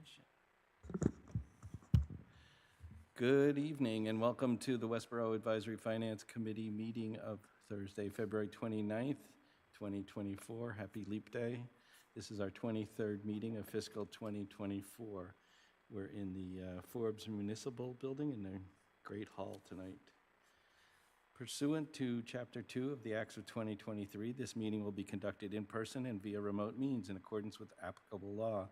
presentation. Good evening and welcome to the Westborough Advisory Finance Committee meeting of Thursday, February 29th, 2024. Happy Leap Day. This is our 23rd meeting of fiscal 2024. We're in the Forbes Municipal Building in the Great Hall tonight. Pursuant to Chapter 2 of the Acts of 2023, this meeting will be conducted in person and via remote means in accordance with applicable law.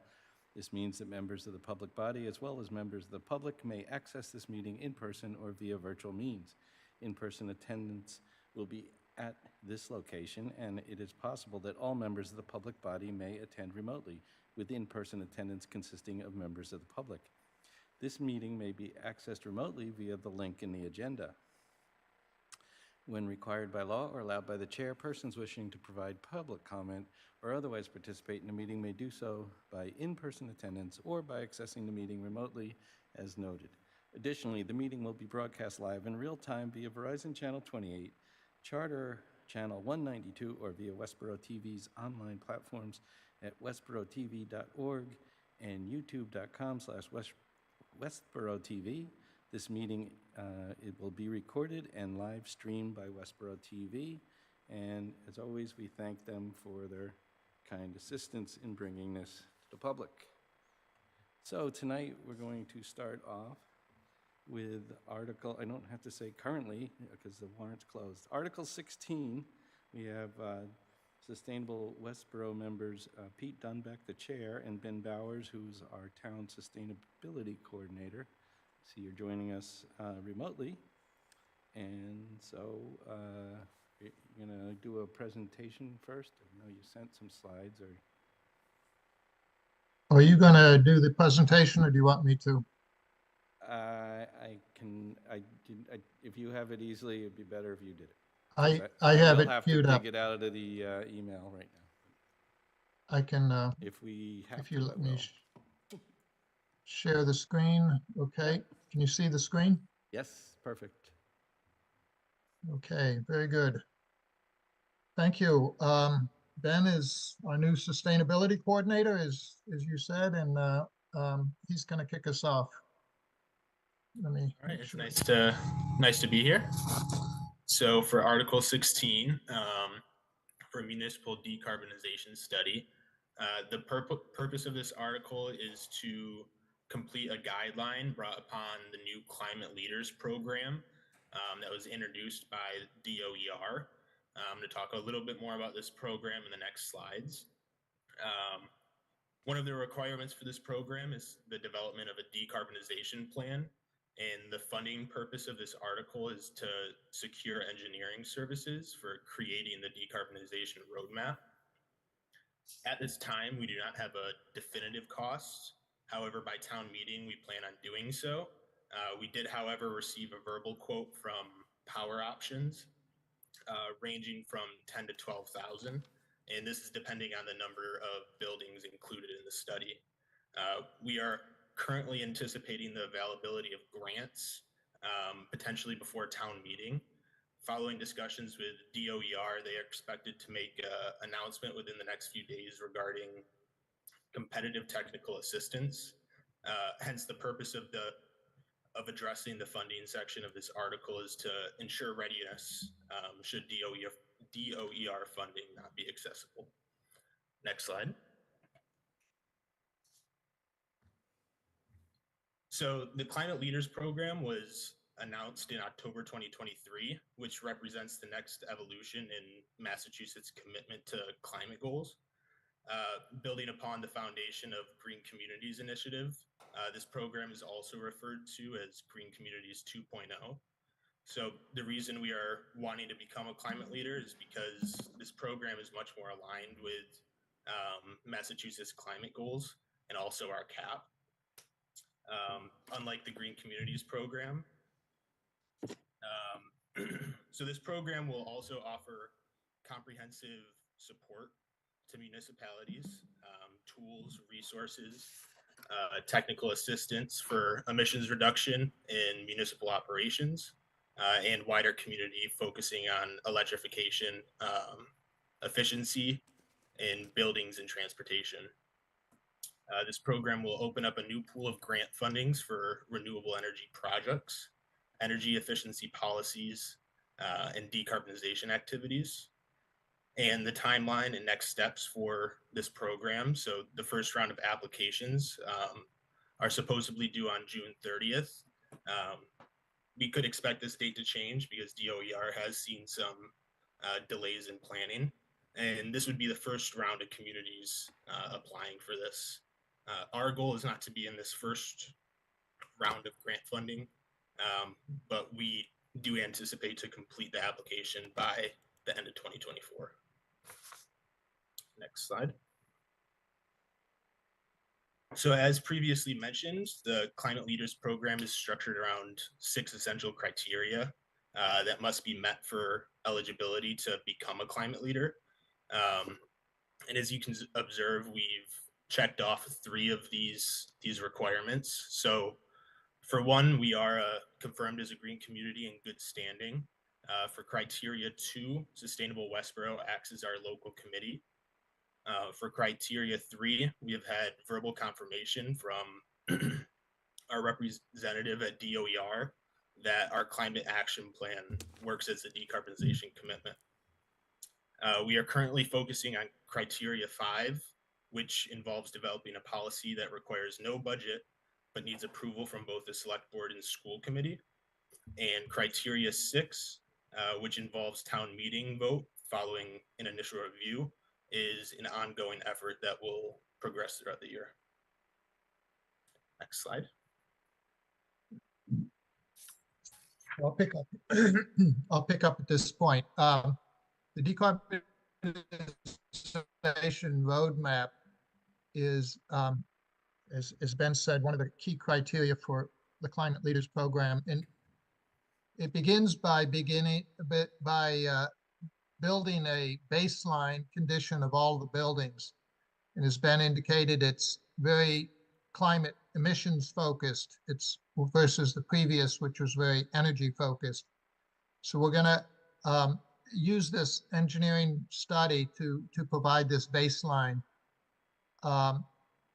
This means that members of the public body, as well as members of the public, may access this meeting in person or via virtual means. In-person attendance will be at this location, and it is possible that all members of the public body may attend remotely, with in-person attendance consisting of members of the public. This meeting may be accessed remotely via the link in the agenda. When required by law or allowed by the chair, persons wishing to provide public comment or otherwise participate in the meeting may do so by in-person attendance or by accessing the meeting remotely as noted. Additionally, the meeting will be broadcast live in real time via Verizon Channel 28, Charter Channel 192, or via Westborough TV's online platforms at westboroughTV.org and youtube.com/WestboroughTV. This meeting, it will be recorded and live streamed by Westborough TV. And as always, we thank them for their kind assistance in bringing this to the public. So tonight, we're going to start off with Article, I don't have to say currently, because the warrant's closed. Article 16, we have Sustainable Westborough members Pete Dunbeck, the chair, and Ben Bowers, who's our town sustainability coordinator. So you're joining us remotely, and so you're gonna do a presentation first. I know you sent some slides, or are you gonna do the presentation, or do you want me to? I can. If you have it easily, it'd be better if you did it. I have it have queued to up. dig it out of the email right now. I can. If we have if you to, let me share the screen, okay? Can you see the screen? Yes, perfect. Okay, very good. Thank you. Ben is our new sustainability coordinator, as you said, and he's going to kick us off. All right, it's nice to be here. So for Article 16, for municipal decarbonization study, the purpose of this article is to complete a guideline brought upon the new Climate Leaders Program that was introduced by DOER. I'm going to talk a little bit more about this program in the next slides. One of the requirements for this program is the development of a decarbonization plan, and the funding purpose of this article is to secure engineering services for creating the decarbonization roadmap. At this time, we do not have a definitive cost. However, by town meeting, we plan on doing so. We did, however, receive a verbal quote from Power Options, ranging from 10 to 12,000, and this is depending on the number of buildings included in the study. We are currently anticipating the availability of grants, potentially before town meeting. Following discussions with DOER, they are expected to make an announcement within the next few days regarding competitive technical assistance. Hence, the purpose of addressing the funding section of this article is to ensure readiness should DOER funding not be accessible. Next slide. So the Climate Leaders Program was announced in October 2023, which represents the next evolution in Massachusetts' commitment to climate goals. Building upon the foundation of Green Communities Initiative, this program is also referred to as Green Communities 2.0. So the reason we are wanting to become a climate leader is because this program is much more aligned with Massachusetts climate goals and also our CAP. Unlike the Green Communities program. So this program will also offer comprehensive support to municipalities, tools, resources, technical assistance for emissions reduction in municipal operations, and wider community focusing on electrification, efficiency in buildings and transportation. This program will open up a new pool of grant fundings for renewable energy projects, energy efficiency policies, and decarbonization activities. And the timeline and next steps for this program. So the first round of applications are supposedly due on June 30th. We could expect this date to change because DOER has seen some delays in planning. And this would be the first round of communities applying for this. Our goal is not to be in this first round of grant funding, but we do anticipate to complete the application by the end of 2024. Next slide. So as previously mentioned, the Climate Leaders Program is structured around 6 essential criteria that must be met for eligibility to become a climate leader. And as you can observe, we've checked off 3 of these requirements. So for one, we are confirmed as a green community in good standing. For criteria 2, Sustainable Westborough acts as our local committee. For criteria 3, we have had verbal confirmation from our representative at DOER that our climate action plan works as a decarbonization commitment. We are currently focusing on criteria 5, which involves developing a policy that requires no budget, but needs approval from both the select board and school committee. And criteria 6, which involves town meeting vote following an initial review, is an ongoing effort that will progress throughout the year. Next slide. I'll pick up. I'll pick up at this point. The decarbonization roadmap is, as Ben said, one of the key criteria for the Climate Leaders Program, and it begins by building a baseline condition of all the buildings. And as Ben indicated, it's very climate emissions focused. It's versus the previous, which was very energy focused. So we're going to use this engineering study to provide this baseline.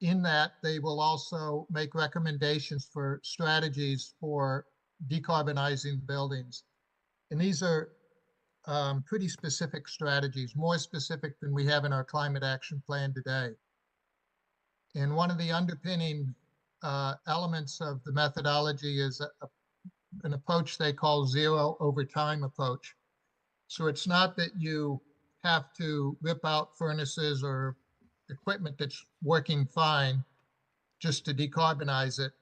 In that, they will also make recommendations for strategies for decarbonizing buildings. And these are pretty specific strategies, more specific than we have in our climate action plan today. And one of the underpinning elements of the methodology is an approach they call zero over time approach. So it's not that you have to rip out furnaces or equipment that's working fine just to decarbonize it.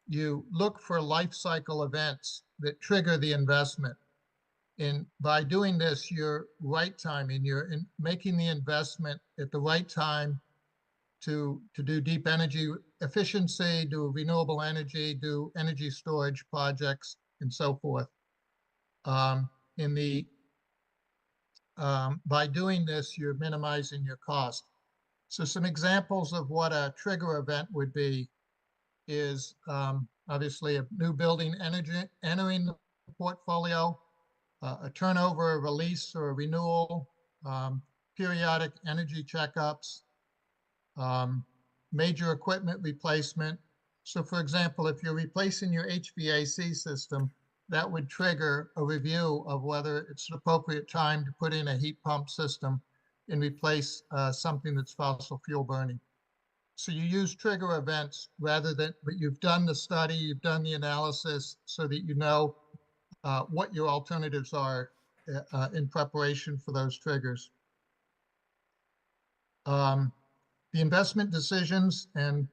You look for life cycle events that trigger the investment. And by doing this, you're right timing, you're making the investment at the right time to do deep energy efficiency, do renewable energy, do energy storage projects, and so forth. By doing this, you're minimizing your cost. So some examples of what a trigger event would be is obviously a new building entering the portfolio, a turnover, a release, or a renewal, periodic energy checkups, major equipment replacement. So for example, if you're replacing your HVAC system, that would trigger a review of whether it's an appropriate time to put in a heat pump system and replace something that's fossil fuel burning. So you use trigger events rather than, but you've done the study, you've done the analysis so that you know what your alternatives are in preparation for those triggers. The investment decisions and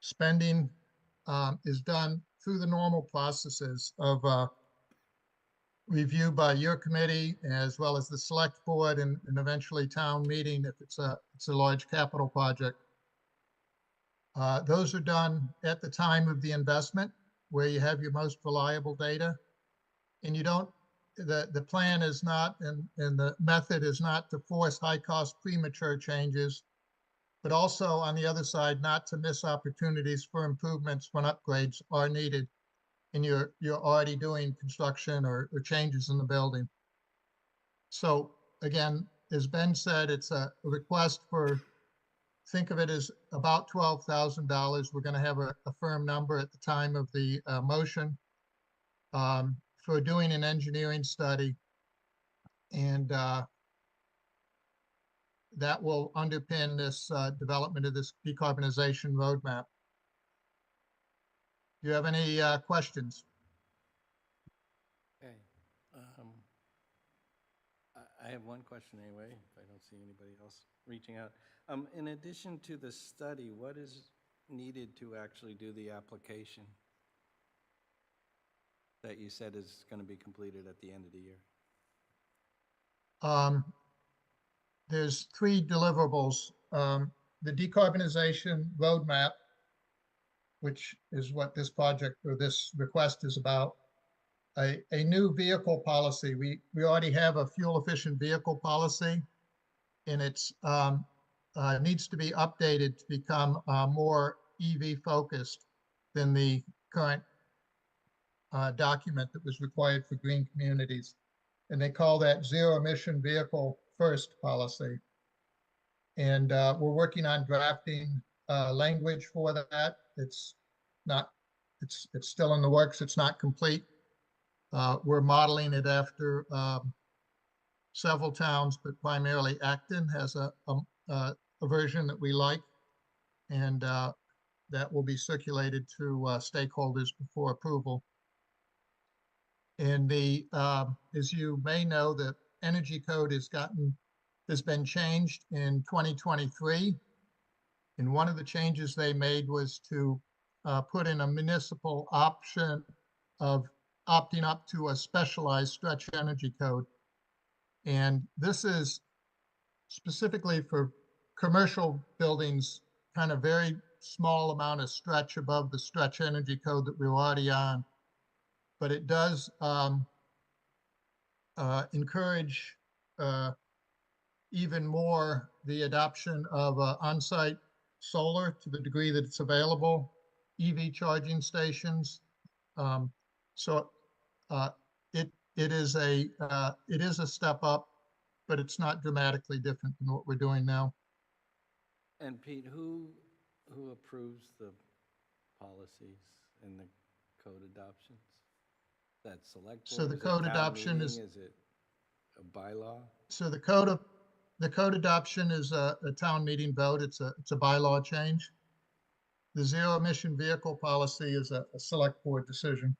spending is done through the normal processes of review by your committee as well as the select board and eventually town meeting if it's a large capital project. Those are done at the time of the investment where you have your most reliable data. And you don't, the plan is not, and the method is not to force high cost premature changes, but also on the other side, not to miss opportunities for improvements when upgrades are needed and you're already doing construction or changes in the building. So again, as Ben said, it's a request for think of it as about $12,000. We're going to have a firm number at the time of the motion for doing an engineering study. And that will underpin this development of this decarbonization roadmap. Do you have any questions? Okay. I have one question anyway, if I don't see anybody else reaching out. In addition to the study, what is needed to actually do the application that you said is going to be completed at the end of the year? There's 3 deliverables. The decarbonization roadmap, which is what this project or this request is about. A new vehicle policy. We already have a fuel efficient vehicle policy, and it's needs to be updated to become more EV focused than the current document that was required for green communities. And they call that zero emission vehicle first policy. And we're working on drafting language for that. It's still in the works. It's not complete. We're modeling it after several towns, but primarily Acton has a version that we like, and that will be circulated to stakeholders before approval. And as you may know, the energy code has been changed in 2023. And one of the changes they made was to put in a municipal option of opting up to a specialized stretch energy code. And this is specifically for commercial buildings, kind of very small amount of stretch above the stretch energy code that we're already on. But it does encourage even more the adoption of on-site solar to the degree that it's available, EV charging stations. So it is a step up, but it's not dramatically different than what we're doing now. And Pete, who approves the policies and the code adoptions? That select board? So the Is it code town adoption meeting? Is it a bylaw? So the code adoption is a town meeting vote. It's a bylaw change. The zero emission vehicle policy is a select board decision.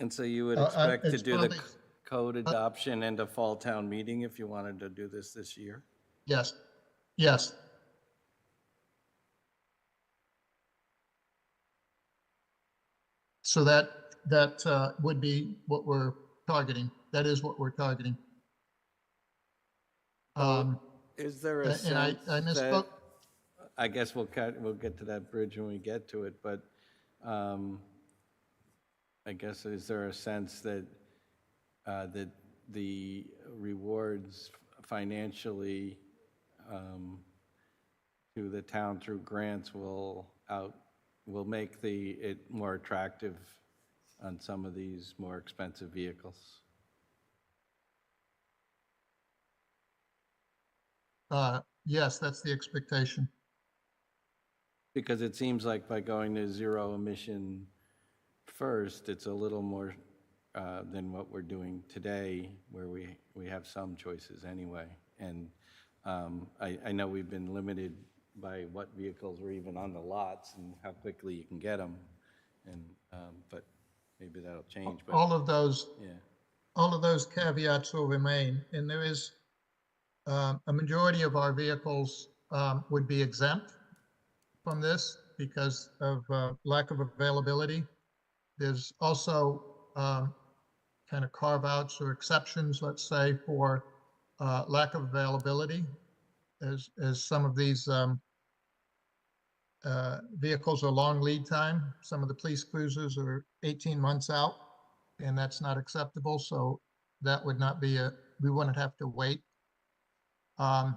And so you would expect to it's do probably- the code adoption and a fall town meeting if you wanted to do this year? Yes, yes. So that would be what we're targeting. That is what we're targeting. Is there a And sense I that, misspoke. I guess we'll get to that bridge when we get to it, but I guess is there a sense that that the rewards financially to the town through grants will make it more attractive on some of these more expensive vehicles? Yes, that's the expectation. Because it seems like by going to zero emission first, it's a little more than what we're doing today, where we have some choices anyway. And I know we've been limited by what vehicles are even on the lots and how quickly you can get them. And but maybe that'll change. But All of those caveats will remain, and there is a majority of our vehicles would be exempt from this because of lack of availability. There's also kind of carve-outs or exceptions, let's say, for lack of availability, as some of these vehicles are long lead time. Some of the police cruisers are 18 months out, and that's not acceptable. So that would not be we wouldn't have to wait. And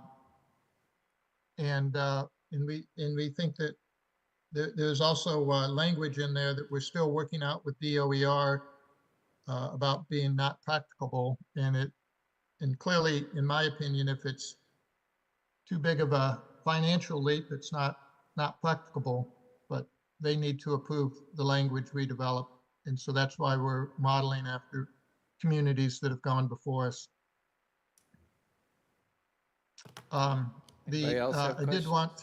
we think that there's also language in there that we're still working out with DOER about being not practicable. And clearly, in my opinion, if it's too big of a financial leap. It's not practicable, but they need to approve the language we develop. And so that's why we're modeling after communities that have gone before us. Anybody else have I did questions? want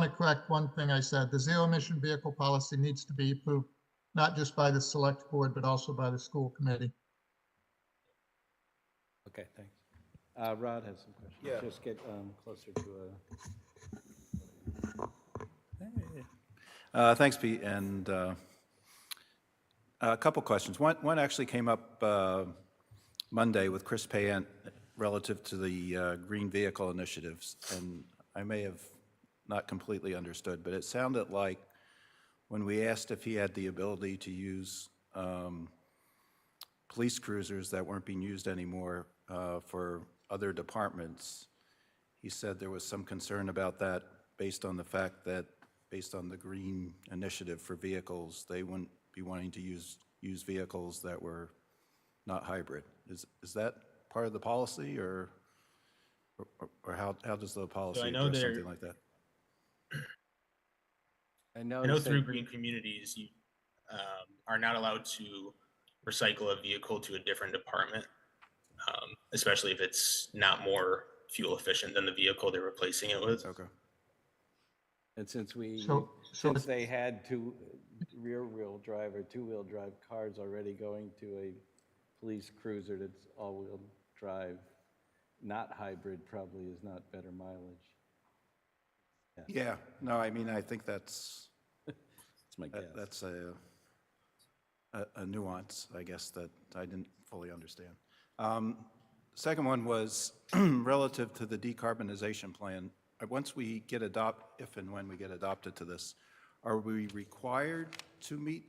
to correct one thing I said. The zero emission vehicle policy needs to be approved, not just by the select board, but also by the school committee. Okay, thanks. Rod has some questions. Yeah. Just get closer to Thanks, Pete. And a couple questions. One actually came up Monday with Chris Payant relative to the green vehicle initiatives. And I may have not completely understood, but it sounded like when we asked if he had the ability to use police cruisers that weren't being used anymore for other departments, he said there was some concern about that based on the fact that, based on the green initiative for vehicles, they wouldn't be wanting to use vehicles that were not hybrid. Is that part of the policy, or how does the policy address something like that? I know through green communities, you are not allowed to recycle a vehicle to a different department, especially if it's not more fuel efficient than the vehicle they're replacing it with. Okay. And since So they had two rear-wheel drive or two-wheel drive cars already going to a police cruiser that's all-wheel drive, not hybrid, probably is not better mileage. Yeah. No, I mean, I think that's That's my guess. that's a nuance, I guess, that I didn't fully understand. Second one was relative to the decarbonization plan. Once we get if and when we get adopted to this, are we required to meet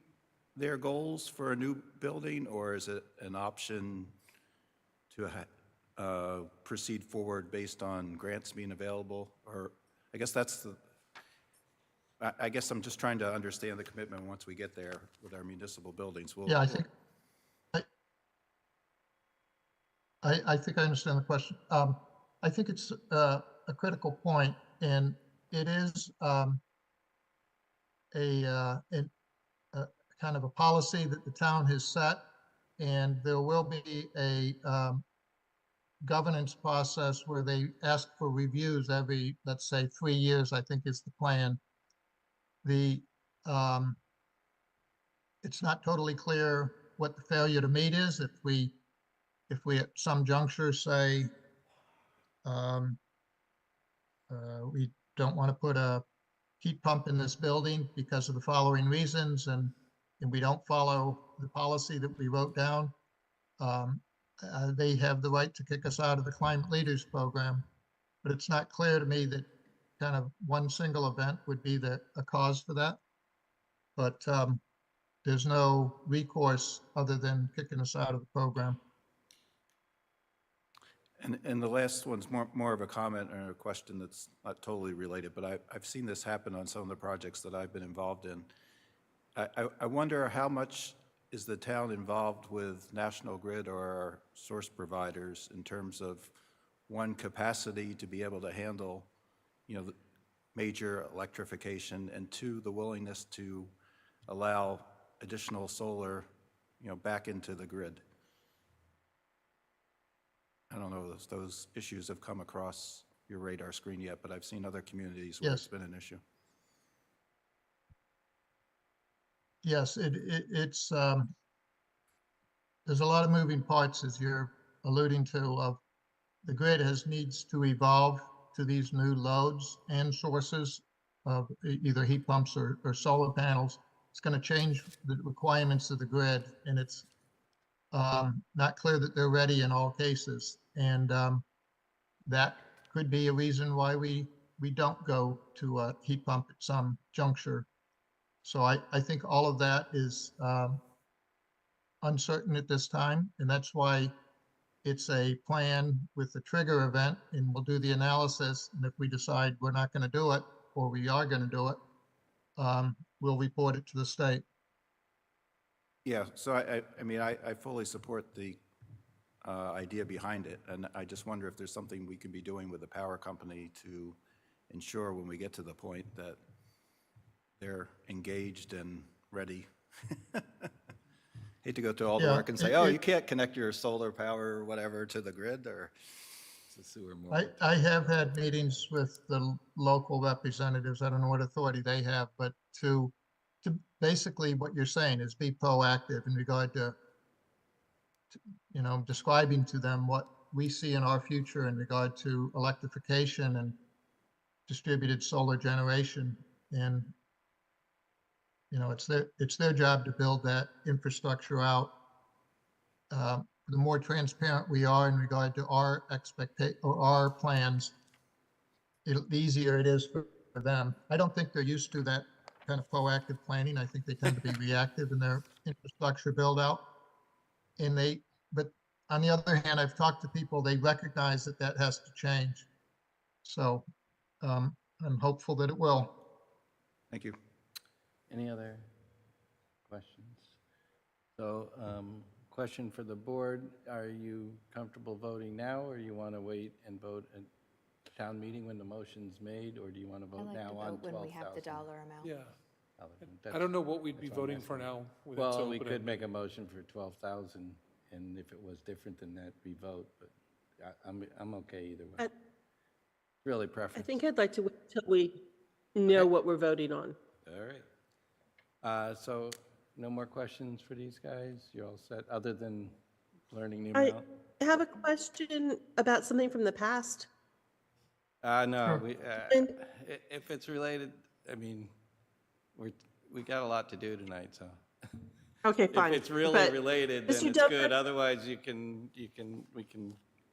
their goals for a new building, or is it an option to proceed forward based on grants being available? Or I guess I guess I'm just trying to understand the commitment once we get there with our municipal buildings. yeah, I think I understand the question. I think it's a critical point, and it is a kind of a policy that the town has set, and there will be a governance process where they ask for reviews every, let's say, 3 years, I think is the plan. It's not totally clear what the failure to meet is. If we at some juncture say we don't want to put a heat pump in this building because of the following reasons, and we don't follow the policy that we wrote down, they have the right to kick us out of the Climate Leaders Program. But it's not clear to me that kind of one single event would be a cause for that. But there's no recourse other than kicking us out of the program. And the last one's more of a comment or a question that's not totally related, but I've seen this happen on some of the projects that I've been involved in. I wonder how much is the town involved with National Grid or our source providers in terms of, one, capacity to be able to handle, the major electrification, and two, the willingness to allow additional solar, back into the grid. I don't know if those issues have come across your radar screen yet, but I've seen other communities where Yes. it's been an issue. Yes, it's there's a lot of moving parts, as you're alluding to. The grid needs to evolve to these new loads and sources of either heat pumps or solar panels. It's going to change the requirements of the grid, and it's not clear that they're ready in all cases. And that could be a reason why we don't go to a heat pump at some juncture. So I think all of that is uncertain at this time, and that's why it's a plan with the trigger event, and we'll do the analysis. And if we decide we're not going to do it, or we are going to do it, we'll report it to the state. Yeah, so I mean, I fully support the idea behind it. And I just wonder if there's something we can be doing with the power company to ensure when we get to the point that they're engaged and ready. Hate to go through all the Yeah, work and say, you can't connect your solar power or whatever to the grid or to sewer more. I have had meetings with the local representatives. I don't know what authority they have, but to basically what you're saying is be proactive in regard to, describing to them what we see in our future in regard to electrification and distributed solar generation. And, it's their job to build that infrastructure out. The more transparent we are in regard to our our plans, the easier it is for them. I don't think they're used to that kind of proactive planning. I think they tend to be reactive in their infrastructure build out. But on the other hand, I've talked to people, they recognize that that has to change. So I'm hopeful that it will. Thank you. Any other questions? So, question for the board, are you comfortable voting now, or you want to wait and vote at town meeting when the motion's made, or do you want to I vote like to now on vote when we have the 12,000? dollar amount. Yeah, I don't know what we'd be that's what I'm voting for asking. now. With its Well, we opening. could make a motion for 12,000, and if it was different than that, we vote, but I'm okay either way. Really I preference. think I'd like to wait till we know what we're voting on. All right. So no more questions for these guys? You're all set, other than learning the I amount? have a question about something from the past. No, And- if it's related, I mean, we got a lot to do tonight, so. Okay, fine. If it's really But related, then Mr. it's good. Otherwise, we can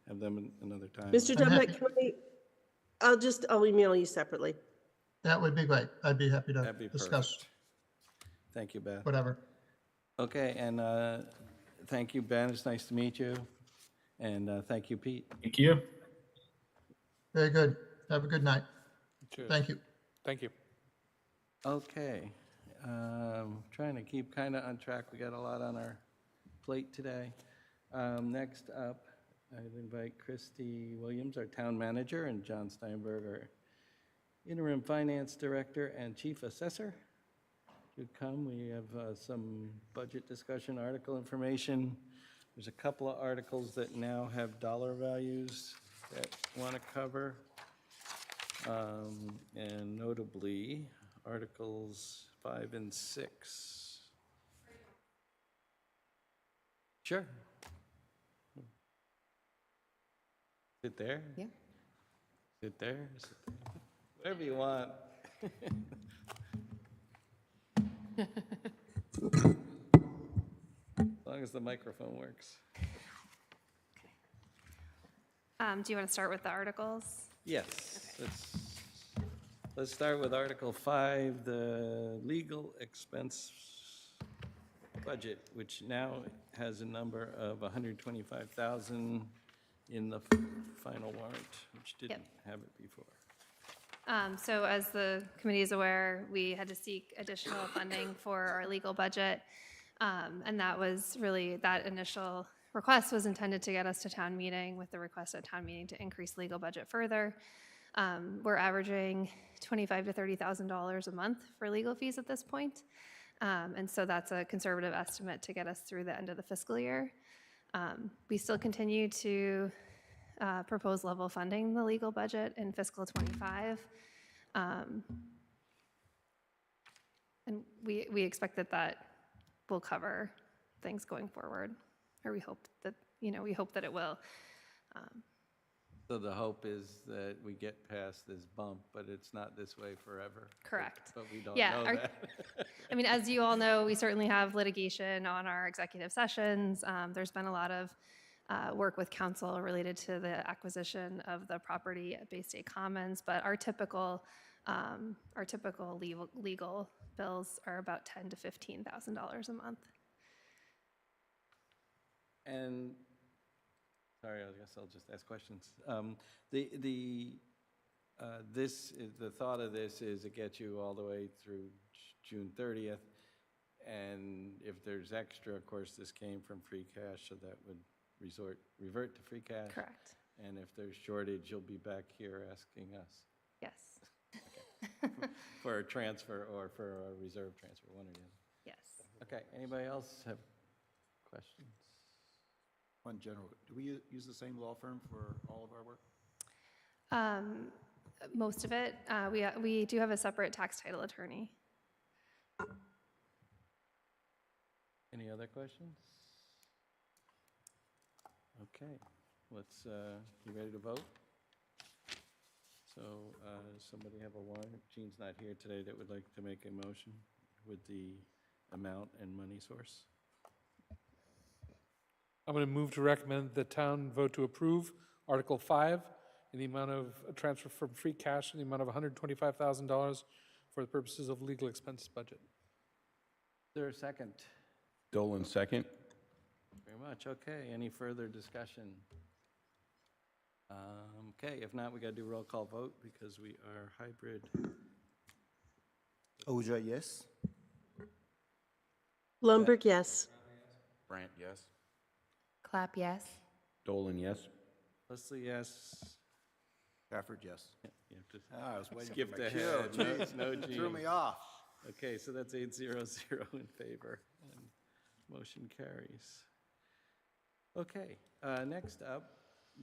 have them another time. Mr. I'm happy- Dubnik, I'll email you separately. That would be great. I'd be happy That'd to be discuss perfect. Thank you, Beth. whatever. Okay, and thank you, Ben. It's nice to meet you. And thank you, Pete. Thank you. Very good. Have a good night. Cheers. Thank you. Thank you. Okay, trying to keep kind of on track. We got a lot on our plate today. Next up, I'd invite Christy Williams, our town manager, and John Steinberg, our interim finance director and chief assessor, to come. We have some budget discussion, article information. There's a couple of articles that now have dollar values that want to cover. And notably, Articles 5 and 6. Sure. Sit there? Yeah. Sit there? Sit there. Whatever you want. As long as the microphone works. Do you want to start with the articles? Yes, let's start with Article 5, the legal expense budget, which now has a number of 125,000 in the final warrant, which didn't have it before. So as the committee is aware, we had to seek additional funding for our legal budget. And that was really, that initial request was intended to get us to town meeting with the request at town meeting to increase legal budget further. We're averaging $25,000 to $30,000 a month for legal fees at this point. And so that's a conservative estimate to get us through the end of the fiscal year. We still continue to propose level funding the legal budget in fiscal '25. And we expect that will cover things going forward, or we hope that it will. So the hope is that we get past this bump, but it's not this way forever. Correct. But we don't Yeah, know that. I mean, as you all know, we certainly have litigation on our executive sessions. There's been a lot of work with counsel related to the acquisition of the property at Bay State Commons, but our typical legal bills are about $10,000 to $15,000 a month. And, sorry, I guess I'll just ask questions. The thought of this is it gets you all the way through June 30th. And if there's extra, of course, this came from free cash, so that would revert to free cash. Correct. And if there's shortage, you'll be back here asking us Yes. for a transfer or for a reserve transfer, one or the other. Yes. Okay, anybody else have questions? One general, do we use the same law firm for all of our work? Most of it. We do have a separate tax title attorney. Any other questions? Okay, let's, you ready to vote? So, does somebody have a warrant? Jean's not here today that would like to make a motion with the amount and money source. I'm going to move to recommend the town vote to approve Article 5 in the amount of a transfer from free cash in the amount of $125,000 for the purposes of legal expense budget. Is there a second? Dolan, second. Very much. Okay, any further discussion? Okay, if not, we got to do roll call vote because we are hybrid. Oja, yes. Blumberg, yes. Brandt, yes. Clap, yes. Dolan, yes. Leslie, yes. Stafford, yes. Yeah, you have to Ah, I was waiting skip for my ahead. cue. No, Jeez, no Jean. Threw me off. Okay, so that's 800 in favor, and motion carries. Okay, next up,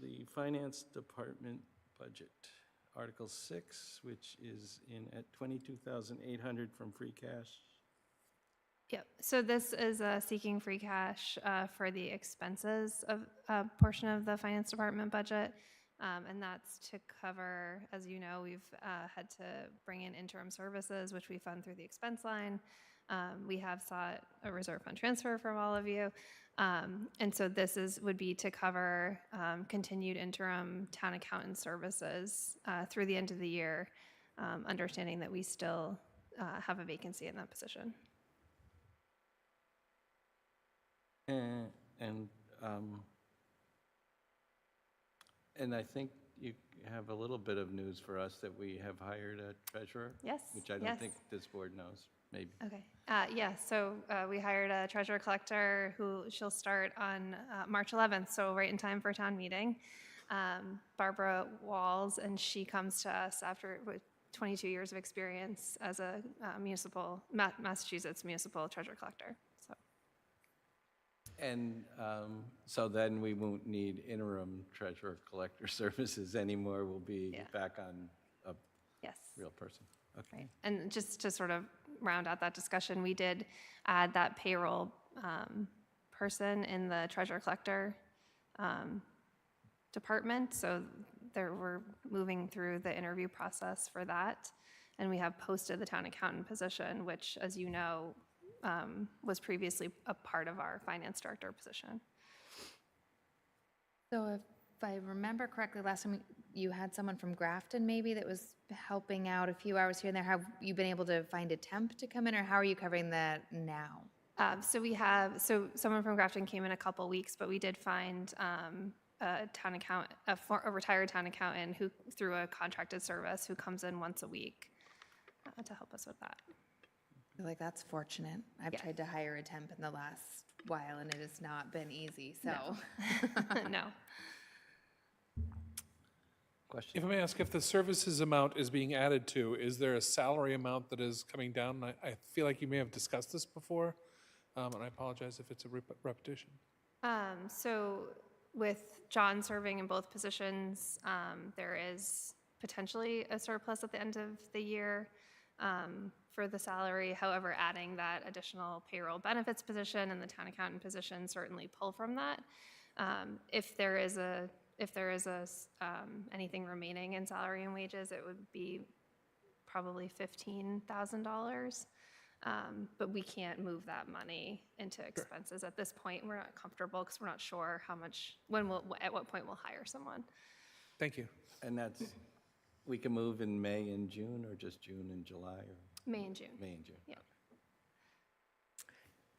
the Finance Department budget. Article 6, which is in at $22,800 from free cash. Yep. So this is seeking free cash for the expenses of portion of the finance department budget. And that's to cover, as you know, we've had to bring in interim services, which we fund through the expense line. We have sought a reserve fund transfer from all of you. And so this would be to cover continued interim town accountant services through the end of the year, understanding that we still have a vacancy in that position. And I think you have a little bit of news for us that we have hired a treasurer. Yes, Which I don't yes. think this board knows, maybe. Okay. Yeah, so we hired a treasurer collector who she'll start on March 11th, so right in time for town meeting. Barbara Walls, and she comes to us after with 22 years of experience as a Massachusetts municipal treasurer collector. So. And so then we won't need interim treasurer collector services anymore. We'll be Yeah. back on a Yes. real person. Okay. Right. And just to sort of round out that discussion, we did add that payroll person in the treasurer collector department. So we're moving through the interview process for that. And we have posted the town accountant position, which, as you know, was previously a part of our finance director position. So if I remember correctly, last time you had someone from Grafton maybe that was helping out a few hours here and there. Have you been able to find a temp to come in, or how are you covering that now? So someone from Grafton came in a couple weeks, but we did find a retired town accountant who, through a contracted service, who comes in once a week to help us with that. I feel like that's fortunate. I've tried to hire a temp in the last while and it has not been easy, so. No. Question? If I may ask, if the services amount is being added to, is there a salary amount that is coming down? I feel like you may have discussed this before, and I apologize if it's a repetition. So with John serving in both positions, there is potentially a surplus at the end of the year for the salary. However, adding that additional payroll benefits position and the town accountant position certainly pull from that. If there is anything remaining in salary and wages, it would be probably $15,000. But we can't move that money into expenses at this point. We're not comfortable because we're not sure how much, at what point we'll hire someone. Thank you. And we can move in May and June, or just June and July, or May and June. May and June? Yeah.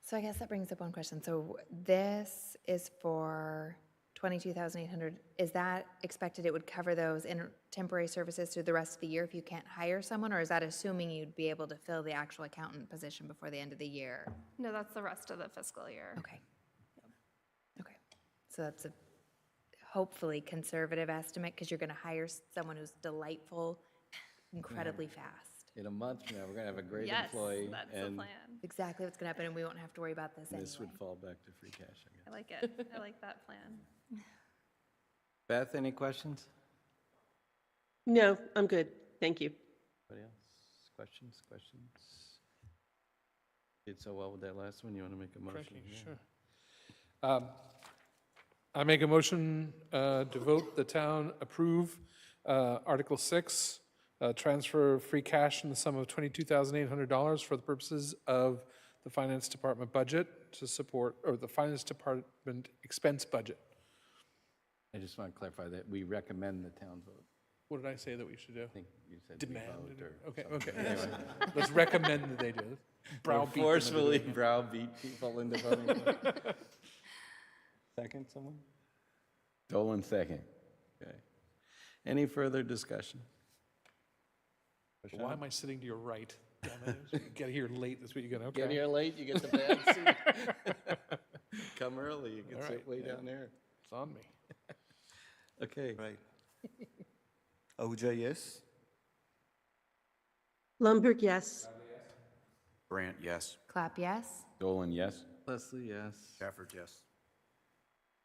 So I guess that brings up one question. So this is for 22,800. Is that expected it would cover those in temporary services through the rest of the year if you can't hire someone, or is that assuming you'd be able to fill the actual accountant position before the end of the year? No, that's the rest of the fiscal year. Okay. Okay. So that's a hopefully conservative estimate, because you're going to hire someone who's delightful, incredibly fast. In a month from now, we're going to have a great Yes, employee, that's the and plan. Exactly what's going to happen, and we won't have to worry about this anyway. this would fall back to free cash, I guess. I like it. I like that plan. Beth, any questions? No, I'm good. Thank you. Anybody else? Questions? Did so well with that last one, you want to make a motion? Frankie, Yeah. sure. I make a motion to vote the town approve Article 6, transfer of free cash in the sum of $22,800 for the purposes of the Finance Department budget to support, or the Finance Department expense budget. I just want to clarify that we recommend the town vote. What did I say that we should do? I think you said we Demand. vote or Okay, something. okay. Anyway. Let's recommend that they do it. Browbeat them into Forcefully doing it. browbeat people into voting for it. Second, someone? Dolan, second. Okay. Any further discussion? Why am I sitting to your right? Damn it. You get here late, that's what you get, okay. Get here late, you get the bad seat. Come early, you can All sit right, way yeah. down there. It's on me. Okay. Right. OJ, yes? Lundberg, yes. Brant, yes. Clap, yes? Dolan, yes. Leslie, yes. Stafford, yes.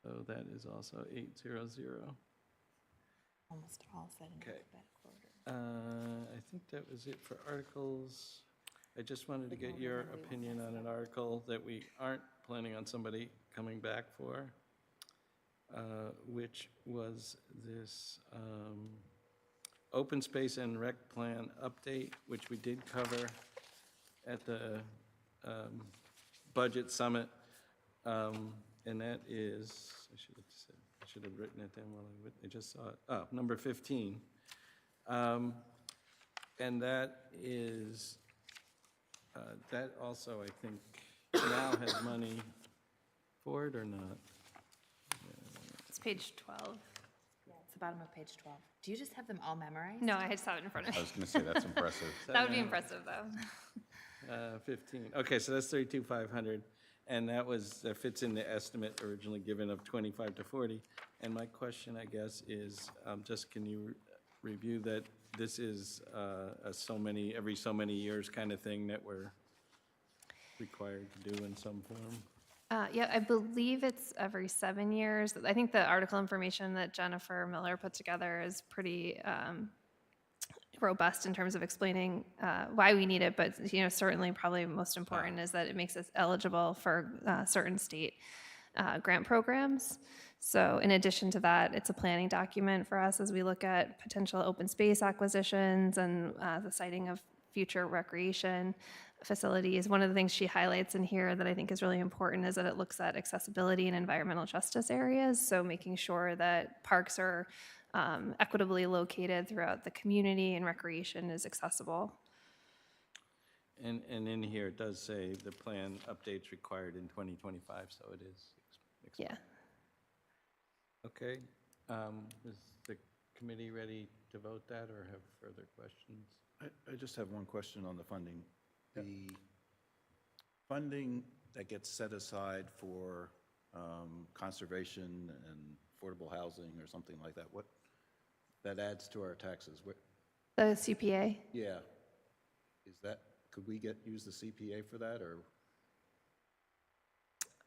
So that is also 800. Almost all said in Okay. alphabetical order. I think that was it for articles. I just wanted to get your opinion on an article that we aren't planning on somebody coming back for, which was this open space and rec plan update, which we did cover at the budget summit. And that is, I should have written it down while I just saw it. Oh, number 15. And that is, that also, I think, now has money for it or not? It's page 12. Yeah, it's the bottom of page 12. Do you just have them all memorized? No, I just have it in front of I me. was going to say, that's impressive. That would be impressive, though. 15. Okay, so that's 32,500, and that fits in the estimate originally given of 25 to 40. And my question, I guess, is just can you review that this is a every so many years kind of thing that we're required to do in some form? Yeah, I believe it's every 7 years. I think the article information that Jennifer Miller put together is pretty robust in terms of explaining why we need it, but certainly probably most important is that it makes us eligible for certain state grant programs. So in addition to that, it's a planning document for us as we look at potential open space acquisitions and the siting of future recreation facilities. One of the things she highlights in here that I think is really important is that it looks at accessibility and environmental justice areas. So making sure that parks are equitably located throughout the community and recreation is accessible. And in here, it does say the plan updates required in 2025, so it is Yeah. Okay. Is the committee ready to vote that or have further questions? I just have one question on the funding. The funding that gets set aside for conservation and affordable housing or something like that, what, that adds to our taxes? What, The CPA? yeah. Is that, could we use the CPA for that, or?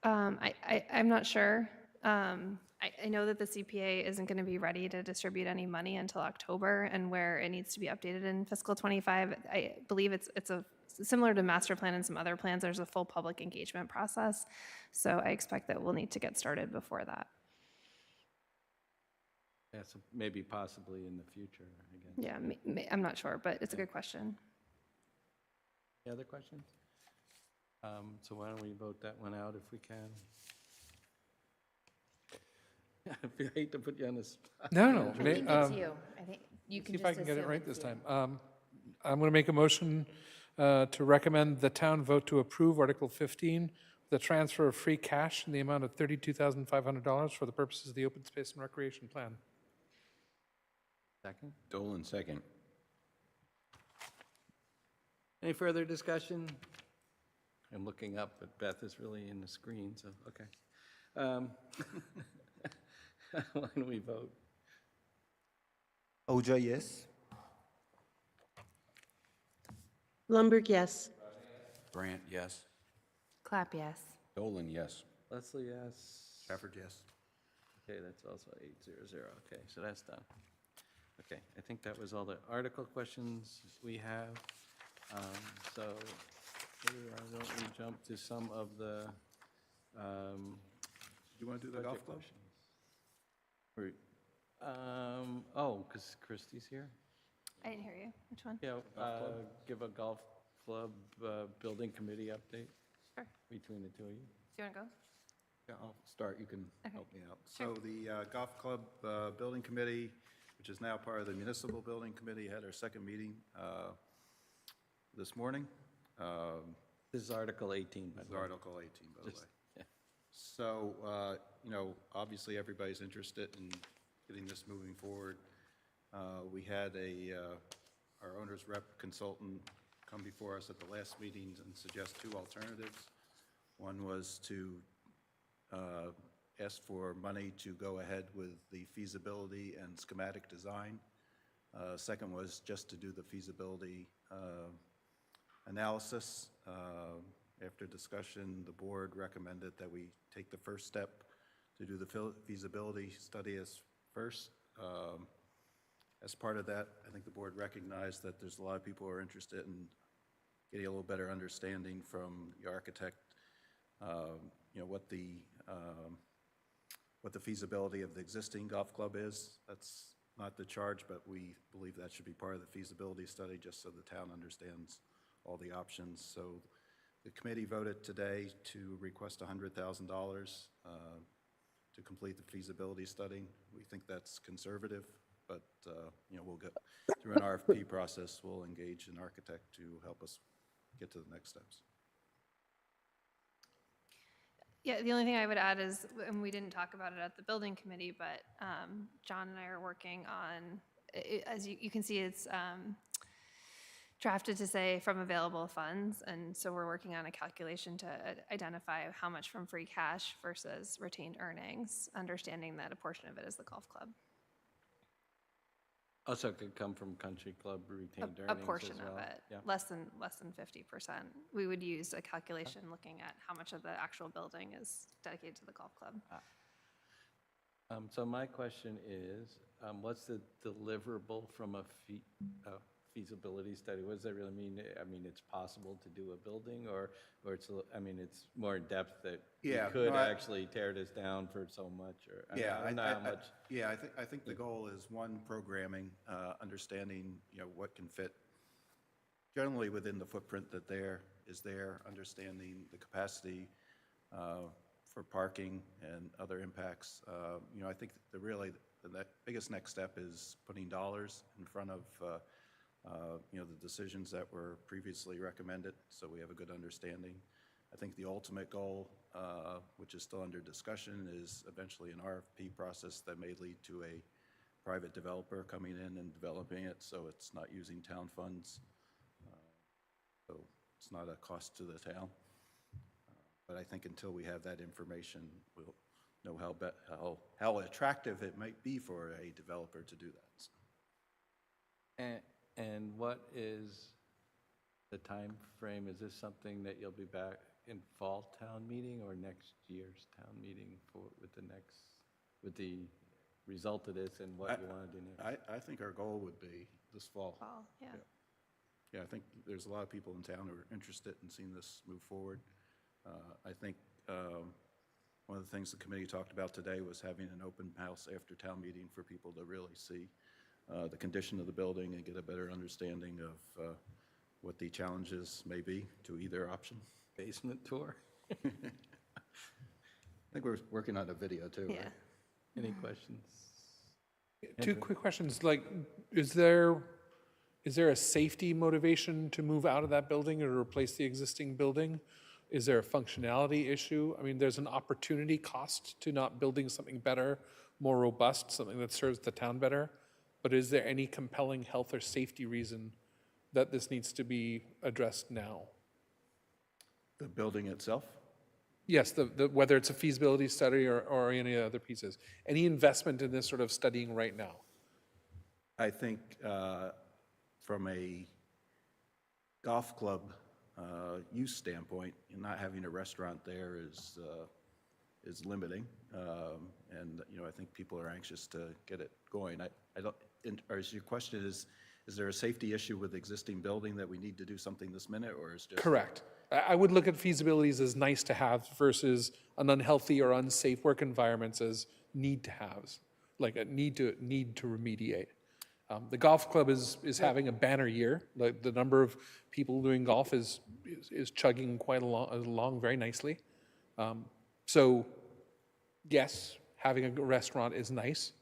I'm not sure. I know that the CPA isn't going to be ready to distribute any money until October, and where it needs to be updated in fiscal '25, I believe it's similar to master plan and some other plans. There's a full public engagement process, so I expect that we'll need to get started before that. Yeah, so maybe possibly in the future, again. Yeah, I'm not sure, but it's a good question. Any other questions? So why don't we vote that one out if we can? I hate to put you on the spot. No. I think it's you. I think you can See just if I can get it assume right it's this you. time. I'm going to make a motion to recommend the town vote to approve Article 15, the transfer of free cash in the amount of $32,500 for the purposes of the Open Space and Recreation Plan. Second? Dolan, second. Any further discussion? I'm looking up, but Beth is really in the screen, so, okay. Why don't we vote? OJ, yes. Lundberg, yes. Grant, yes. Clap, yes. Dolan, yes. Leslie, yes. Stafford, yes. Okay, that's also 800. Okay, so that's done. Okay, I think that was all the article questions we have. So why don't we jump to some of the You want to do the golf budget club? questions? Oh, because Christie's here? I didn't hear you. Which one? Yeah, give a golf club building committee update Sure. between the two of you. Do you want to go? Yeah, I'll start, you can Okay. help me out. Sure. So the Golf Club Building Committee, which is now part of the Municipal Building Committee, had our second meeting this morning. This is Article 18, by This the is way. Article 18, by the Just- way. yeah. So, obviously, everybody's interested in getting this moving forward. We had our owner's rep consultant come before us at the last meeting and suggest two alternatives. One was to ask for money to go ahead with the feasibility and schematic design. Second was just to do the feasibility analysis. After discussion, the board recommended that we take the first step to do the feasibility study as first. As part of that, I think the board recognized that there's a lot of people who are interested in getting a little better understanding from the architect, what the feasibility of the existing golf club is. That's not the charge, but we believe that should be part of the feasibility study, just so the town understands all the options. So the committee voted today to request $100,000 to complete the feasibility study. We think that's conservative, but we'll go through an RFP process. We'll engage an architect to help us get to the next steps. Yeah, the only thing I would add is, and we didn't talk about it at the building committee, but John and I are working on, as you can see, it's drafted to say from available funds. And so we're working on a calculation to identify how much from free cash versus retained earnings, understanding that a portion of it is the golf club. Also, it could come from country club retained earnings A as portion of well. it, Yeah. less than 50%. We would use a calculation looking at how much of the actual building is dedicated to the golf club. So my question is, what's the deliverable from a feasibility study? What does that really mean? I mean, it's possible to do a building, or it's, it's more in depth that Yeah, you could no, actually tear this down for so much, or I don't know how much. I think the goal is, one, programming, understanding, what can fit generally within the footprint that is there, understanding the capacity for parking and other impacts. I think the biggest next step is putting dollars in front of the decisions that were previously recommended, so we have a good understanding. I think the ultimate goal, which is still under discussion, is eventually an RFP process that may lead to a private developer coming in and developing it, so it's not using town funds. So it's not a cost to the town. But I think until we have that information, we'll know how attractive it might be for a developer to do that. So. And what is the time frame? Is this something that you'll be back in fall town meeting or next year's town meeting with the result of this and what you want to do next? I think our goal would be this fall. Fall, yeah. Yeah, I think there's a lot of people in town who are interested in seeing this move forward. I think one of the things the committee talked about today was having an open house after town meeting for people to really see the condition of the building and get a better understanding of what the challenges may be to either option. Basement tour? I think we're working on a video too, Yeah. right? Any questions? Two quick questions, like, is there a safety motivation to move out of that building or to replace the existing building? Is there a functionality issue? I mean, there's an opportunity cost to not building something better, more robust, something that serves the town better. But is there any compelling health or safety reason that this needs to be addressed now? The building itself? Yes, whether it's a feasibility study or any other pieces. Any investment in this sort of studying right now? I think from a golf club use standpoint, not having a restaurant there is limiting. And, I think people are anxious to get it going. I don't, or is your question is there a safety issue with existing building that we need to do something this minute, or is just? Correct. I would look at feasibilities as nice to have versus an unhealthy or unsafe work environments as need to haves, like a need to remediate. The golf club is having a banner year. Like the number of people doing golf is chugging quite along very nicely. So yes, having a restaurant is nice.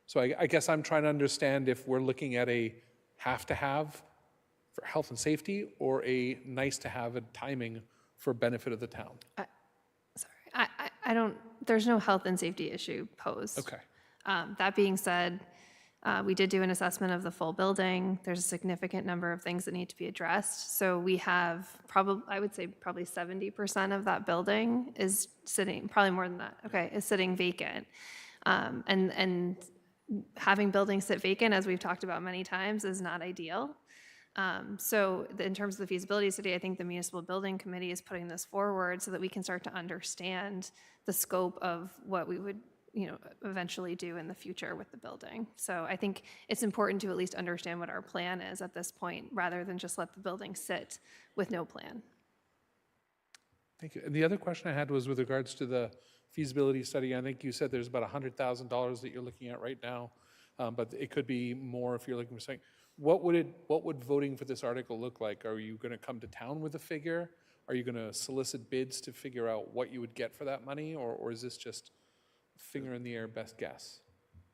So I guess I'm trying to understand if we're looking at a have to have for health and safety or a nice to have a timing for benefit of the town. Sorry, I don't, there's no health and safety issue posed. Okay. That being said, we did do an assessment of the full building. There's a significant number of things that need to be addressed. So we have I would say probably 70% of that building is sitting, probably more than that, okay, is sitting vacant. And having buildings sit vacant, as we've talked about many times, is not ideal. So in terms of the feasibility study, I think the Municipal Building Committee is putting this forward so that we can start to understand the scope of what we would eventually do in the future with the building. So I think it's important to at least understand what our plan is at this point, rather than just let the building sit with no plan. Thank you. And the other question I had was with regards to the feasibility study. I think you said there's about $100,000 that you're looking at right now, but it could be more if you're looking for something. What would voting for this article look like? Are you going to come to town with a figure? Are you going to solicit bids to figure out what you would get for that money, or is this just finger in the air, best guess?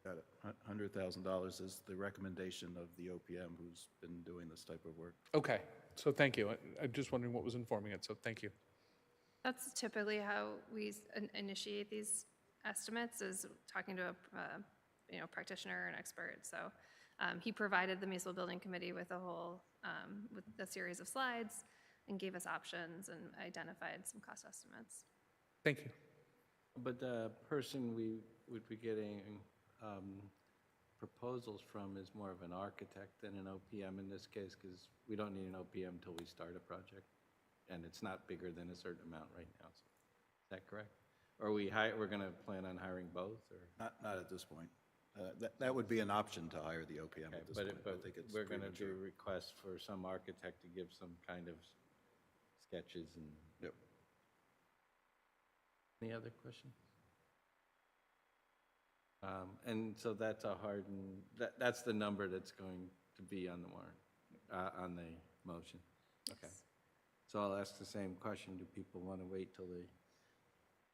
Got it. $100,000 is the recommendation of the OPM who's been doing this type of work. Okay, so thank you. I'm just wondering what was informing it, so thank you. That's typically how we initiate these estimates, is talking to a practitioner or an expert. So he provided the Municipal Building Committee with with a series of slides and gave us options and identified some cost estimates. Thank you. But the person we would be getting proposals from is more of an architect than an OPM in this case, because we don't need an OPM until we start a project, and it's not bigger than a certain amount right now. So, is that correct? Or we're going to plan on hiring both, or? Not at this point. That would be an option to hire the OPM Okay, at this but point. I think it's we're going to do premature. a request for some architect to give some kind of sketches and. Yep. Any other questions? And so that's that's the number that's going to be on the warrant, on the motion. Okay. So I'll ask the same question. Do people want to wait till they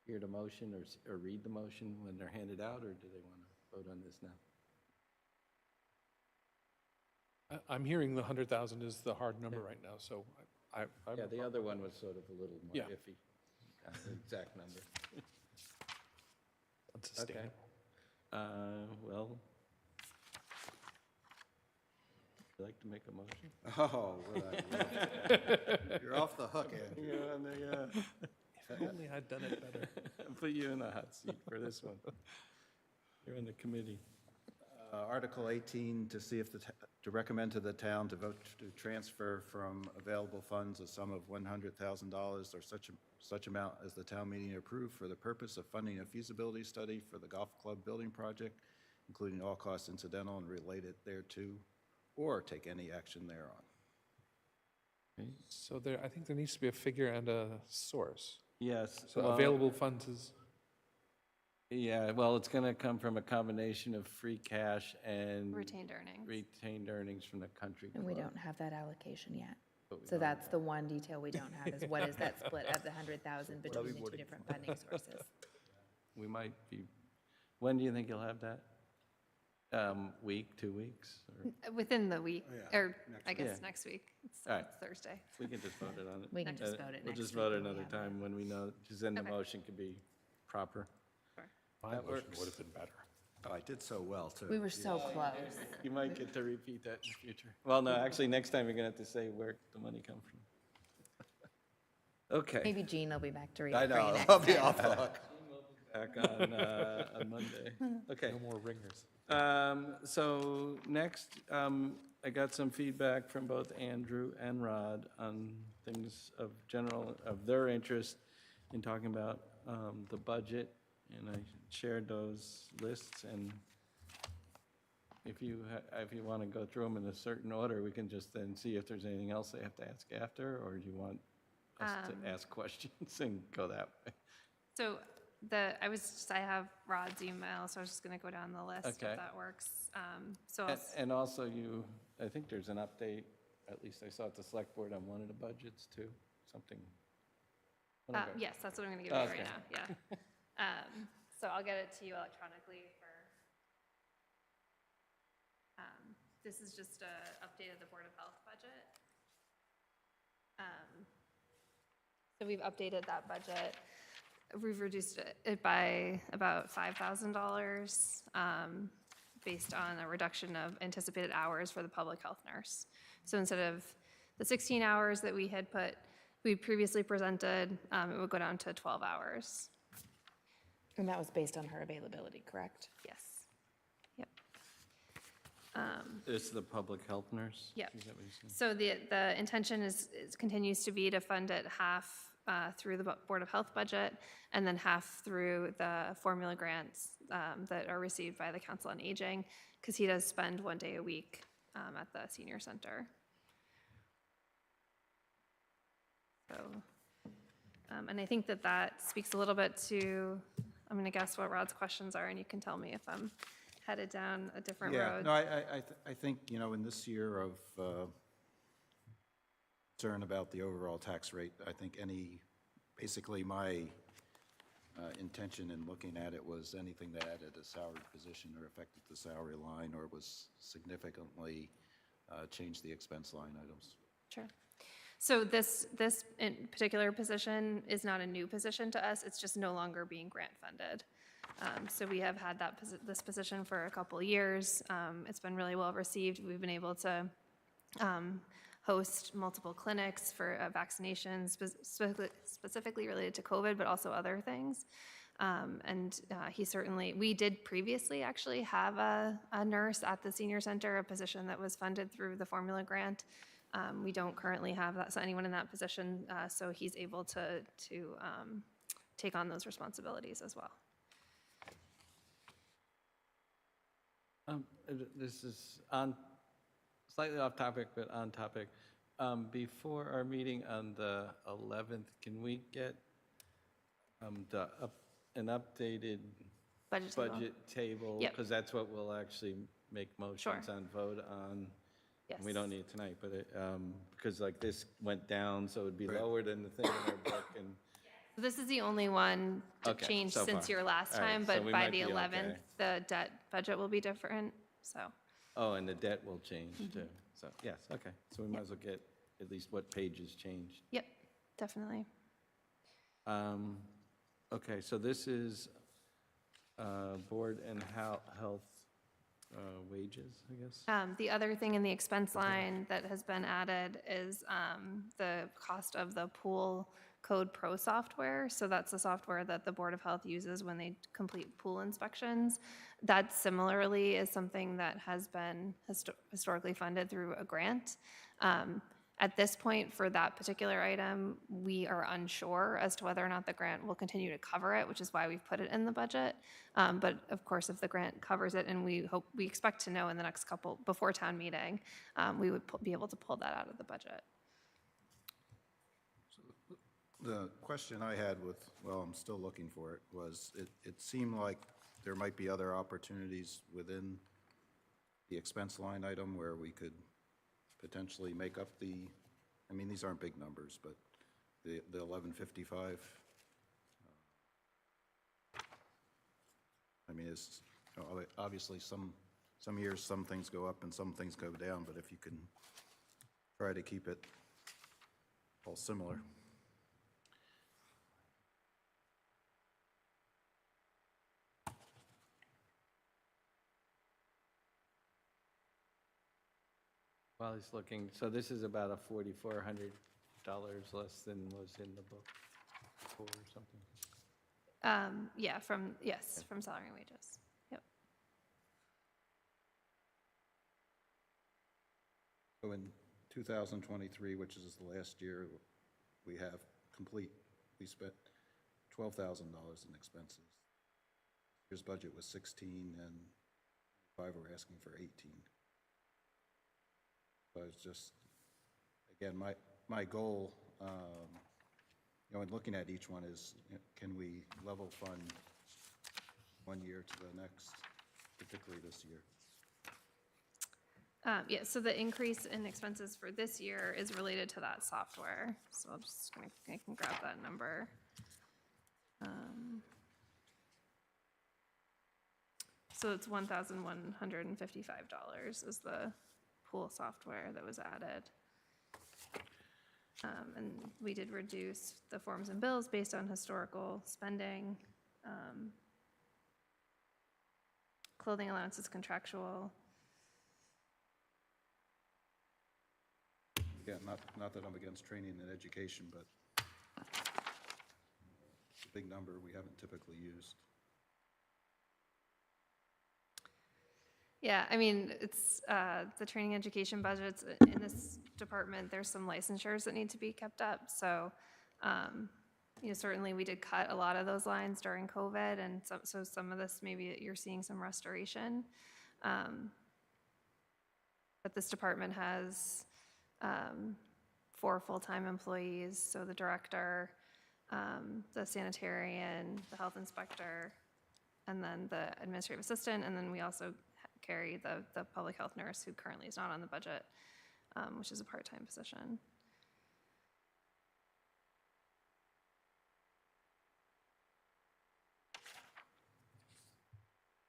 hear the motion or read the motion when they're handed out, or do they want to vote on this now? I'm hearing the 100,000 is the hard number right now, so I'm Yeah, the other one was sort of a little more Yeah. iffy, the exact number. unsustainable. Well, would you like to make a motion? Oh, you're off the hook, Ed. If only I'd done it better. I'll put you in the hot seat for this one. You're in the committee. Article 18, to see if to recommend to the town to vote to transfer from available funds a sum of $100,000 or such amount as the town meeting approved for the purpose of funding a feasibility study for the golf club building project, including all costs incidental and related thereto, or take any action thereon. So I think there needs to be a figure and a source. Yes. So well, available funds is, Yeah, well, it's going to come from a combination of free cash and Retained earnings. retained earnings from the country And we club. don't have that allocation yet. But we So don't that's the one detail we don't have, is what is that split of the 100,000 between the two different funding sources? We might be, when do you think you'll have that? Week, 2 weeks? Or? Within the week, or I guess Yeah. next week. It's All right. Thursday. We can just vote it on it. We can just vote it We'll next just week vote it when we another have it. time when we know, because then the Okay. motion could be proper. my That motion works. would have been better. Oh, I did so well, too. We were so close. You might get to repeat that in the future. Well, no, actually, next time you're going to have to say where the money comes from. Okay. Maybe Jean will be back to read I it for you know, next I'll be time. off the hook. Back on Monday. Okay. No more ringers. So next, I got some feedback from both Andrew and Rod on things of their interest in talking about the budget, and I shared those lists, and if you want to go through them in a certain order, we can just then see if there's anything else they have to ask after, or do you want us to ask questions and go that way? So I have Rod's email, so I was just gonna go down the list if Okay. that works. So I'll And also I think there's an update, at least I saw at the select board on one of the budgets too, something. one of our- yes, that's what I'm gonna give you Okay. right now, yeah. So I'll get it to you electronically this is just a update of the Board of Health budget. So we've updated that budget. We've reduced it by about $5,000 based on a reduction of anticipated hours for the public health nurse. So instead of the 16 hours that we previously presented, it would go down to 12 hours. And that was based on her availability, correct? Yes. Yep. It's the public health nurse? Yep. Is that what you said? So the intention continues to be to fund it half through the Board of Health budget and then half through the formula grants that are received by the Council on Aging, because he does spend 1 day a week at the senior center. So, and I think that speaks a little bit to, I'm going to guess what Rod's questions are, and you can tell me if I'm headed down a different road. No, I think, in this year of concern about the overall tax rate, I think basically my intention in looking at it was anything that added a salary position or affected the salary line or was significantly changed the expense line items. Sure. So this in particular position is not a new position to us, it's just no longer being grant funded. So we have had this position for a couple years. It's been really well received. We've been able to host multiple clinics for vaccinations, specifically related to COVID, but also other things. We did previously actually have a nurse at the senior center, a position that was funded through the formula grant. We don't currently have anyone in that position, so he's able to take on those responsibilities as well. This is slightly off topic, but on topic. Before our meeting on the 11th, can we get an updated Budget table. budget table? Yep. Because that's what we'll actually make motions on, vote on. Yes. We don't need it tonight, but because like this went down, so it'd be lower than the thing in our book. And This is the only one Okay, changed so since far. your last All right, time, so but we by might the be 11th, okay. the debt budget will be different, so. oh, and the debt will change too. So yes, okay. So we might as well get at least what pages changed. Yep, definitely. Okay, so this is board and health wages, I guess? The other thing in the expense line that has been added is the cost of the Pool Code Pro software. So that's the software that the Board of Health uses when they complete pool inspections. That similarly is something that has been historically funded through a grant. At this point, for that particular item, we are unsure as to whether or not the grant will continue to cover it, which is why we've put it in the budget. But of course, if the grant covers it, and we expect to know in the next before town meeting, we would be able to pull that out of the budget. The question I had I'm still looking for it, was it seemed like there might be other opportunities within the expense line item where we could potentially make up these aren't big numbers, but the 1155. It's, obviously some years, some things go up and some things go down, but if you can try to keep it all similar. While he's looking, so this is about a $4,400 less than was in the book before or something? Yeah, from salary and wages. Yep. So in 2023, which is the last year we have complete, we spent $12,000 in expenses. This year's budget was 16, and 5 we're asking for 18. So it's just, again, my goal, in looking at each one is, can we level fund one year to the next, particularly this year? Yeah, so the increase in expenses for this year is related to that software. So I'm just gonna, I can grab that number. So it's $1,155 is the pool software that was added. And we did reduce the forms and bills based on historical spending. Clothing allowance is contractual. Again, not that I'm against training and education, but it's a big number we haven't typically used. Yeah, I mean, it's the training education budgets in this department, there's some licensures that need to be kept up. So, certainly we did cut a lot of those lines during COVID, and so some of this, maybe you're seeing some restoration. But this department has 4 full-time employees, so the director, the sanitarian, the health inspector, and then the administrative assistant, and then we also carry the public health nurse who currently is not on the budget, which is a part-time position.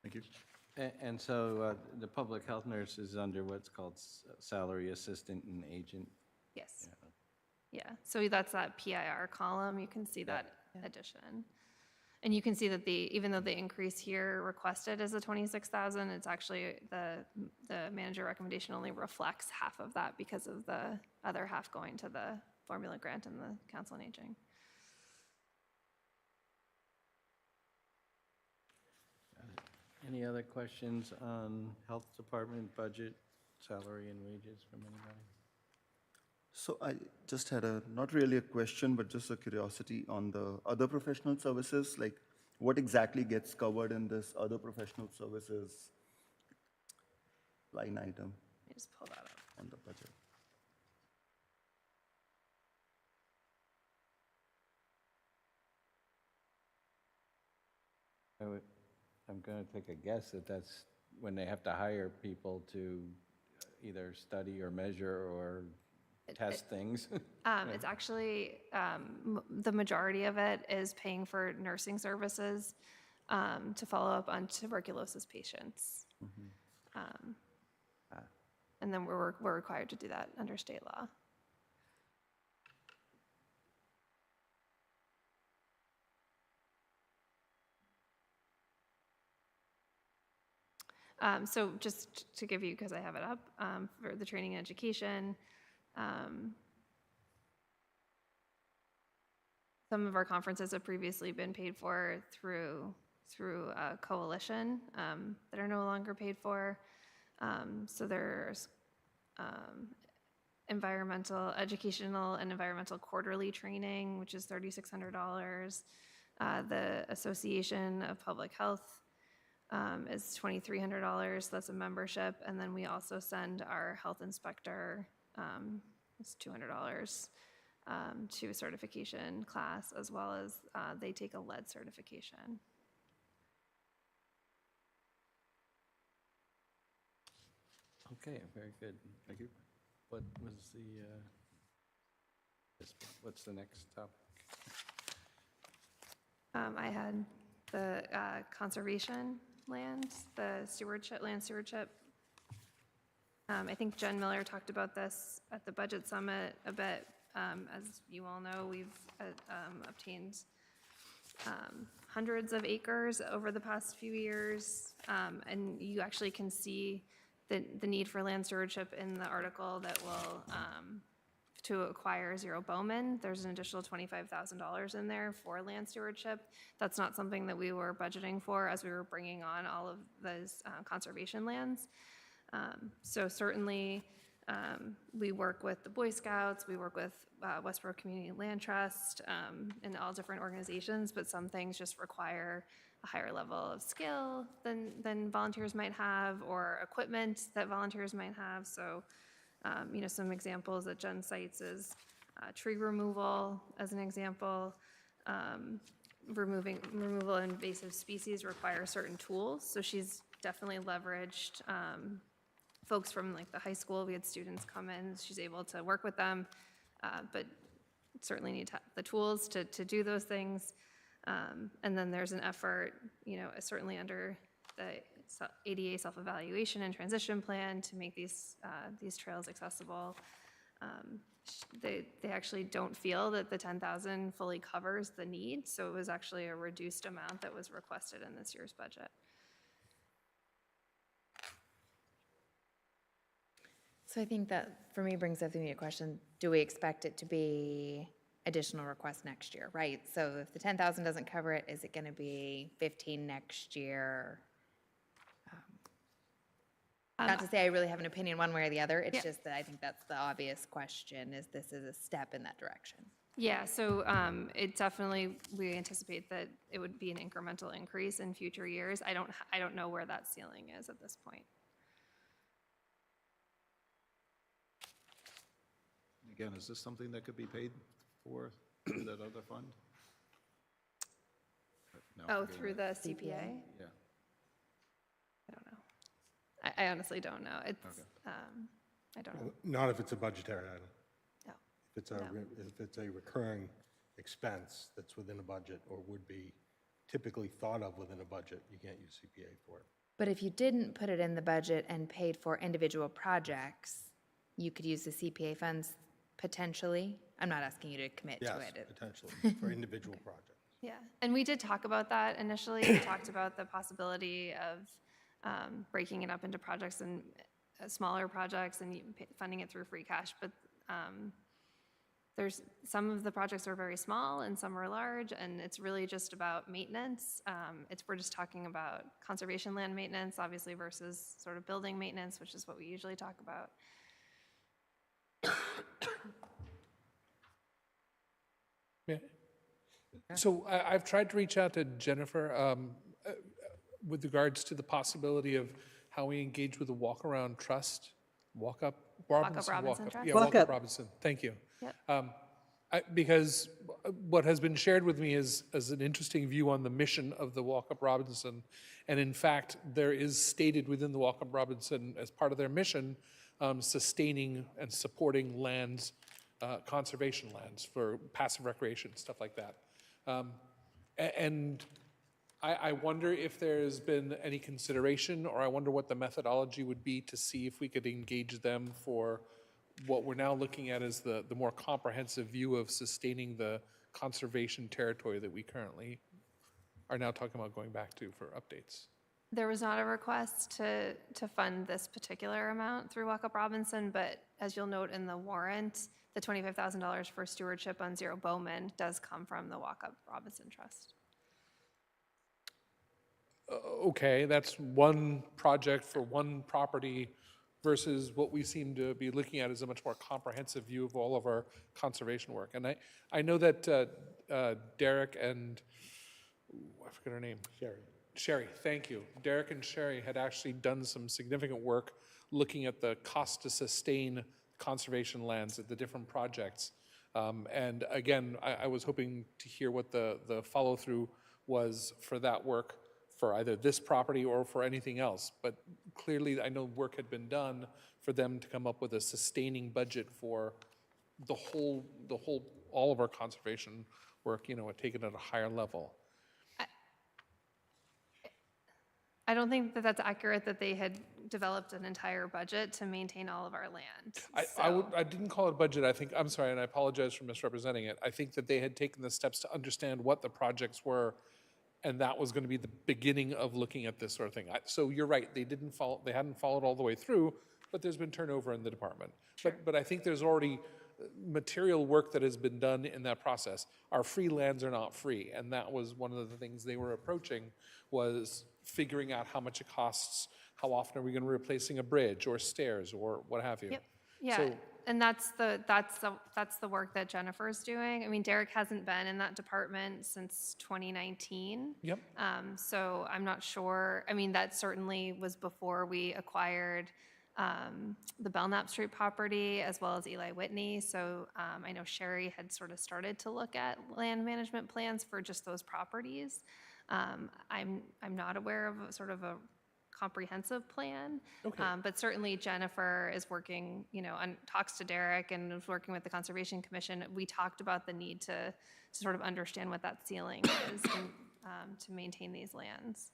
Thank you. And so the public health nurse is under what's called salary assistant and agent. Yes. Yeah, so that's that PIR column, you can see that addition. And you can see that even though the increase here requested is a 26,000, it's actually, the manager recommendation only reflects half of that because of the other half going to the formula grant and the council on aging. Any other questions on health department budget, salary and wages from anybody? So I just had not really a question, but just a curiosity on the other professional services, like what exactly gets covered in this other professional services line item Let me just pull that up. on the budget? I'm going to take a guess that that's when they have to hire people to either study or measure or test things. It's actually, the majority of it is paying for nursing services to follow up on tuberculosis patients. And then we're required to do that under state law. So just to give you, because I have it up, for the training and education, some of our conferences have previously been paid for through a coalition that are no longer paid for. So there's educational and environmental quarterly training, which is $3,600. The Association of Public Health is $2,300. That's a membership. And then we also send our health inspector, it's $200 to a certification class, as well as they take a lead certification. Okay, very good. Thank you. What was what's the next topic? I had the conservation land, the stewardship, land stewardship. I think Jen Miller talked about this at the budget summit a bit. As you all know, we've obtained hundreds of acres over the past few years, and you actually can see the need for land stewardship in the article that will, to acquire Zero Bowman. There's an additional $25,000 in there for land stewardship. That's not something that we were budgeting for as we were bringing on all of those conservation lands. So certainly, we work with the Boy Scouts, we work with Westborough Community Land Trust, and all different organizations, but some things just require a higher level of skill than volunteers might have, or equipment that volunteers might have. So, you know, some examples that Jen cites is tree removal, as an example. Removal of invasive species requires certain tools, so she's definitely leveraged folks from like the high school. We had students come in, she's able to work with them, but certainly need the tools to do those things. And then there's an effort, you know, certainly under the ADA self-evaluation and transition plan to make these trails accessible. They actually don't feel that the 10,000 fully covers the need, so it was actually a reduced amount that was requested in this year's budget. So I think that, for me, brings up the immediate question, do we expect it to be additional requests next year, right? So if the 10,000 doesn't cover it, is it going to be 15 next year? Not to say I really have an opinion one way or the other, it's just that I think that's the obvious question, is this is a step in that direction. Yeah, so it definitely, we anticipate that it would be an incremental increase in future years. I don't know where that ceiling is at this point. Again, is this something that could be paid for through that other fund? No, Oh, forgetting through that. the CPA? Yeah. I don't know. I honestly don't know. It's, Okay. I don't know. Not if it's a budgetary item. No. If it's a recurring expense that's within a budget or would be typically thought of within a budget, you can't use CPA for it. But if you didn't put it in the budget and paid for individual projects, you could use the CPA funds potentially? I'm not asking you to commit to Yes, it. potentially, for individual projects. Yeah, and we did talk about that initially. We talked about the possibility of breaking it up into projects and smaller projects and funding it through free cash. But there's some of the projects are very small and some are large, and it's really just about maintenance. We're just talking about conservation land maintenance, obviously, versus sort of building maintenance, which is what we usually talk about. Yeah. So I've tried to reach out to Jennifer with regards to the possibility of how we engage with the Walk-Around Trust, Walk-Up Robinson Trust? Yeah, Walk Walk-Up Up. Robinson, thank you. Yep. Because what has been shared with me is an interesting view on the mission of the Walk-Up Robinson. And in fact, there is stated within the Walk-Up Robinson as part of their mission, sustaining and supporting lands, conservation lands for passive recreation, stuff like that. And I wonder if there's been any consideration, or I wonder what the methodology would be to see if we could engage them for what we're now looking at as the more comprehensive view of sustaining the conservation territory that we currently are now talking about going back to for updates. There was not a request to fund this particular amount through Walk Up Robinson, but as you'll note in the warrant, the $25,000 for stewardship on Zero Bowman does come from the Walk Up Robinson Trust. Okay, that's one project for one property versus what we seem to be looking at as a much more comprehensive view of all of our conservation work. And I know that Derek and, I forget her name. Sherry, thank you. Derek and Sherry had actually done some significant work looking at the cost to sustain conservation lands at the different projects. And again, I was hoping to hear what the follow-through was for that work for either this property or for anything else. But clearly, I know work had been done for them to come up with a sustaining budget for all of our conservation work, you know, taken at a higher level. I don't think that that's accurate, that they had developed an entire budget to maintain all of our land. I didn't call it a budget. I'm sorry, and I apologize for misrepresenting it. I think that they had taken the steps to understand what the projects were, and that was going to be the beginning of looking at this sort of thing. So you're right, they hadn't followed all the way through, but there's been turnover in the department. Sure. But I think there's already material work that has been done in that process. Our free lands are not free, and that was one of the things they were approaching, was figuring out how much it costs, how often are we going to be replacing a bridge or stairs or what have you. Yep. Yeah, So- and that's the work that Jennifer's doing. I mean, Derek hasn't been in that department since 2019. Yep. So I'm not sure. I mean, that certainly was before we acquired the Belknap Street property as well as Eli Whitney. So I know Sherry had sort of started to look at land management plans for just those properties. I'm not aware of sort of a comprehensive plan. Okay. But certainly Jennifer is working, and talks to Derek and is working with the Conservation Commission. We talked about the need to sort of understand what that ceiling is and, to maintain these lands.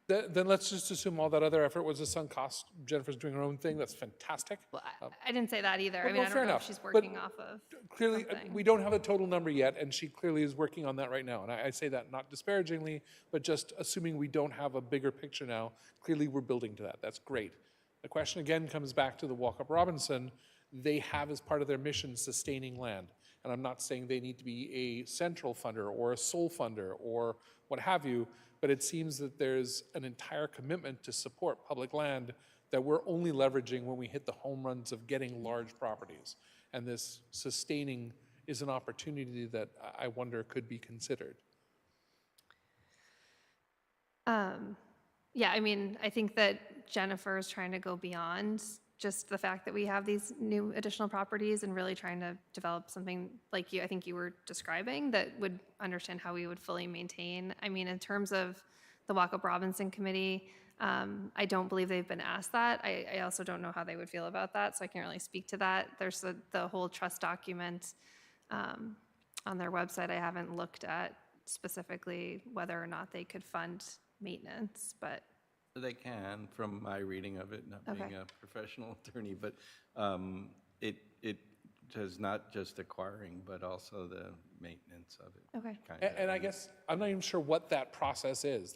Then let's just assume all that other effort was a sunk cost. Jennifer's doing her own thing. That's fantastic. Well, I didn't say that either. I Well, mean, no, I fair don't know enough. if she's But working off of Clearly, something. we don't have a total number yet, and she clearly is working on that right now. And I say that not disparagingly, but just assuming we don't have a bigger picture now, clearly we're building to that. That's great. The question again comes back to the Walkup Robinson. They have as part of their mission sustaining land. And I'm not saying they need to be a central funder or a sole funder or what have you, but it seems that there's an entire commitment to support public land that we're only leveraging when we hit the home runs of getting large properties. And this sustaining is an opportunity that I wonder could be considered. Yeah, I mean, I think that Jennifer is trying to go beyond just the fact that we have these new additional properties and really trying to develop something like I think you were describing, that would understand how we would fully maintain. I mean, in terms of the Walkup Robinson Committee, I don't believe they've been asked that. I also don't know how they would feel about that, so I can't really speak to that. There's the whole trust document on their website. I haven't looked at specifically whether or not they could fund maintenance, but They can, from my reading of it, not being Okay. a professional attorney, but it does not just acquiring, but also the maintenance of it. okay. kind of. And I guess I'm not even sure what that process is.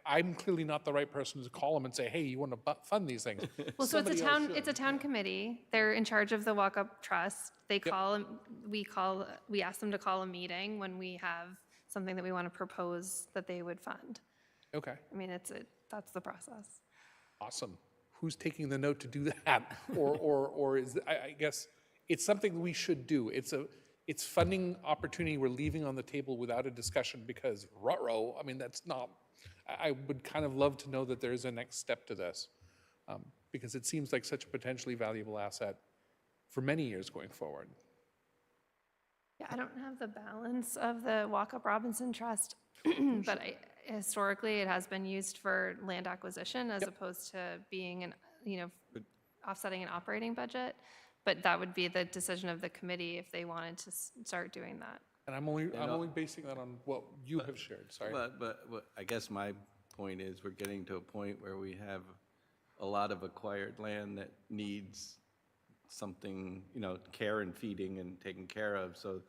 I'm clearly not the right person to call them and say, hey, you want to fund these things? Well, so Somebody else should. it's a town committee. They're in charge of the walk-up trust. They we ask them to call a meeting when we have something that we want to propose that they would fund. Okay, I mean, that's the process. awesome. Who's taking the note to do that? Or is, I guess, it's something we should do. It's funding opportunity we're leaving on the table without a discussion because ruh-roh, I mean, that's not, I would kind of love to know that there is a next step to this because it seems like such a potentially valuable asset for many years going forward. Yeah, I don't have the balance of the Walkup Robinson Trust, but historically, it has been used for land acquisition as opposed to being offsetting an operating budget. But that would be the decision of the committee if they wanted to start doing that. And I'm only basing that on what you have shared, sorry. But I guess my point is we're getting to a point where we have a lot of acquired land that needs something, care and feeding and taken care of. So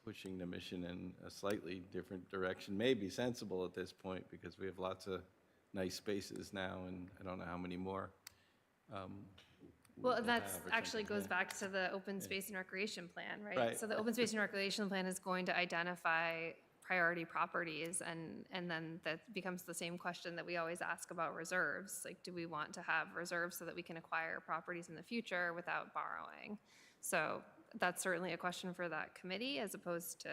pushing the mission in a slightly different direction may be sensible at this point because we have lots of nice spaces now and I don't know how many more. Well, we'll that have or actually something, goes yeah. back to the open space and recreation plan, right? Right. So the open space and recreation plan is going to identify priority properties, and then that becomes the same question that we always ask about reserves. Like, do we want to have reserves so that we can acquire properties in the future without borrowing? So that's certainly a question for that committee as opposed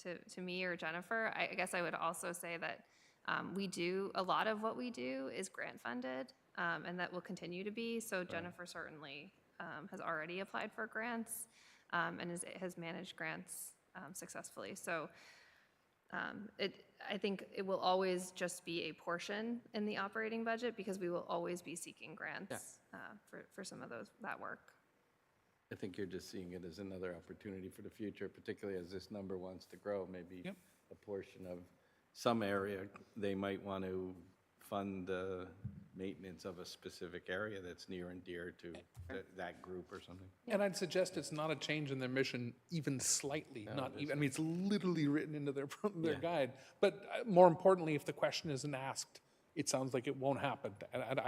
to me or Jennifer. I guess I would also say that a lot of what we do is grant funded, and that will continue to be. So Jennifer certainly has already applied for grants and has managed grants successfully. So I think it will always just be a portion in the operating budget because we will always be seeking grants for some of that work. I think you're just seeing it as another opportunity for the future, particularly as this number wants to grow. Maybe a portion of some area, they might want to fund the maintenance of a specific area that's near and dear to that group or something. And I'd suggest it's not a change in their mission even slightly, not even, I mean, it's literally written into their guide. But more importantly, if the question isn't asked, it sounds like it won't happen. And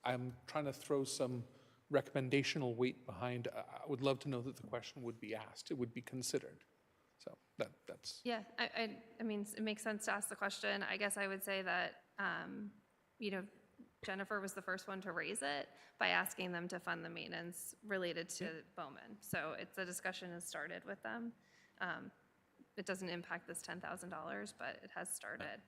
I'm trying to throw some recommendational weight behind, I would love to know that the question would be asked, it would be considered. So that's, Yeah, I mean, it makes sense to ask the question. I guess I would say that, you know, Jennifer was the first one to raise it by asking them to fund the maintenance related to Bowman. So it's, the discussion has started with them. It doesn't impact this $10,000, but it has started.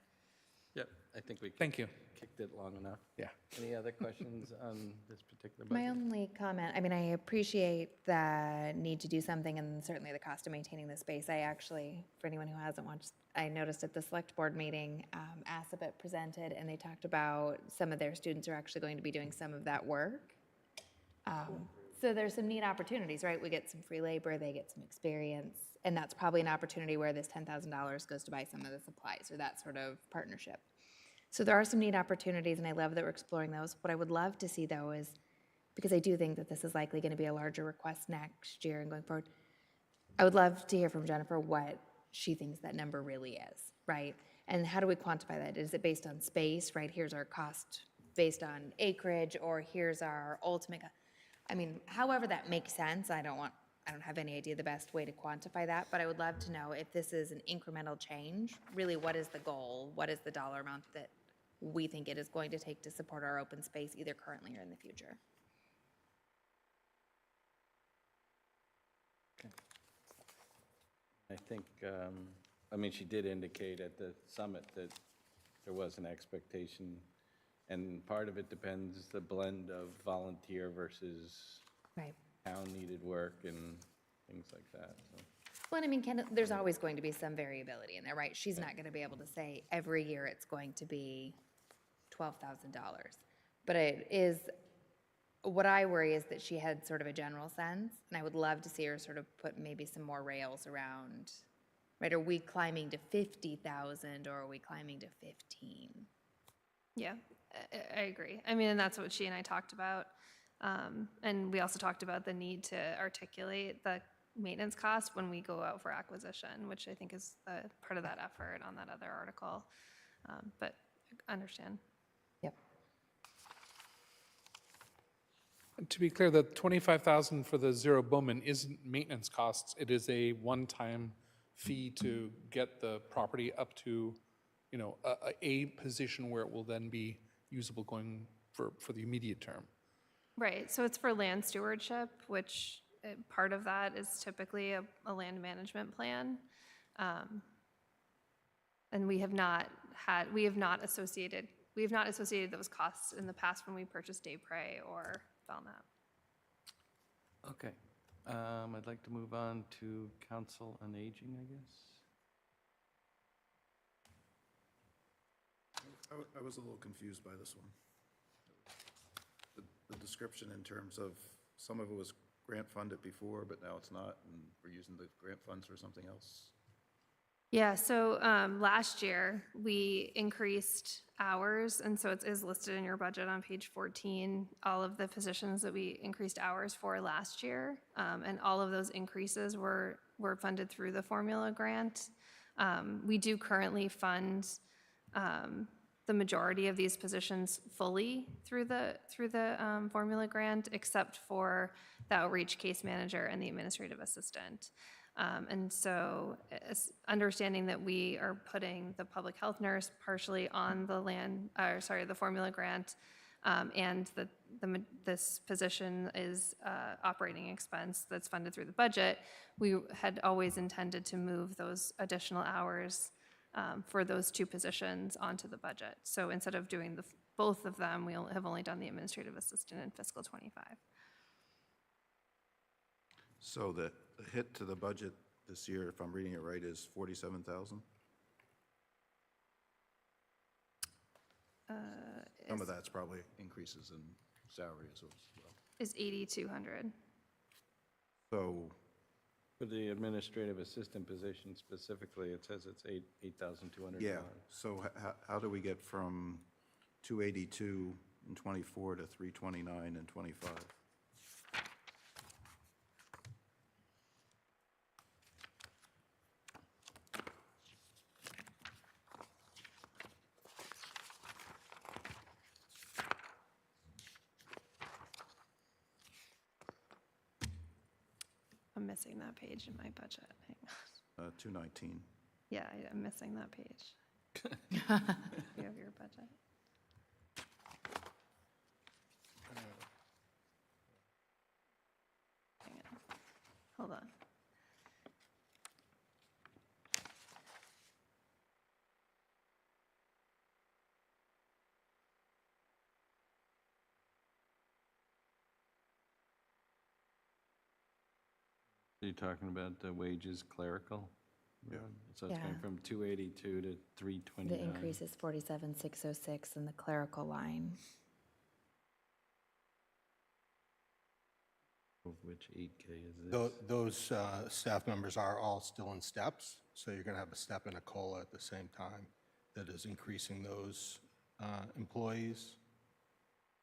Yep, I think we thank you. kicked it long enough. Yeah. Any other questions on this particular My budget? only comment, I mean, I appreciate the need to do something and certainly the cost of maintaining the space. I actually, for anyone who hasn't watched, I noticed at the select board meeting, ASAPET presented and they talked about some of their students are actually going to be doing some of that work. So there's some neat opportunities, right? We get some free labor, they get some experience, and that's probably an opportunity where this $10,000 goes to buy some of the supplies or that sort of partnership. So there are some neat opportunities, and I love that we're exploring those. What I would love to see, though, is, because I do think that this is likely going to be a larger request next year and going forward, I would love to hear from Jennifer what she thinks that number really is, right? And how do we quantify that? Is it based on space, right? Here's our cost based on acreage, or here's our ultimate, I mean, however that makes sense. I don't have any idea the best way to quantify that, but I would love to know if this is an incremental change, really what is the goal? What is the dollar amount that we think it is going to take to support our open space, either currently or in the future? I think, I mean, she did indicate at the summit that there was an expectation, and part of it depends the blend of volunteer versus Right. town-needed work and things like that, so. Well, and I mean, there's always going to be some variability in there, right? She's not going to be able to say every year it's going to be $12,000. But it is, what I worry is that she had sort of a general sense, and I would love to see her sort of put maybe some more rails around, right? Are we climbing to 50,000 or are we climbing to 15? Yeah, I agree. I mean, and that's what she and I talked about. And we also talked about the need to articulate the maintenance cost when we go out for acquisition, which I think is part of that effort on that other article. But I understand. Yep. To be clear, the $25,000 for the Zero Bowman isn't maintenance costs. It is a one-time fee to get the property up to, you know, a position where it will then be usable going for the immediate term. Right, so it's for land stewardship, which part of that is typically a land management plan. And we have not associated those costs in the past when we purchased Daypray or Belknap. Okay, I'd like to move on to Council on Aging, I guess. I was a little confused by this one. The description in terms of some of it was grant funded before, but now it's not, and we're using the grant funds for something else. Yeah, so last year, we increased hours, and so it is listed in your budget on page 14, all of the positions that we increased hours for last year, and all of those increases were funded through the formula grant. We do currently fund the majority of these positions fully through the formula grant, except for the outreach case manager and the administrative assistant. And so understanding that we are putting the public health nurse partially on the formula grant, and that this position is operating expense that's funded through the budget, we had always intended to move those additional hours for those two positions onto the budget. So instead of doing both of them, we have only done the administrative assistant in fiscal '25. So the hit to the budget this year, if I'm reading it right, is 47,000? Some of that's probably increases in salary as well. Is 8,200. So, For the administrative assistant position specifically, it says it's $8,200. yeah, so how do we get from 282 in '24 to 329 in '25? missing that page in my budget. Hang on. 219. Yeah, I'm missing that page. You have your budget. Hang on. Hold on. So you're talking about the wages clerical? Yeah. So it's going Yeah. from 282 to The 329. increase is 47,606 in the clerical line. Of which 8K is this? Those staff members are all still in steps, so you're going to have a step and a COLA at the same time that is increasing those employees.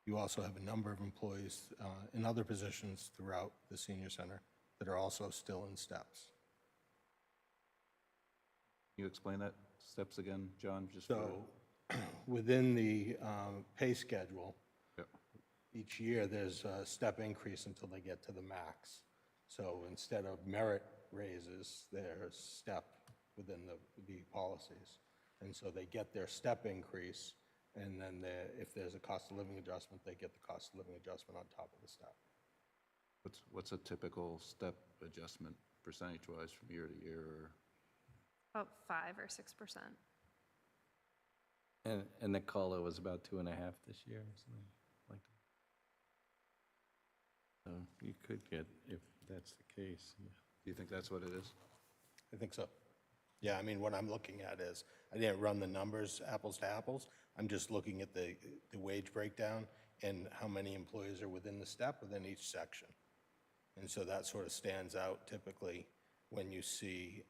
You also have a number of employees in other positions throughout the senior center that are also still in steps. Can you explain that steps again, John? Just for, So within the pay schedule, yeah. each year there's a step increase until they get to the max. So instead of merit raises, there's step within the policies. And so they get their step increase, and then if there's a cost of living adjustment, they get the cost of living adjustment on top of the step. What's a typical step adjustment percentage-wise from year to year? Or About 5 or 6%. And the COLA was about 2.5 this year, or something like that. So you could get, if that's the case. Yeah. do you think that's what it is? I think so. Yeah, I mean, what I'm looking at is, I didn't run the numbers apples to apples. I'm just looking at the wage breakdown and how many employees are within the step within each section. And so that sort of stands out typically when you see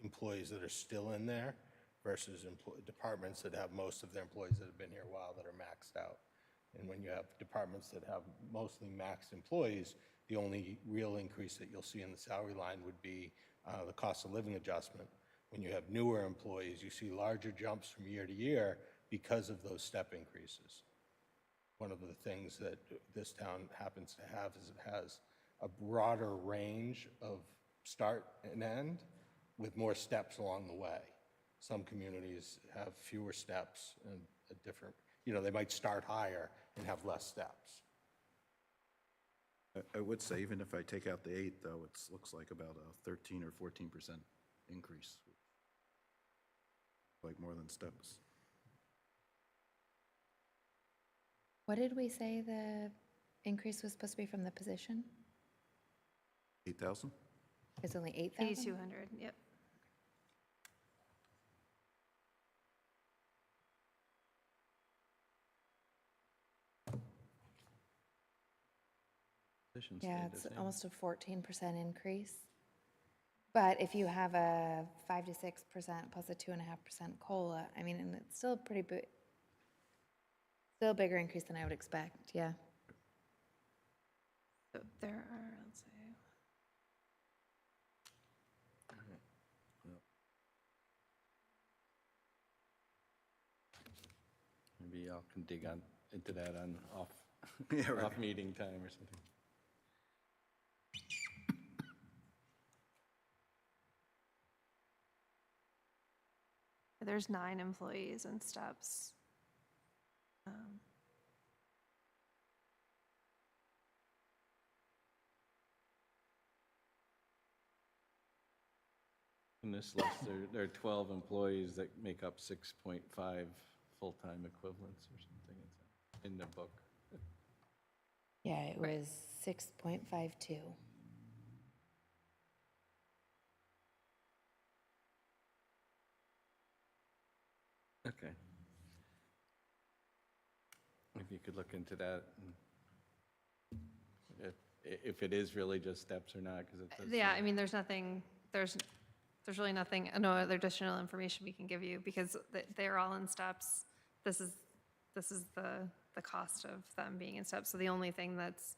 employees that are still in there versus departments that have most of their employees that have been here a while that are maxed out. And when you have departments that have mostly maxed employees, the only real increase that you'll see in the salary line would be the cost of living adjustment. When you have newer employees, you see larger jumps from year to year because of those step increases. One of the things that this town happens to have is it has a broader range of start and end with more steps along the way. Some communities have fewer steps and a different, they might start higher and have less steps. I would say, even if I take out the 8, though, it looks like about a 13 or 14% increase, like more than steps. What did we say the increase was supposed to be from the position? 8,000? It's only 8,000? 8,200, yep. Position Yeah, stayed it's the same. almost a 14% increase. But if you have a 5 to 6% plus a 2.5% COLA, I mean, and it's still pretty big, still a bigger increase than I would expect, yeah. So there are, let's see. Maybe y'all can dig into that on Yeah, right. off meeting time or something. There's 9 employees and steps. In this list, there are 12 employees that make up 6.5 full-time equivalents or something in the book. Yeah, it was 6.52. Okay. If you could look into that, and if it is really just steps or not, because it does. Yeah, I mean, there's really nothing, no other additional information we can give you because they're all in steps. This is the cost of them being in steps. So the only thing that's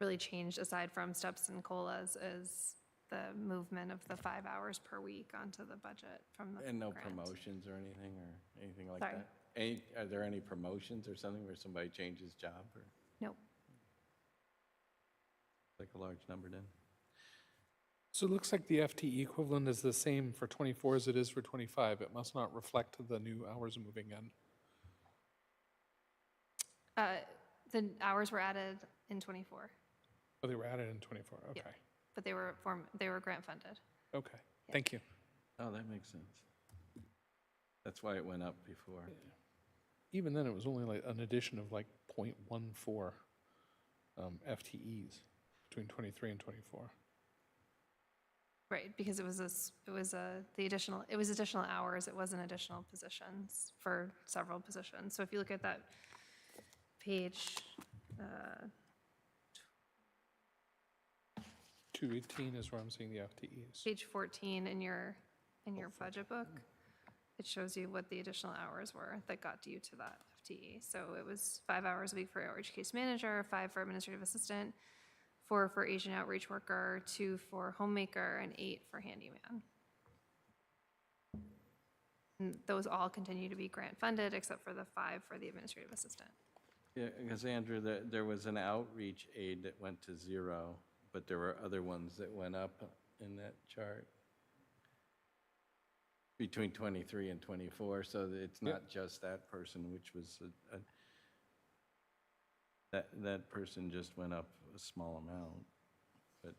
really changed aside from steps and COLAs is the movement of the 5 hours per week onto the budget from the And no grant. promotions or anything like Sorry? that? Are there any promotions or something where somebody changes job or? Nope. like a large number then. So it looks like the FTE equivalent is the same for 24 as it is for 25. It must not reflect the new hours moving in. The hours were added in '24. Oh, they were added in 24, okay. But they were grant funded. Okay, thank you. Oh, that makes sense. That's why it went up before. Even then, it was only like an addition of like 0.14 FTEs between 23 and 24. Right, because it was additional hours, it wasn't additional positions for several positions. So if you look at that page, 218 is where I'm seeing the FTEs. page 14 in your budget book, it shows you what the additional hours were that got you to that FTE. So it was 5 hours a week for outreach case manager, 5 for administrative assistant, 4 for Asian outreach worker, 2 for homemaker, and 8 for handyman. And those all continue to be grant funded, except for the 5 for the administrative assistant. Yeah, because Andrew, there was an outreach aid that went to 0, but there were other ones that went up in that chart between 23 and 24, so that it's not just that person, which was that person just went up a small amount, but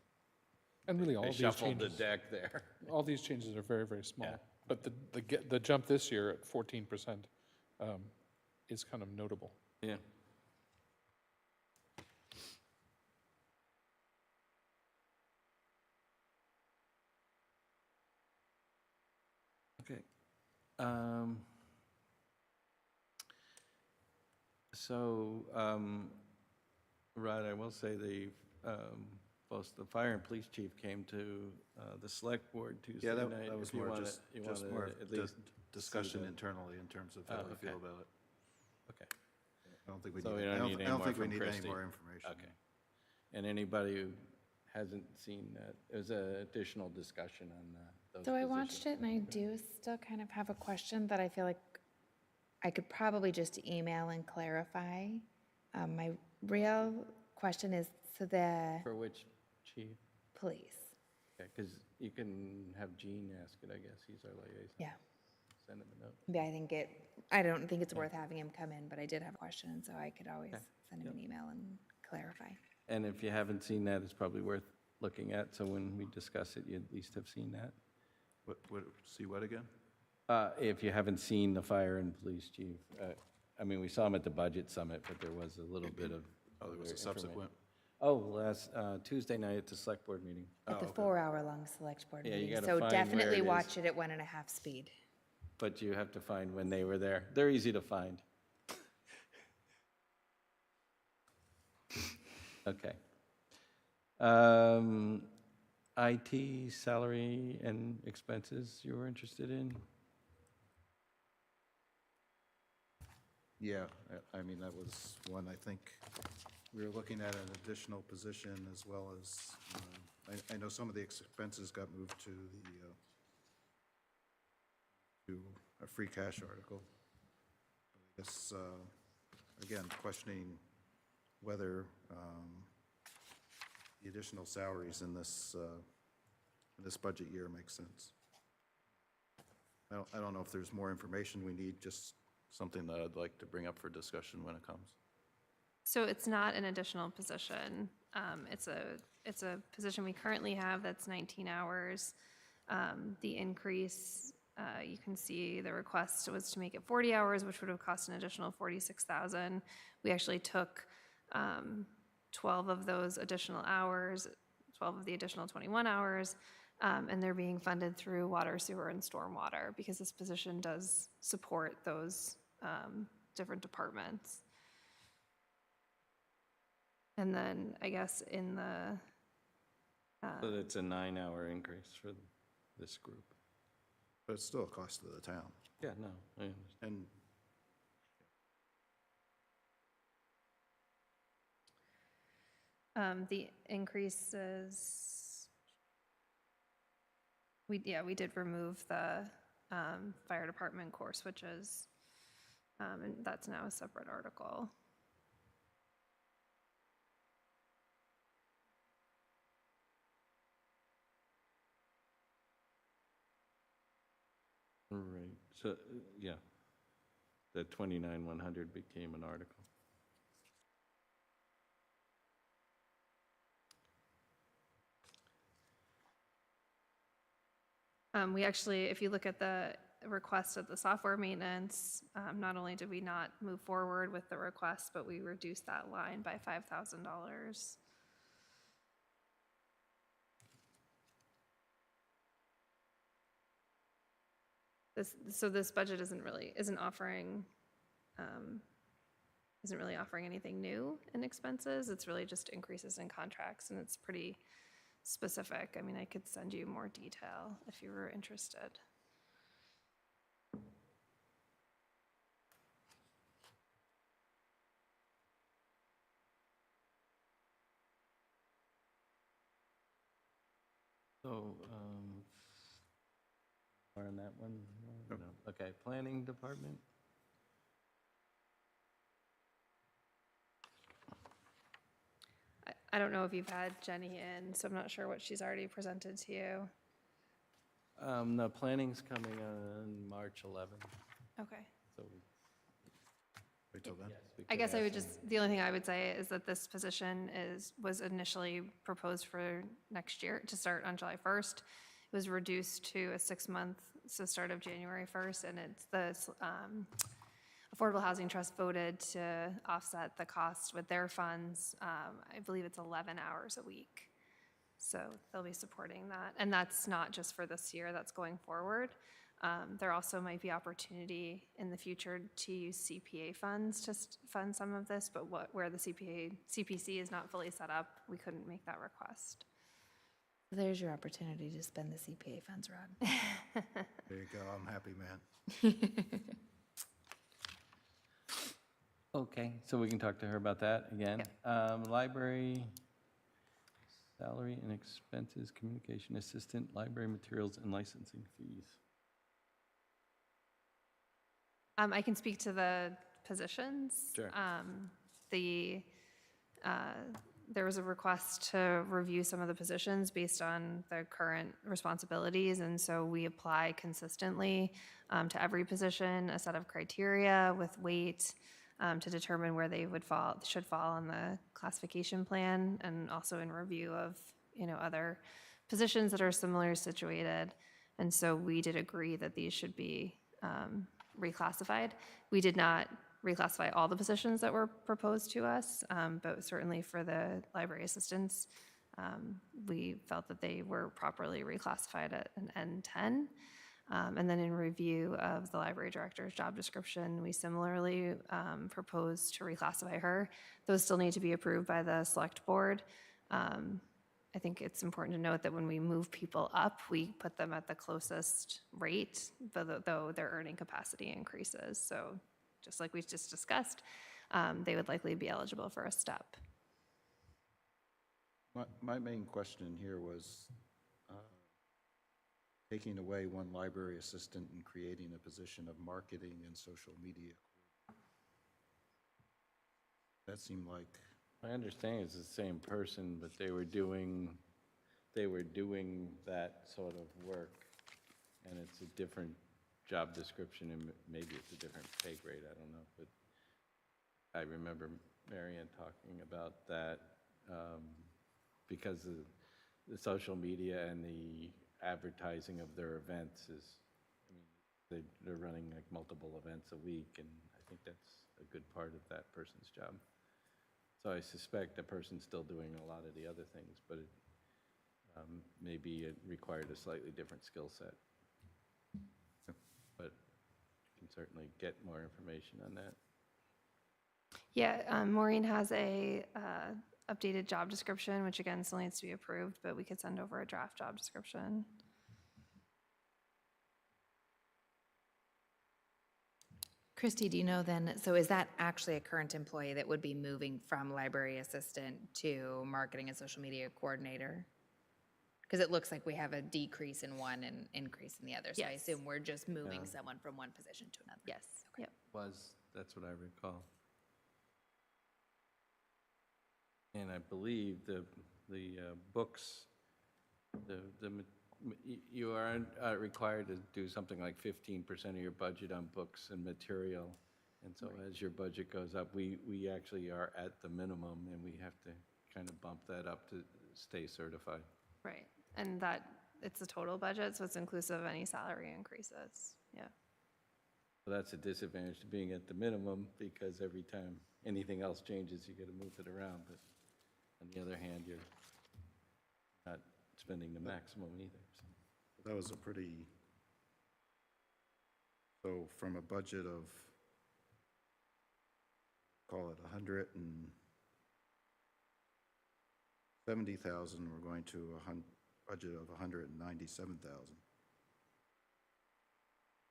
And really, all they these shuffled the changes, deck there. all these changes are very, very small. Yeah. But the jump this year at 14% is kind of notable. Yeah. Okay. Rod, I will say both the fire and police chief came to the select board Tuesday Yeah, night. that was If you more wanna- just you just wanna more at least discussion that. internally in terms of how Oh, we feel okay. about it. Okay. I don't think we So need, we I don't don't, need I any don't more think we from need any Christie? more information. Okay. And anybody who hasn't seen that, there's an additional discussion on those So I watched positions. it and I do still kind of have a question that I feel like I could probably just email and clarify. My real question is, so the For which chief? police, Because you can have Gene ask it, I guess. He's our liaison. yeah. Send him a note. Maybe I don't think it's worth having him come in, but I did have a question, so I could always send him an email and clarify. And if you haven't seen that, it's probably worth looking at, so when we discuss it, you at least have seen that. See what again? If you haven't seen the fire and police chief, I mean, we saw him at the budget summit, but there was a little bit of. Oh, there was other a subsequent? Oh, last Tuesday night at the select board meeting. At the 4-hour-long select board Yeah, you meeting, gotta so find where definitely it is. watch it at 1.5 speed. But you have to find when they were there. They're easy to find. Okay. IT, salary, and expenses you were interested in? Yeah, I mean, that was one, I think, we were looking at an additional position as well as, I know some of the expenses got moved to a free cash article. I guess, again, questioning whether the additional salaries in this budget year make sense. I don't know if there's more information we need, just something that I'd like to bring up for discussion when it comes. So it's not an additional position. It's a position we currently have that's 19 hours. The increase, you can see the request was to make it 40 hours, which would have cost an additional $46,000. We actually took 12 of those additional hours, 12 of the additional 21 hours, and they're being funded through water, sewer, and stormwater because this position does support those different departments. And then I guess in the, But it's a 9-hour increase for this group. But it's still a cost to the town. Yeah, no, I understand. And the increases, we did remove the fire department core switches, and that's now a separate article. Right, so, yeah, the 29,100 became an article. We actually, if you look at the request of the software maintenance, not only did we not move forward with the request, but we reduced that line by $5,000. So this budget isn't offering anything new in expenses. It's really just increases in contracts, and it's pretty specific. I mean, I could send you more detail if you were interested. So, more on that one? No. Okay, planning department? I don't know if you've had Jenny in, so I'm not sure what she's already presented to you. No, planning's coming on March 11th, Okay. so. Wait till then. yes, we I could guess I ask would them. just, the only thing I would say is that this position was initially proposed for next year to start on July 1st. It was reduced to a 6-month, so start of January 1st, and it's the Affordable Housing Trust voted to offset the cost with their funds. I believe it's 11 hours a week. So they'll be supporting that. And that's not just for this year, that's going forward. There also might be opportunity in the future to use CPA funds to fund some of this, but where the CPC is not fully set up, we couldn't make that request. There's your opportunity to spend the CPA funds, Rod. There you go, I'm happy, man. Okay, so we can talk to her about that again. Library, salary and expenses, communication assistant, library materials and licensing fees. I can speak to the positions. Sure. There was a request to review some of the positions based on their current responsibilities, and so we apply consistently to every position a set of criteria with weight to determine where they should fall on the classification plan, and also in review of other positions that are similarly situated. And so we did agree that these should be reclassified. We did not reclassify all the positions that were proposed to us, but certainly for the library assistants, we felt that they were properly reclassified at an N10. And then in review of the library director's job description, we similarly proposed to reclassify her. Those still need to be approved by the select board. I think it's important to note that when we move people up, we put them at the closest rate, though their earning capacity increases. So just like we just discussed, they would likely be eligible for a step. My main question here was taking away one library assistant and creating a position of marketing and social media. That seemed like, My understanding is the same person, but they were doing that sort of work, and it's a different job description, and maybe it's a different pay grade, I don't know, but I remember Marianne talking about that because of the social media and the advertising of their events is, they're running like multiple events a week, and I think that's a good part of that person's job. So I suspect the person's still doing a lot of the other things, but maybe it required a slightly different skill set. But you can certainly get more information on that. Yeah, Maureen has a updated job description, which again still needs to be approved, but we could send over a draft job description. Christy, do you know then, so is that actually a current employee that would be moving from library assistant to marketing and social media coordinator? Because it looks like we have a decrease in one and increase in the other. So I Yes. assume we're just moving someone from one position to another. Yes, Okay. yep. That's what I recall. And I believe the books, you are required to do something like 15% of your budget on books and material. And so as your budget goes up, we actually are at the minimum, and we have to kind of bump that up to stay certified. Right, and that, it's a total budget, so it's inclusive of any salary increases, yeah. So that's a disadvantage to being at the minimum, because every time anything else changes, you got to move it around. But on the other hand, you're not spending the maximum either. So. That was a pretty, so from a budget of, call it 170,000, we're going to a budget of 197,000.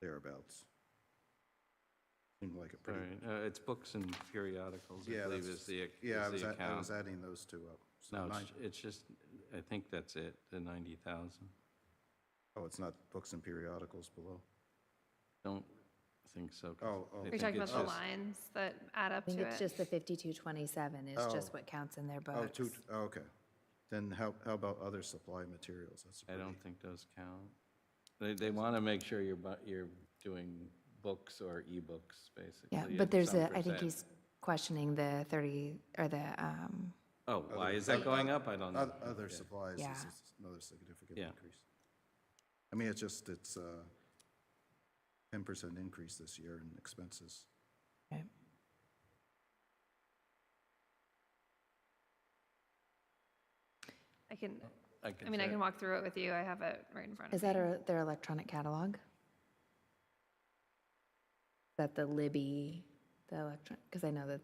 Thereabouts. Seemed like a pretty. Sorry, it's books and periodicals, I believe is the Yeah, I is the was account. adding those two up. So No, it's just, I think that's it, the 90,000. Oh, it's not books and periodicals below? Don't think so. 'cause Oh, I oh. Are you think talking it's about the just- lines that add up I to think it's it? just the 5227 is just Oh. what counts in their Oh, books. oh, okay. Then how about other supply materials? That's I don't pretty- think those count. They want to make sure you're doing books or ebooks, basically. Yeah, at but there's some a, I think percent. he's questioning the 30, or the, Oh, why is that going up? I don't know. Other supplies Yeah. is another significant Yeah. increase. I mean, it's 10% increase this year in expenses. right. I can, I I can mean, I check. can walk through it with you, I have it right in front of me. Is that their electronic catalog? Is that the Libby, the electron, because I know that,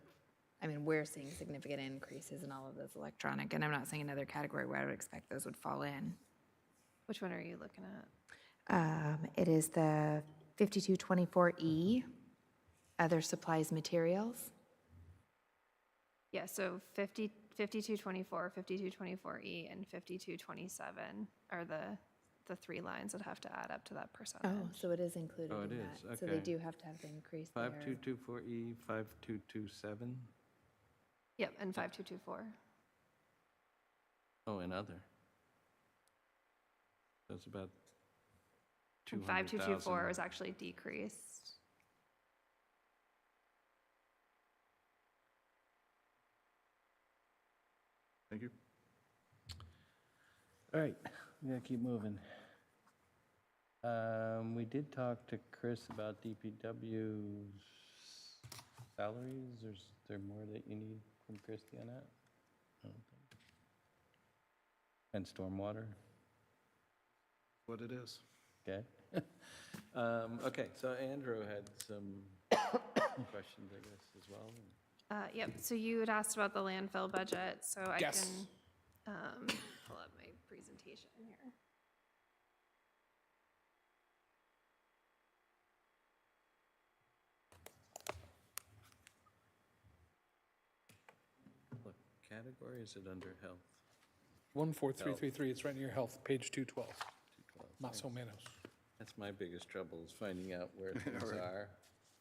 I mean, we're seeing significant increases in all of this electronic, and I'm not saying another category where I would expect those would fall in. Which one are you looking at? It is the 5224E, other supplies, materials. Yeah, so 5224, 5224E, and 5227 are the three lines that have to add up to that percentage. Oh, so it is included Oh, in it that. is, So they okay. do have to have the increase there. 5224E, 5227. Yep, and 5224. Oh, and other. That's about And 200,000. 5224 is actually decreased. Thank you. All right, we gotta keep moving. We did talk to Chris about DPW's salaries. Is there more that you need from Christie on that? I don't think. And stormwater, What it is. okay? Okay, so Andrew had some questions, I guess, as well. Yep, so you had asked about the landfill budget, so I Yes. can pull up my presentation here. Look, category, is it under health? 14333, it's right near health, page 212, 212. más o menos. That's my biggest trouble, is finding out where things are.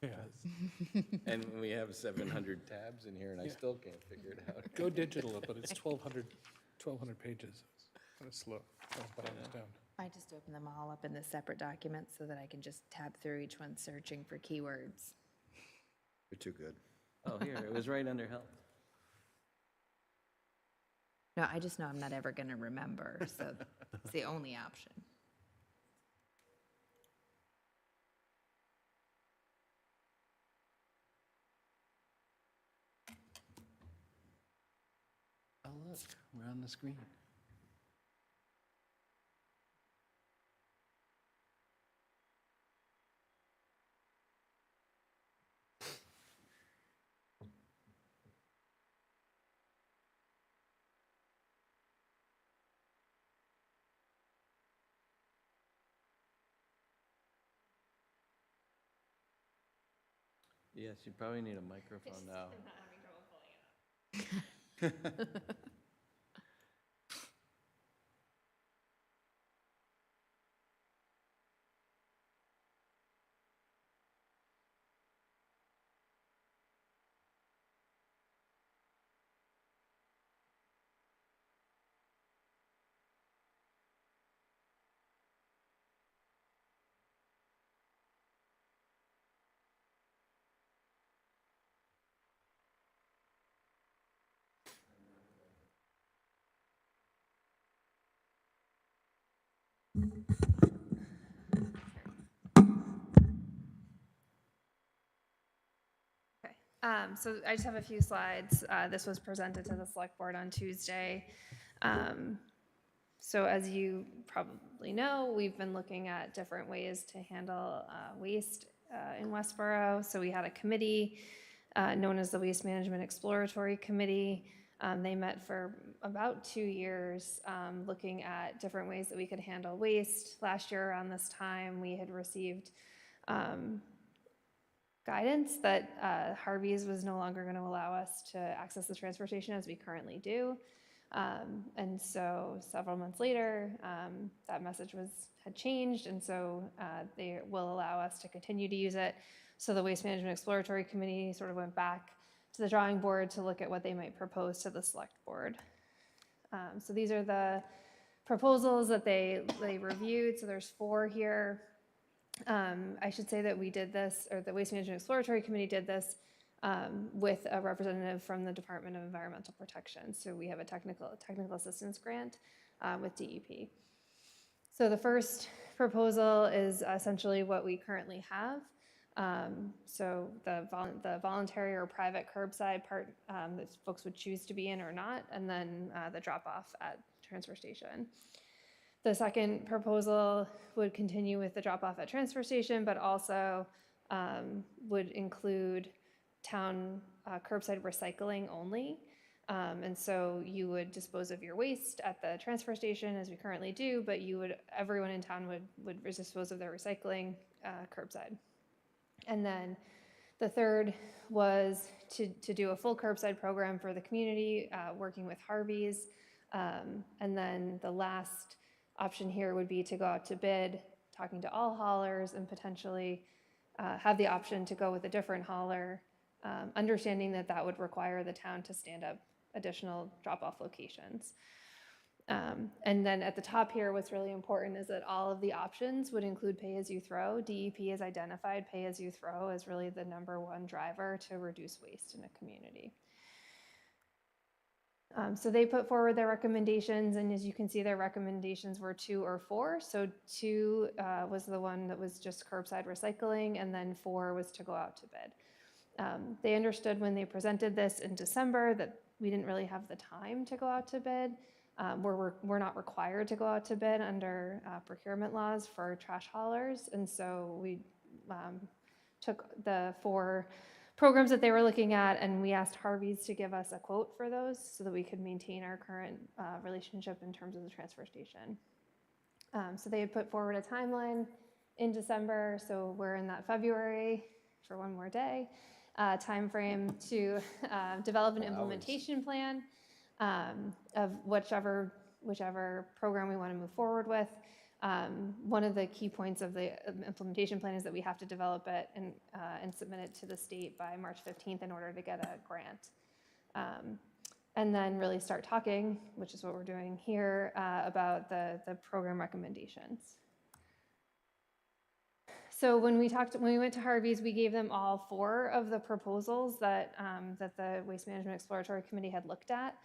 Yeah, And we have 700 tabs in here, and I Yeah. still can't figure it out. go digital, but it's 1,200 pages. It's kind of slow. Oh, but I was down. I just open them all up in the separate documents so that I can just tab through each one searching for keywords. You're too good. Oh, here, it was right under health. No, I just know I'm not ever going to remember, so it's the only option. Oh, look, we're on the screen. Yes, you probably need a microphone now. Okay, so I just have a few slides. This was presented to the select board on Tuesday. So as you probably know, we've been looking at different ways to handle waste in Westborough. So we had a committee known as the Waste Management Exploratory Committee. They met for about 2 years looking at different ways that we could handle waste. Last year around this time, we had received guidance that Harvey's was no longer going to allow us to access the transfer station as we currently do. And so several months later, that message had changed, and so they will allow us to continue to use it. So the Waste Management Exploratory Committee sort of went back to the drawing board to look at what they might propose to the select board. So these are the proposals that they reviewed. So there's 4 here. I should say that we did this, or the Waste Management Exploratory Committee did this with a representative from the Department of Environmental Protection. So we have a technical assistance grant with DEP. So the first proposal is essentially what we currently have. So the voluntary or private curbside part that folks would choose to be in or not, and then the drop-off at transfer station. The second proposal would continue with the drop-off at transfer station, but also would include town curbside recycling only. And so you would dispose of your waste at the transfer station as we currently do, but everyone in town would dispose of their recycling curbside. And then the third was to do a full curbside program for the community, working with Harvey's. And then the last option here would be to go out to bid, talking to all haulers, and potentially have the option to go with a different hauler, understanding that that would require the town to stand up additional drop-off locations. And then at the top here, what's really important is that all of the options would include pay-as-you-throw. DEP has identified pay-as-you-throw as really the #1 driver to reduce waste in a community. So they put forward their recommendations, and as you can see, their recommendations were 2 or 4. So 2 was the one that was just curbside recycling, and then 4 was to go out to bid. They understood when they presented this in December that we didn't really have the time to go out to bid. We're not required to go out to bid under procurement laws for trash haulers, and so we took the 4 programs that they were looking at, and we asked Harvey's to give us a quote for those so that we could maintain our current relationship in terms of the transfer station. So they had put forward a timeline in December, so we're in that February for one more day time frame to develop an implementation plan of whichever program we want to move forward with. One of the key points of the implementation plan is that we have to develop it and submit it to the state by March 15th in order to get a grant. And then really start talking, which is what we're doing here, about the program recommendations. So when we went to Harvey's, we gave them all 4 of the proposals that the Waste Management Exploratory Committee had looked at,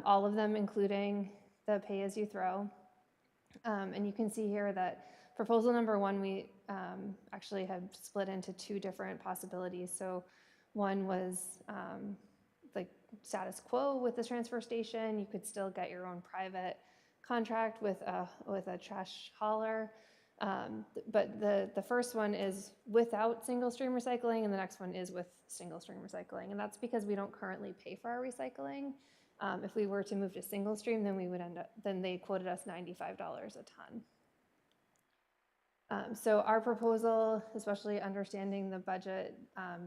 all of them including the pay-as-you-throw. And you can see here that proposal #1, we actually had split into 2 different possibilities. So one was like status quo with the transfer station. You could still get your own private contract with a trash hauler. But the first one is without single stream recycling, and the next one is with single stream recycling. And that's because we don't currently pay for our recycling. If we were to move to single stream, then we would then they quoted us $95 a ton. So our proposal, especially understanding the budget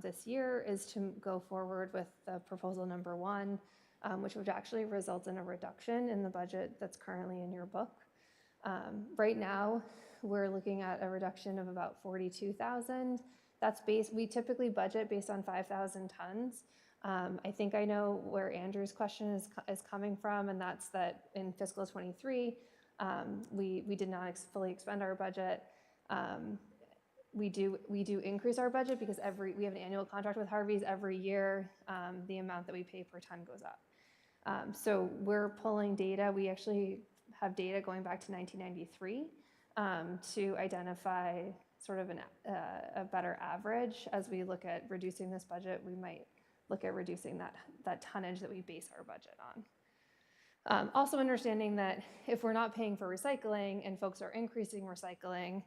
this year, is to go forward with the proposal #1, which would actually result in a reduction in the budget that's currently in your book. Right now, we're looking at a reduction of about 42,000. That's we typically budget based on 5,000 tons. I think I know where Andrew's question is coming from, and that's that in fiscal 23, we did not fully expend our budget. We do increase our budget because we have an annual contract with Harvey's. Every year, the amount that we pay per ton goes up. So we're pulling data. We actually have data going back to 1993. to identify sort of a better average. As we look at reducing this budget, we might look at reducing that tonnage that we base our budget on. Also understanding that if we're not paying for recycling and folks are increasing recycling,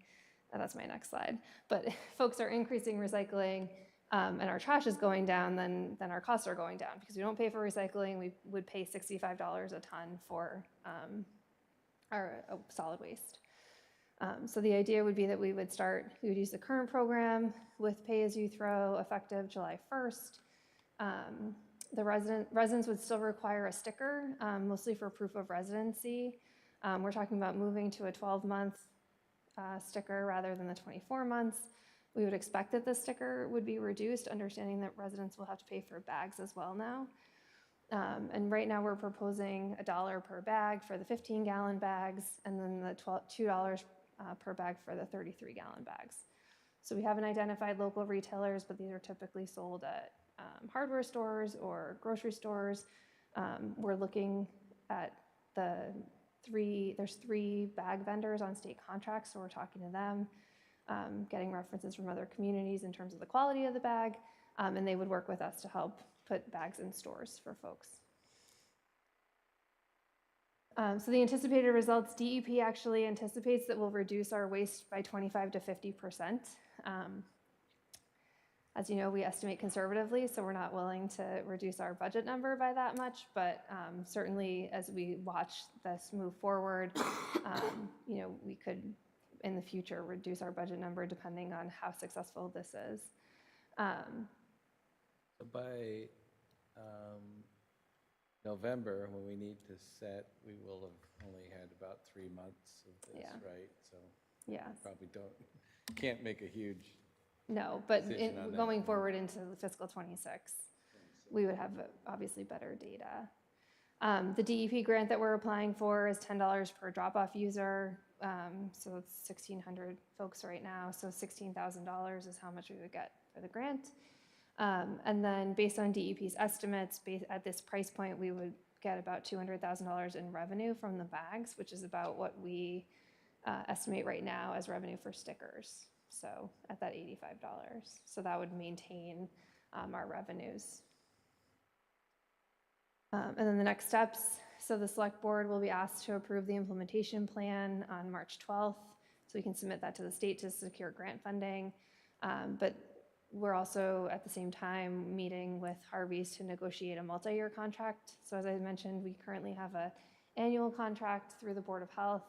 and that's my next slide, but if folks are increasing recycling and our trash is going down, then our costs are going down because we don't pay for recycling. We would pay $65 a ton for our solid waste. So the idea would be that we would use the current program with pay-as-you-throw effective July 1st. The residents would still require a sticker, mostly for proof of residency. We're talking about moving to a 12-month sticker rather than the 24 months. We would expect that the sticker would be reduced, understanding that residents will have to pay for bags as well now. And right now we're proposing $1 per bag for the 15-gallon bags, and then the $2 per bag for the 33-gallon bags. So we haven't identified local retailers, but these are typically sold at hardware stores or grocery stores. We're looking at there's 3 bag vendors on state contracts, so we're talking to them, getting references from other communities in terms of the quality of the bag, and they would work with us to help put bags in stores for folks. So the anticipated results, DEP actually anticipates that we'll reduce our waste by 25 to 50%. As you know, we estimate conservatively, so we're not willing to reduce our budget number by that much, but certainly as we watch this move forward, we could in the future reduce our budget number depending on how successful this is. So by November, when we need to set, we will have only had about 3 months of this, Yeah. right? So Yes. probably can't make a huge. No, but Decision on that. going forward into fiscal 26, we would have obviously better data. The DEP grant that we're applying for is $10 per drop-off user. So it's 1,600 folks right now. So $16,000 is how much we would get for the grant. And then based on DEP's estimates, at this price point, we would get about $200,000 in revenue from the bags, which is about what we estimate right now as revenue for stickers. So at that $85. So that would maintain our revenues. And then the next steps, so the select board will be asked to approve the implementation plan on March 12th. So we can submit that to the state to secure grant funding. But we're also at the same time meeting with Harvey's to negotiate a multi-year contract. So as I mentioned, we currently have an annual contract through the Board of Health.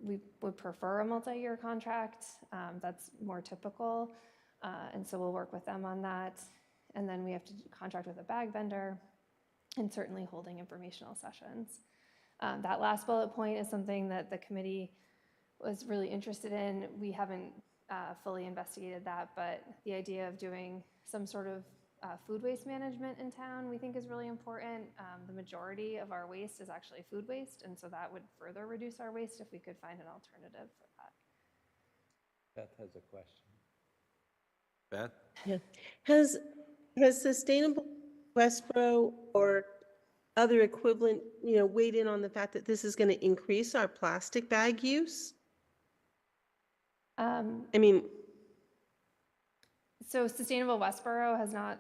We would prefer a multi-year contract. That's more typical. And so we'll work with them on that. And then we have to contract with a bag vendor and certainly holding informational sessions. That last bullet point is something that the committee was really interested in. We haven't fully investigated that, but the idea of doing some sort of food waste management in town we think is really important. The majority of our waste is actually food waste, and so that would further reduce our waste if we could find an alternative for that. Beth has a question. Beth? Yeah. Has Sustainable Westborough or other equivalent, weighed in on the fact that this is going to increase our plastic bag use? So Sustainable Westborough has not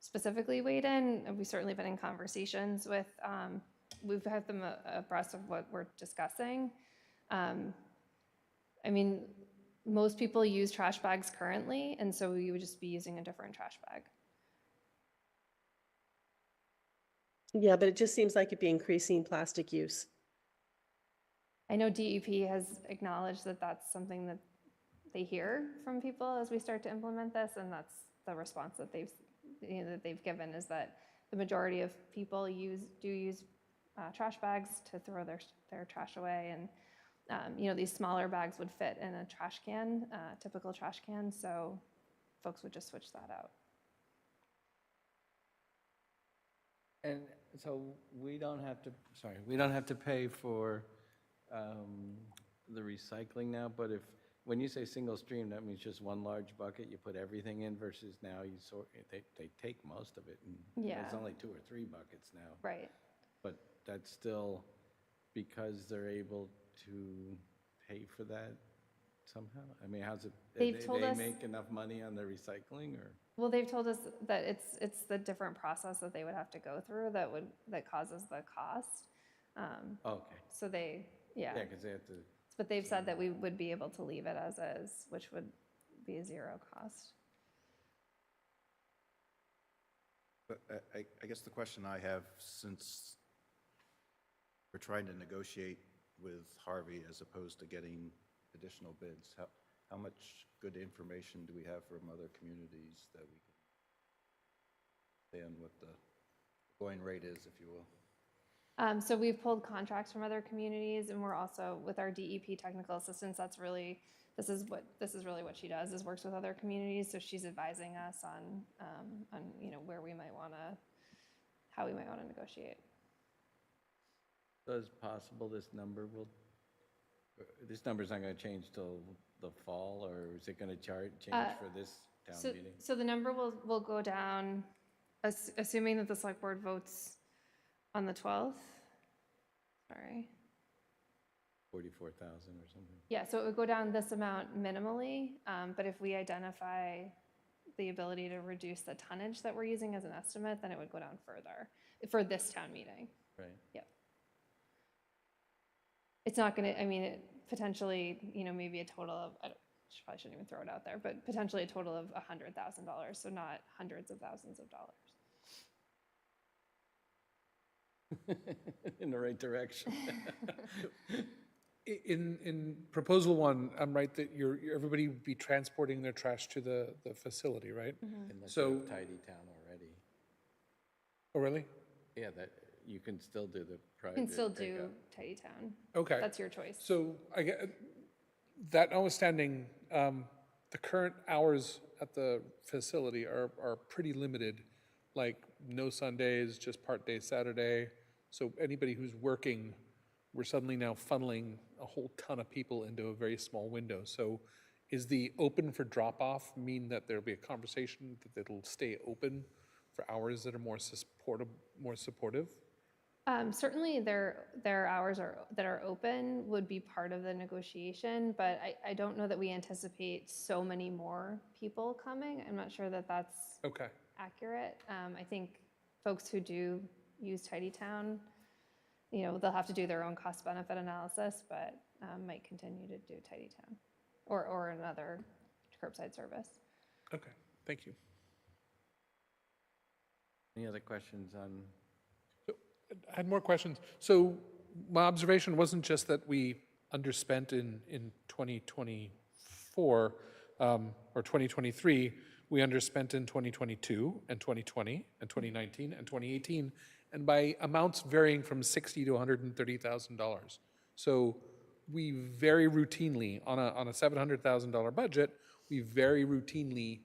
specifically weighed in. We've certainly been in conversations with, we've had them abreast of what we're discussing. Most people use trash bags currently, and so we would just be using a different trash bag. Yeah, but it just seems like it'd be increasing plastic use. I know DEP has acknowledged that that's something that they hear from people as we start to implement this, and that's the response that they've given, is that the majority of people do use trash bags to throw their trash away, and these smaller bags would fit in a trash can, typical trash can, so folks would just switch that out. And so we don't have to pay for the recycling now, but when you say single stream, that means just one large bucket, you put everything in, versus now they take most of it, and Yeah. there's only 2 or 3 buckets now. Right. But that's still because they're able to pay for that somehow? I mean, how's it, They've told they us- make enough money on the recycling, or? Well, they've told us that it's the different process that they would have to go through that causes the cost. Okay, So they, yeah, because they have to, but they've said that we would be able to leave it as is, which would be a zero cost. But I guess the question I have, since we're trying to negotiate with Harvey as opposed to getting additional bids, how much good information do we have from other communities that we can understand what the going rate is, if you will? So we've pulled contracts from other communities, and we're also, with our DEP technical assistance, this is really what she does, is works with other communities. So she's advising us on where we might want to, how we might want to negotiate. so it's possible this number's not going to change till the fall, or is it going to change for this town meeting? So the number will go down, assuming that the select board votes on the 12th. Sorry. 44,000 or something? Yeah, so it would go down this amount minimally, but if we identify the ability to reduce the tonnage that we're using as an estimate, then it would go down further for this town meeting. Right. Yep. It's not gonna, potentially, maybe a total of, probably shouldn't even throw it out there, but potentially a total of $100,000, so not hundreds of thousands of dollars. In the right direction. In proposal one, I'm right that everybody would be transporting their trash to the facility, right? Unless So- you have Tidy Town already. Oh, really? Yeah, that, you can still do the private. You can still do pickup. Tidy Town. Okay. That's your choice. So I get, that notwithstanding, the current hours at the facility are pretty limited, like no Sundays, just part-day Saturday. So anybody who's working, we're suddenly now funneling a whole ton of people into a very small window. So is the open for drop-off mean that there'll be a conversation that it'll stay open for hours that are more supportive? Certainly, their hours that are open would be part of the negotiation, but I don't know that we anticipate so many more people coming. I'm not sure that that's Okay. accurate. I think folks who do use Tidy Town, they'll have to do their own cost-benefit analysis, but might continue to do Tidy Town or another curbside service. Okay, thank you. Any other questions on? I had more questions. So my observation wasn't just that we underspent in 2024 or 2023, we underspent in 2022 and 2020 and 2019 and 2018, and by amounts varying from $60,000 to $130,000. So we very routinely, on a $700,000 budget, we very routinely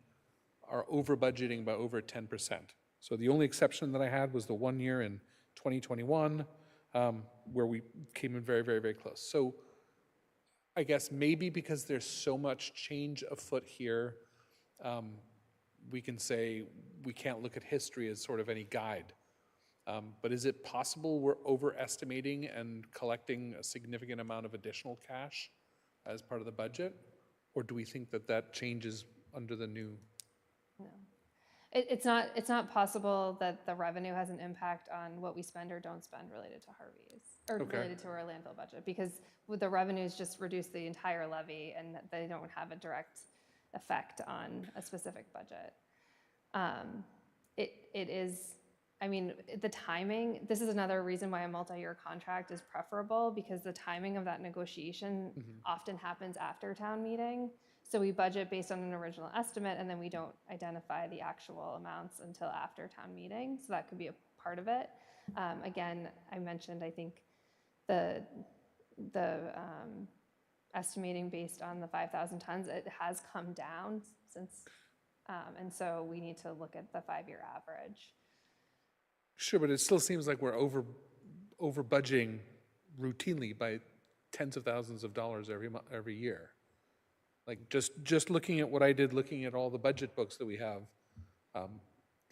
are over budgeting by over 10%. So the only exception that I had was the 1 year in 2021, where we came in very, very, very close. So I guess maybe because there's so much change afoot here, we can say we can't look at history as sort of any guide. But is it possible we're overestimating and collecting a significant amount of additional cash as part of the budget? Or do we think that that changes under the new? No. It's not possible that the revenue has an impact on what we spend or don't spend related to Harvey's, or Okay. related to our landfill budget, because with the revenues just reduce the entire levy and they don't have a direct effect on a specific budget. It is, the timing, this is another reason why a multi-year contract is preferable, because the timing of that negotiation often happens after town meeting. So we budget based on an original estimate, and then we don't identify the actual amounts until after town meeting. So that could be a part of it. Again, I mentioned, I think, the estimating based on the 5,000 tons, it has come down since, and so we need to look at the 5-year average. Sure, but it still seems like we're over budgeting routinely by tens of thousands of dollars every year. Like just looking at what I did, looking at all the budget books that we have,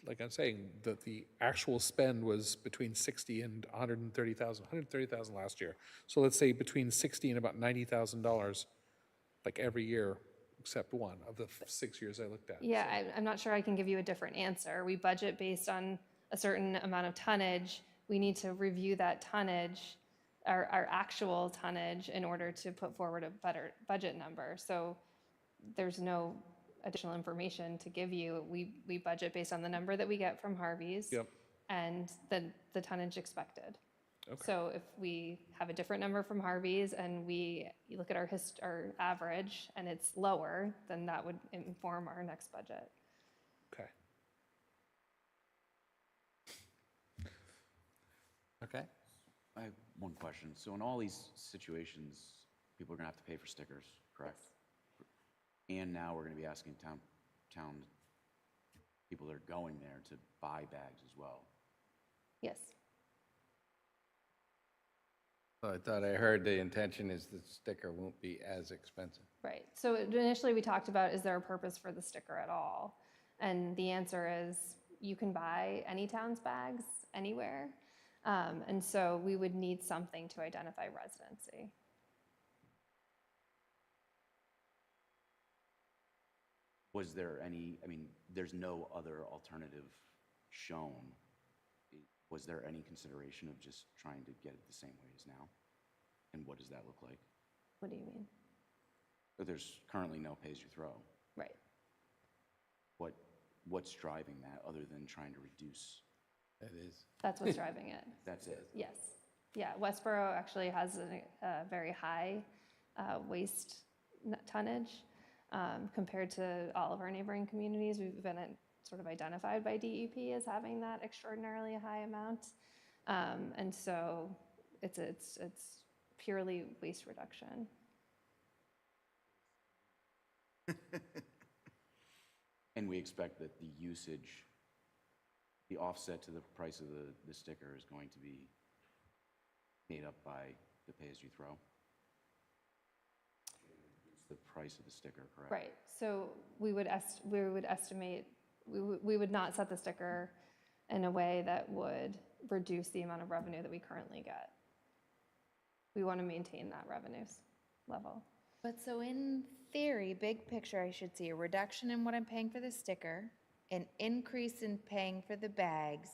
like I'm saying, that the actual spend was between 60 and 130,000, 130,000 last year. So let's say between 60 and about $90,000, like every year, except one of the 6 years I looked at. Yeah, I'm not sure I can give you a different answer. We budget based on a certain amount of tonnage. We need to review that tonnage, our actual tonnage, in order to put forward a better budget number. So there's no additional information to give you. We budget based on the number that we get from Harvey's. Yep. And the tonnage expected. Okay. So if we have a different number from Harvey's and you look at our average and it's lower, then that would inform our next budget. Okay. Okay. I have one question. So in all these situations, people are gonna have to pay for stickers, correct? And now we're gonna be asking town people that are going there to buy bags as well. Yes. So I thought I heard the intention is the sticker won't be as expensive. Right. So initially we talked about, is there a purpose for the sticker at all? And the answer is you can buy any town's bags anywhere. And so we would need something to identify residency. Was there any, I mean, there's no other alternative shown. Was there any consideration of just trying to get it the same way as now? And what does that look like? What do you mean? There's currently no pay-as-you-throw. Right. What's driving that other than trying to reduce? That is. That's what's driving it. That's it. Yes. Yeah, Westborough actually has a very high waste tonnage compared to all of our neighboring communities. We've been sort of identified by DEP as having that extraordinarily high amount. And so it's purely waste reduction. And we expect that the usage, the offset to the price of the sticker is going to be made up by the pay-as-you-throw? It's the price of the sticker, correct? Right. So we would estimate, we would not set the sticker in a way that would reduce the amount of revenue that we currently get. We want to maintain that revenues level. But so in theory, big picture, I should see a reduction in what I'm paying for the sticker, an increase in paying for the bags,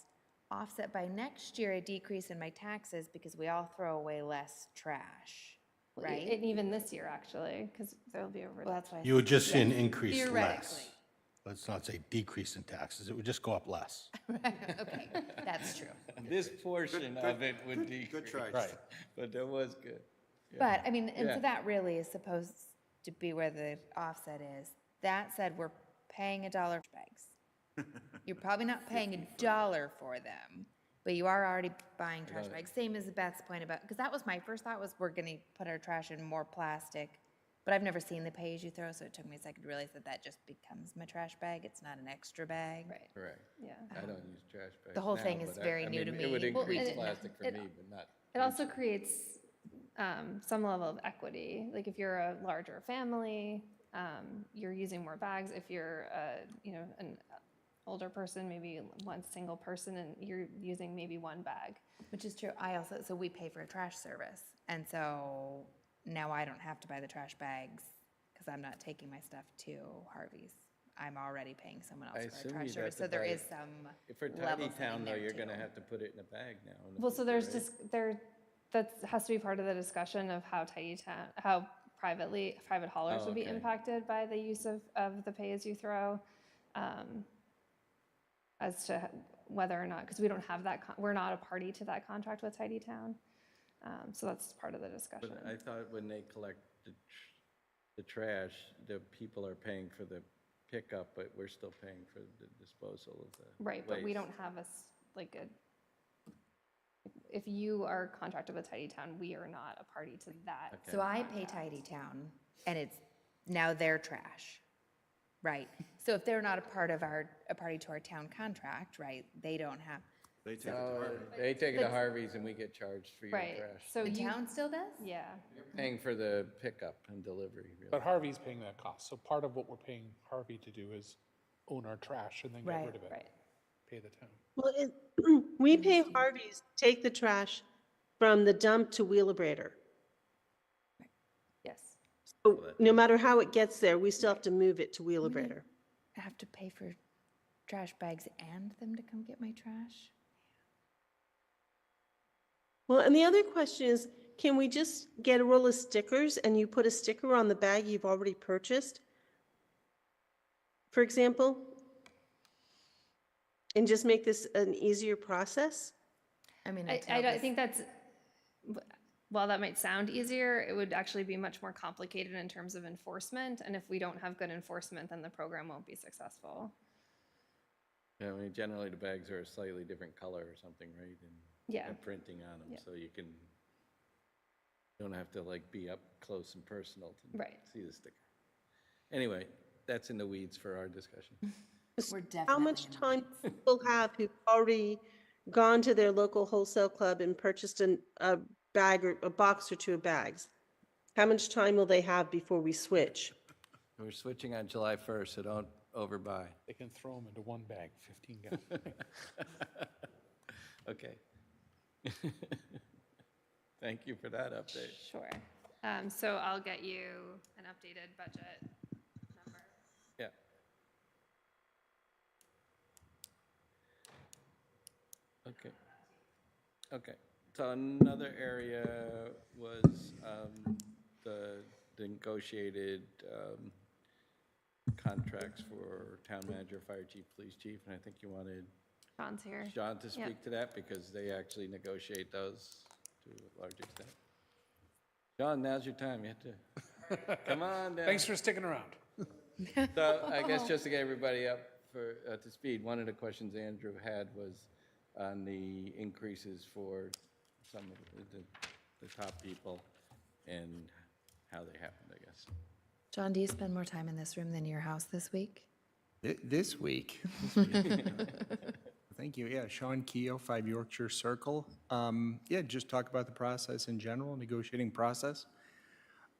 offset by next year a decrease in my taxes because we all throw away less trash, right? And even this year, actually, because there'll be a reduction. Well, that's why I You would just see an increase Theoretically. less. Let's not say decrease in taxes. It would just go up less. okay, that's true. This portion of it would decrease. Good try. Right. But that was good. But, I mean, and Yeah. so that really is supposed to be where the offset is. That said, we're paying $1 for bags. You're probably not paying $1 for them, but you are already buying trash bags. Same as Beth's point about, because that was my first thought, was we're gonna put our trash in more plastic. But I've never seen the pay-as-you-throw, so it took me a second to realize that just becomes my trash bag. It's not an extra bag. Right, Correct. yeah. I don't use trash bags The whole now, thing is but very I new to mean, It would me. Well, increase it- plastic for it- me, but not. It also creates some level of equity. Like if you're a larger family, you're using more bags. If you're an older person, maybe one single person, and you're using maybe one bag. Which is true. So we pay for a trash service. And so now I don't have to buy the trash bags because I'm not taking my stuff to Harvey's. I'm already paying someone I else for a assume trash you'd have service. to So there buy is it. some If for level tiny town, thing though, there, you're gonna too. have to put it in a bag now. in the Well, so future, there's right? just that has to be part of the discussion of how private haulers Oh, would be okay. impacted by the use of the pay-as-you-throw, as to whether or not, because we don't have that, we're not a party to that contract with Tidy Town. So that's part of the discussion. But I thought when they collect the trash, the people are paying for the pickup, but we're still paying for the disposal of the Right, but we waste. don't have if you are contracted with Tidy Town, we are not a party to that. Okay. So I pay Tidy Town, and it's now their trash, right? So if they're not a party to our town contract, right, they don't have, They take it to No, Harvey. they take it to Harvey's and we get charged for your Right, trash. so the you, town still does? yeah, Paying for the pickup and delivery, really. But Harvey's paying that cost. So part of what we're paying Harvey to do is own our trash and then get Right. rid of it. right. pay the town. Well, we pay Harvey's, to take the trash from the dump to Wheelabrator. Yes. So no matter how it gets there, we still have to move it to Wheelabrator. I have to pay for trash bags and them to come get my trash? Well, and the other question is, can we just get a roll of stickers and you put a sticker on the bag you've already purchased? For example? And just make this an easier process? I mean, I think that's, while that might sound easier, it would actually be much more complicated in terms of enforcement. And if we don't have good enforcement, then the program won't be successful. Yeah, I mean, generally the bags are a slightly different color or something, right? And Yeah. printing on them, Yeah. so you don't have to like be up close and personal to Right. see the sticker. Anyway, that's in the weeds for our discussion. we're How much time do people have who've already gone to their local wholesale club and purchased a bag or a box or two of bags? How much time will they have before we switch? We're switching on July 1st, so don't overbuy. They can throw them into one bag, 15 gallon. Okay. Thank you for that update. Sure. So I'll get you an updated budget number. Yeah. Okay. Okay. So another area was the negotiated contracts for town manager, fire chief, police chief, and I think you wanted John's here. John to speak to that because they actually negotiate those to a large extent. John, now's your time. You have to, come on down. Thanks for sticking around. So I guess just to get everybody up to speed, one of the questions Andrew had was on the increases for some of the top people and how they happened, I guess. John, do you spend more time in this room than your house this week? This week. Thank you. Yeah, Sean Keogh, 5 Yorkshire Circle. Yeah, just talk about the process in general, negotiating process.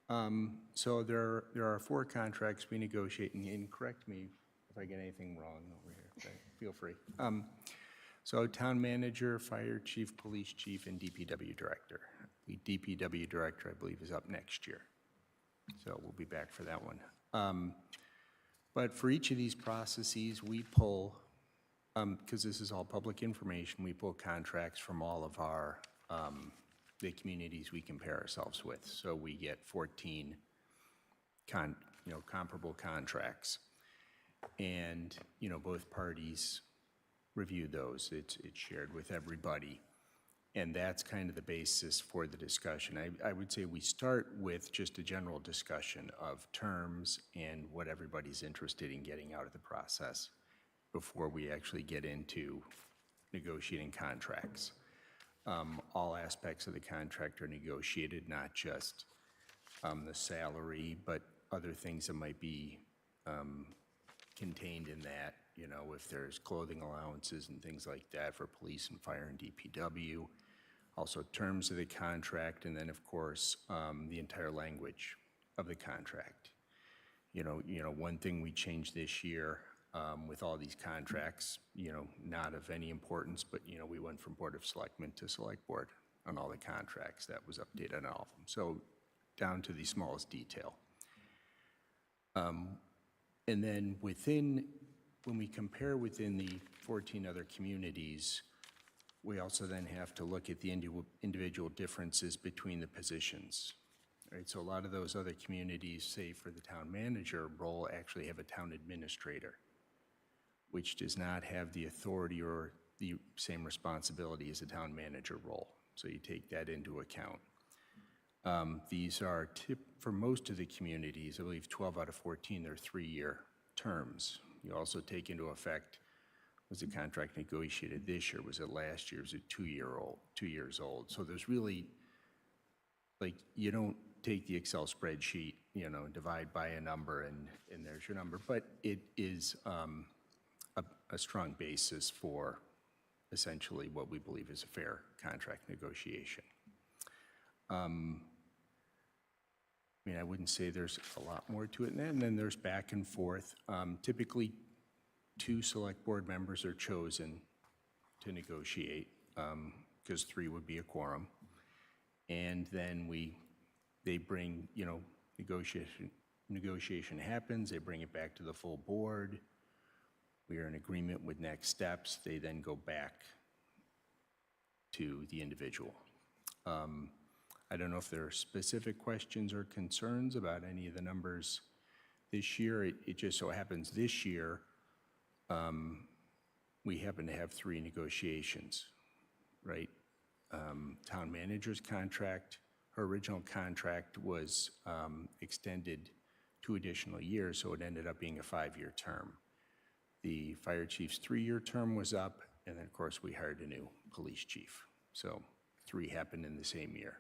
So there are 4 contracts we negotiate, and correct me if I get anything wrong over here. Okay, feel free. So town manager, fire chief, police chief, and DPW director. The DPW director, I believe, is up next year. So we'll be back for that one. But for each of these processes, we pull, because this is all public information, we pull contracts from all of our, the communities we compare ourselves with. So we get 14 comparable contracts. And, both parties review those. It's shared with everybody. And that's kind of the basis for the discussion. I would say we start with just a general discussion of terms and what everybody's interested in getting out of the process before we actually get into negotiating contracts. All aspects of the contract are negotiated, not just the salary, but other things that might be contained in that, if there's clothing allowances and things like that for police and fire and DPW. Also terms of the contract, and then, of course, the entire language of the contract. One thing we changed this year with all these contracts, not of any importance, but, we went from Board of Selectmen to Select Board on all the contracts. That was updated on all of them. So down to the smallest detail. And then when we compare within the 14 other communities, we also then have to look at the individual differences between the positions. Right, so a lot of those other communities, say for the town manager role, actually have a town administrator, which does not have the authority or the same responsibility as a town manager role. So you take that into account. These are, for most of the communities, I believe 12 out of 14, they're 3-year terms. You also take into effect, was the contract negotiated this year? Was it last year? Was it 2 years old? So there's really, you don't take the Excel spreadsheet, divide by a number and there's your number, but it is a strong basis for essentially what we believe is a fair contract negotiation. I wouldn't say there's a lot more to it, and then there's back and forth. Typically, 2 select board members are chosen to negotiate, because 3 would be a quorum. And then they bring, negotiation happens, they bring it back to the full board. We are in agreement with next steps. They then go back to the individual. I don't know if there are specific questions or concerns about any of the numbers this year. It just so happens this year, we happen to have 3 negotiations, right? Town manager's contract, her original contract was extended 2 additional years, so it ended up being a 5-year term. The fire chief's 3-year term was up, and then, of course, we hired a new police chief. So 3 happened in the same year.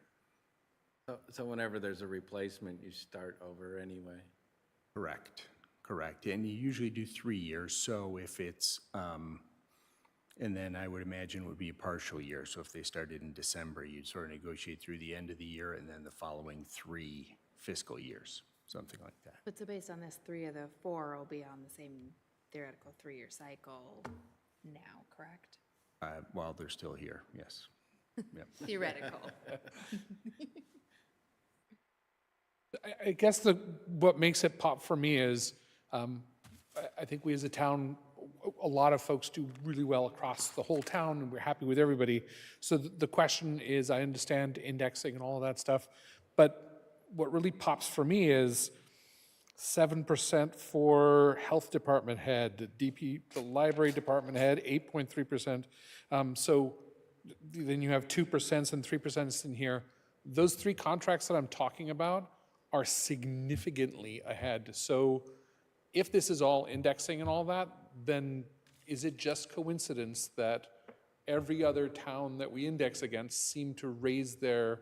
So whenever there's a replacement, you start over anyway? Correct. And you usually do 3 years, so if it's, and then I would imagine it would be a partial year. So if they started in December, you'd sort of negotiate through the end of the year and then the following 3 fiscal years, something like that. But so based on this, 3 of the 4 will be on the same theoretical 3-year cycle now, correct? While they're still here, yes. Yep. Theoretical. I guess what makes it pop for me is, I think we as a town, a lot of folks do really well across the whole town, and we're happy with everybody. So the question is, I understand indexing and all of that stuff, but what really pops for me is 7% for health department head, the library department head, 8.3%. So then you have 2% and 3% in here. Those 3 contracts that I'm talking about are significantly ahead. So if this is all indexing and all that, then is it just coincidence that every other town that we index against seem to raise their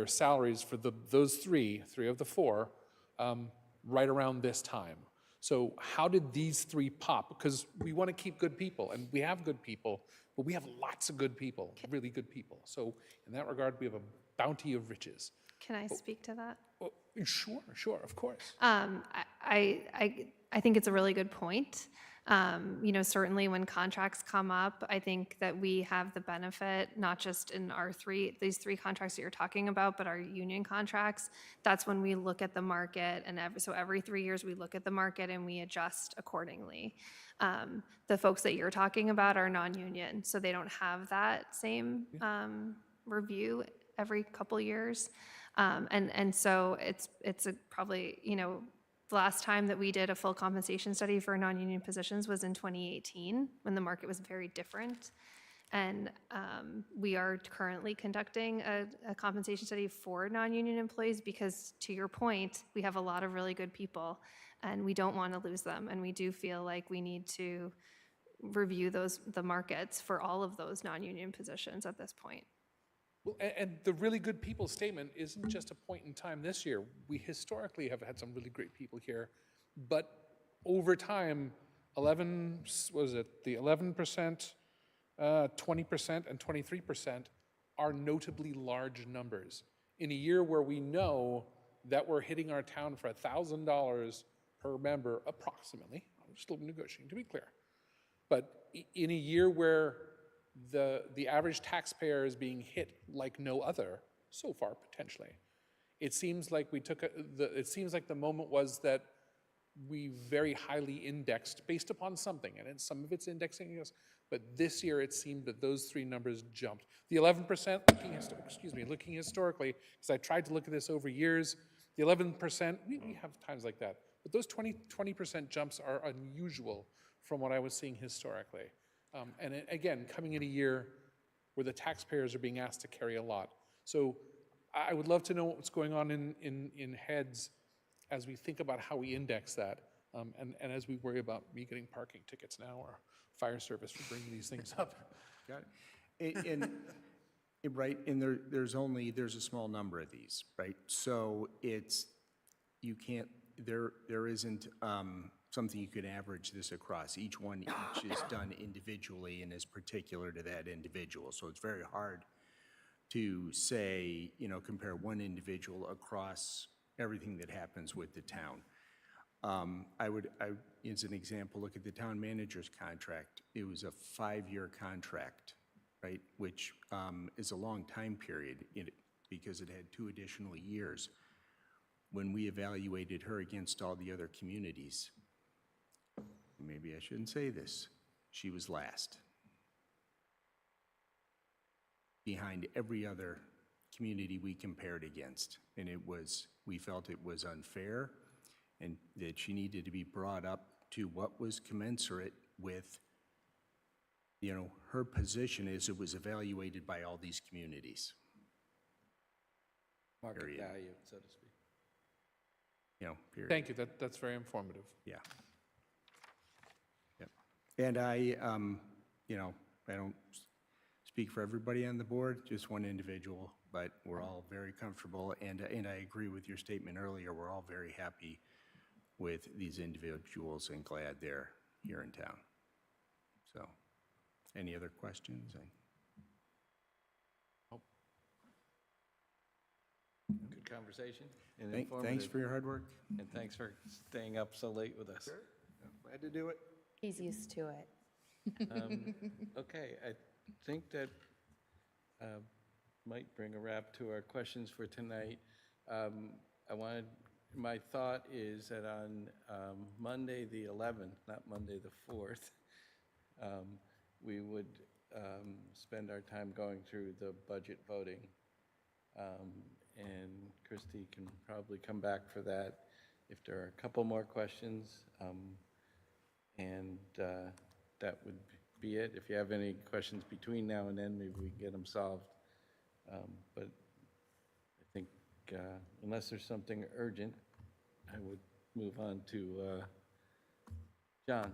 salaries for those three of the 4, right around this time? So how did these 3 pop? Because we want to keep good people, and we have good people, but we have lots of good people, really good people. So in that regard, we have a bounty of riches. Can I speak to that? Oh, sure, of course. I think it's a really good point. Certainly when contracts come up, I think that we have the benefit, not just in these 3 contracts that you're talking about, but our union contracts. That's when we look at the market, and every 3 years we look at the market and we adjust accordingly. The folks that you're talking about are non-union, so they don't have that same review every couple years. And so it's probably, the last time that we did a full compensation study for non-union positions was in 2018, when the market was very different. And we are currently conducting a compensation study for non-union employees because, to your point, we have a lot of really good people and we don't want to lose them. And we do feel like we need to review the markets for all of those non-union positions at this point. Well, and the really good people statement isn't just a point in time this year. We historically have had some really great people here, but over time, 11%, 20%, and 23% are notably large numbers. In a year where we know that we're hitting our town for $1,000 per member, approximately, I'm still negotiating, to be clear, but in a year where the average taxpayer is being hit like no other, so far potentially. It seems like the moment was that we very highly indexed based upon something, and some of it's indexing us, but this year it seemed that those 3 numbers jumped. The 11%, looking historically, because I tried to look at this over years, the 11%, we have times like that, but those 20% jumps are unusual from what I was seeing historically. And again, coming in a year where the taxpayers are being asked to carry a lot. So I would love to know what's going on in heads as we think about how we index that, and as we worry about me getting parking tickets now or fire service for bringing these things up. Got it. Right, and there's a small number of these, right? So there isn't something you could average this across. Each is done individually and is particular to that individual. So it's very hard to say, compare one individual across everything that happens with the town. As an example, look at the town manager's contract. It was a 5-year contract, right? Which is a long time period because it had 2 additional years. When we evaluated her against all the other communities, maybe I shouldn't say this, she was last. Behind every other community we compared against. And we felt it was unfair and that she needed to be brought up to what was commensurate with, her position as it was evaluated by all these communities. Market Period. value, so to speak. Period. Thank you, that's very informative. Yeah. Yep. And I don't speak for everybody on the board, just one individual, but we're all very comfortable, and I agree with your statement earlier, we're all very happy with these individuals and glad they're here in town. So, any other questions? Good conversation and Thanks informative. for your hard work. And thanks for staying up so late with us. Glad to do it. He's used to it. Okay, I think that might bring a wrap to our questions for tonight. My thought is that on Monday the 11th, not Monday the 4th, we would spend our time going through the budget voting. And Christie can probably come back for that if there are a couple more questions. And that would be it. If you have any questions between now and then, maybe we can get them solved. But I think unless there's something urgent, I would move on to John.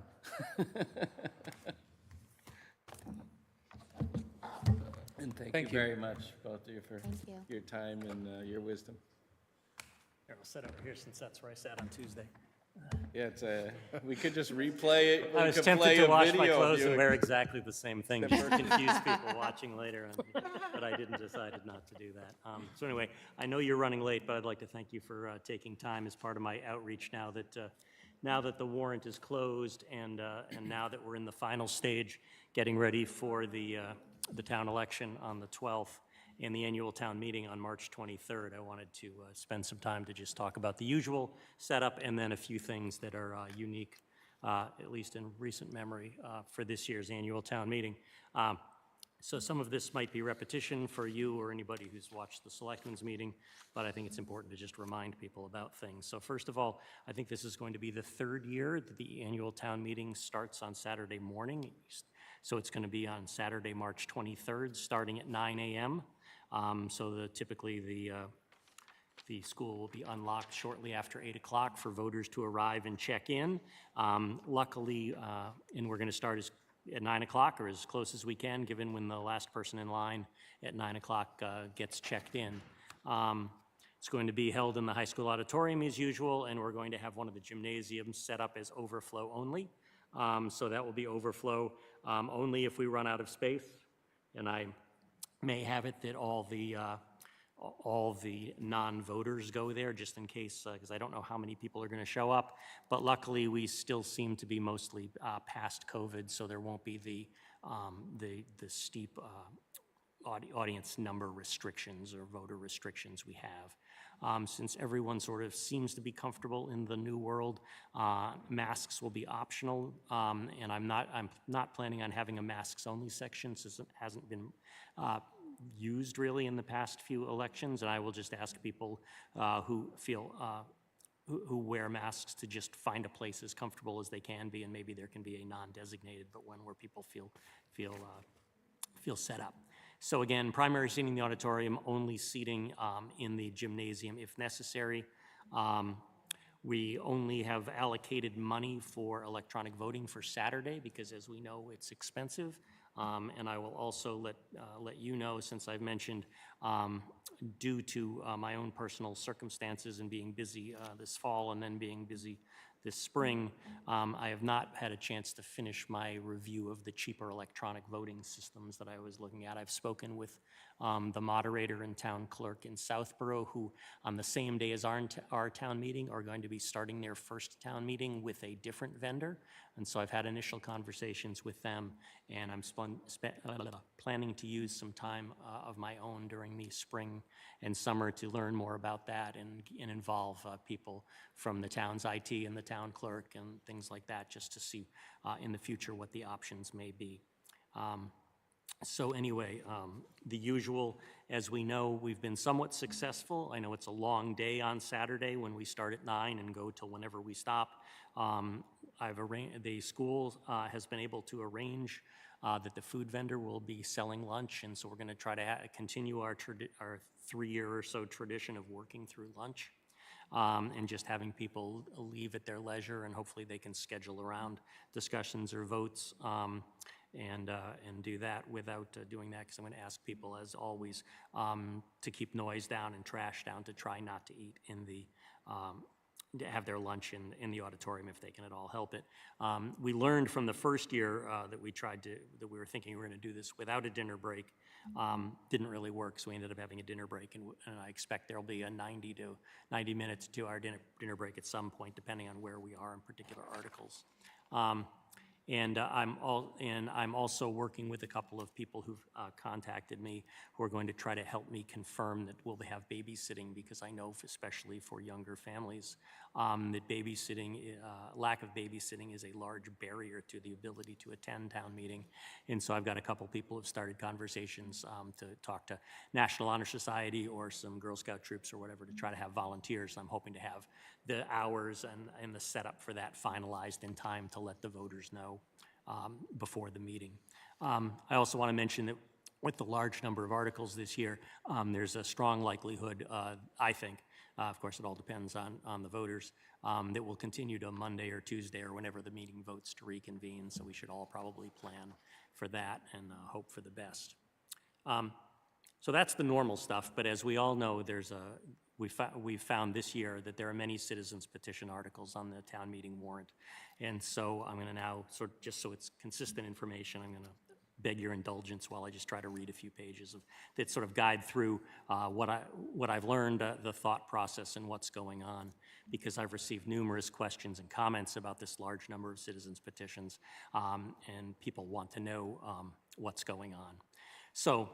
And thank you very much, both of you, for your time and your wisdom. Here, I'll sit over here since that's where I sat on Tuesday. Yeah, we could just replay it. I was tempted to wash my clothes and wear exactly the same thing just to confuse people watching later, but I decided not to do that. So anyway, I know you're running late, but I'd like to thank you for taking time as part of my outreach now that the warrant is closed and now that we're in the final stage, getting ready for the town election on the 12th and the annual town meeting on March 23rd. I wanted to spend some time to just talk about the usual setup and then a few things that are unique, at least in recent memory, for this year's annual town meeting. So some of this might be repetition for you or anybody who's watched the selectmen's meeting, but I think it's important to just remind people about things. So first of all, I think this is going to be the 3rd year that the annual town meeting starts on Saturday morning. So it's going to be on Saturday, March 23rd, starting at 9 a.m. So typically the school will be unlocked shortly after 8 o'clock for voters to arrive and check in. Luckily, and we're going to start at 9 o'clock or as close as we can, given when the last person in line at 9 o'clock gets checked in. It's going to be held in the high school auditorium as usual, and we're going to have one of the gymnasiums set up as overflow only. So that will be overflow only if we run out of space. And I may have it that all the non-voters go there just in case, because I don't know how many people are going to show up. But luckily, we still seem to be mostly past COVID, so there won't be the steep audience number restrictions or voter restrictions we have. Since everyone sort of seems to be comfortable in the new world, masks will be optional, and I'm not planning on having a masks only section since it hasn't been used really in the past few elections, and I will just ask people who who wear masks to just find a place as comfortable as they can be, and maybe there can be a non-designated, but one where people feel set up. So again, primary seating in the auditorium, only seating in the gymnasium if necessary. We only have allocated money for electronic voting for Saturday because, as we know, it's expensive. And I will also let you know, since I've mentioned, due to my own personal circumstances and being busy this fall and then being busy this spring, I have not had a chance to finish my review of the cheaper electronic voting systems that I was looking at. I've spoken with the moderator and town clerk in Southborough, who on the same day as our town meeting are going to be starting their first town meeting with a different vendor. And so I've had initial conversations with them, and I'm planning to use some time of my own during the spring and summer to learn more about that and involve people from the town's IT and the town clerk and things like that, just to see in the future what the options may be. So anyway, the usual, as we know, we've been somewhat successful. I know it's a long day on Saturday when we start at 9 and go till whenever we stop. The school has been able to arrange that the food vendor will be selling lunch, and so we're going to try to continue our 3-year or so tradition of working through lunch. And just having people leave at their leisure, and hopefully they can schedule around discussions or votes and do that without doing that, because I'm going to ask people, as always, to keep noise down and trash down, to try not to eat in the to have their lunch in the auditorium if they can at all help it. We learned from the first year that we were thinking we were going to do this without a dinner break. Didn't really work, so we ended up having a dinner break, and I expect there'll be a 90 minutes to our dinner break at some point, depending on where we are in particular articles. And I'm also working with a couple of people who've contacted me who are going to try to help me confirm that we'll have babysitting, because I know, especially for younger families, that lack of babysitting is a large barrier to the ability to attend town meeting. And so I've got a couple people who've started conversations to talk to National Honor Society or some Girl Scout troops or whatever to try to have volunteers. I'm hoping to have the hours and the setup for that finalized in time to let the voters know before the meeting. I also want to mention that with the large number of articles this year, there's a strong likelihood, I think, of course it all depends on the voters, that we'll continue to Monday or Tuesday or whenever the meeting votes to reconvene, so we should all probably plan for that and hope for the best. So that's the normal stuff, but as we all know, we've found this year that there are many citizens petition articles on the town meeting warrant. And so I'm going to now, just so it's consistent information, I'm going to beg your indulgence while I just try to read a few pages that sort of guide through what I've learned, the thought process, and what's going on, because I've received numerous questions and comments about this large number of citizens petitions, and people want to know what's going on. So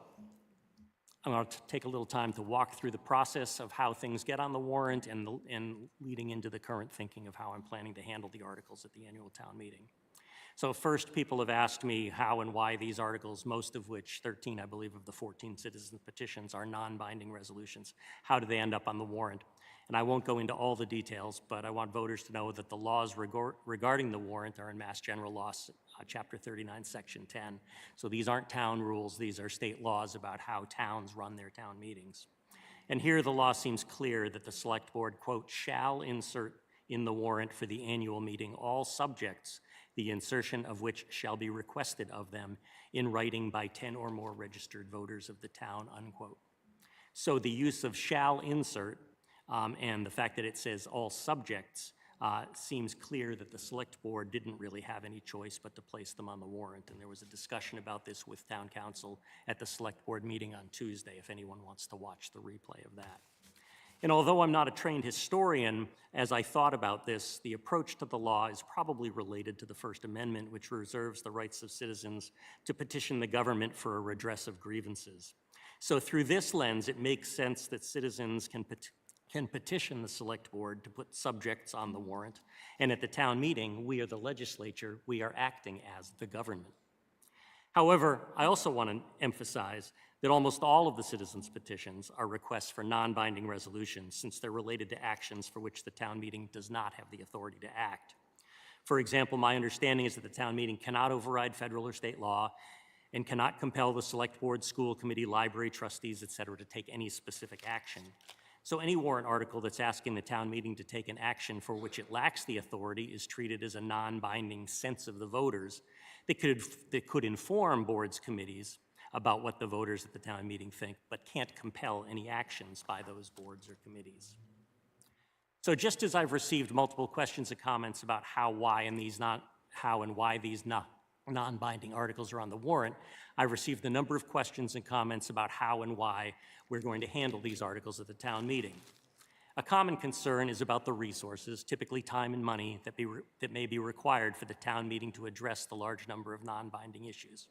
I'm going to take a little time to walk through the process of how things get on the warrant and leading into the current thinking of how I'm planning to handle the articles at the annual town meeting. So first, people have asked me how and why these articles, most of which, 13, I believe, of the 14 citizen petitions are non-binding resolutions. How do they end up on the warrant? And I won't go into all the details, but I want voters to know that the laws regarding the warrant are in Mass General Law, Chapter 39, Section 10. So these aren't town rules, these are state laws about how towns run their town meetings. And here the law seems clear that the select board, quote, shall insert in the warrant for the annual meeting all subjects, the insertion of which shall be requested of them in writing by 10 or more registered voters of the town, unquote. So the use of shall insert and the fact that it says all subjects seems clear that the select board didn't really have any choice but to place them on the warrant. And there was a discussion about this with town council at the select board meeting on Tuesday, if anyone wants to watch the replay of that. And although I'm not a trained historian, as I thought about this, the approach to the law is probably related to the First Amendment, which reserves the rights of citizens to petition the government for a redress of grievances. So through this lens, it makes sense that citizens can petition the select board to put subjects on the warrant. And at the town meeting, we are the legislature, we are acting as the government. However, I also want to emphasize that almost all of the citizens' petitions are requests for non-binding resolutions, since they're related to actions for which the town meeting does not have the authority to act. For example, my understanding is that the town meeting cannot override federal or state law and cannot compel the select board, school committee, library trustees, et cetera, to take any specific action. So any warrant article that's asking the town meeting to take an action for which it lacks the authority is treated as a non-binding sense of the voters that could inform boards, committees about what the voters at the town meeting think, but can't compel any actions by those boards or committees. So just as I've received multiple questions and comments about how and why these non-binding articles are on the warrant, I've received a number of questions and comments about how and why we're going to handle these articles at the town meeting. A common concern is about the resources, typically time and money, that may be required for the town meeting to address the large number of non-binding issues.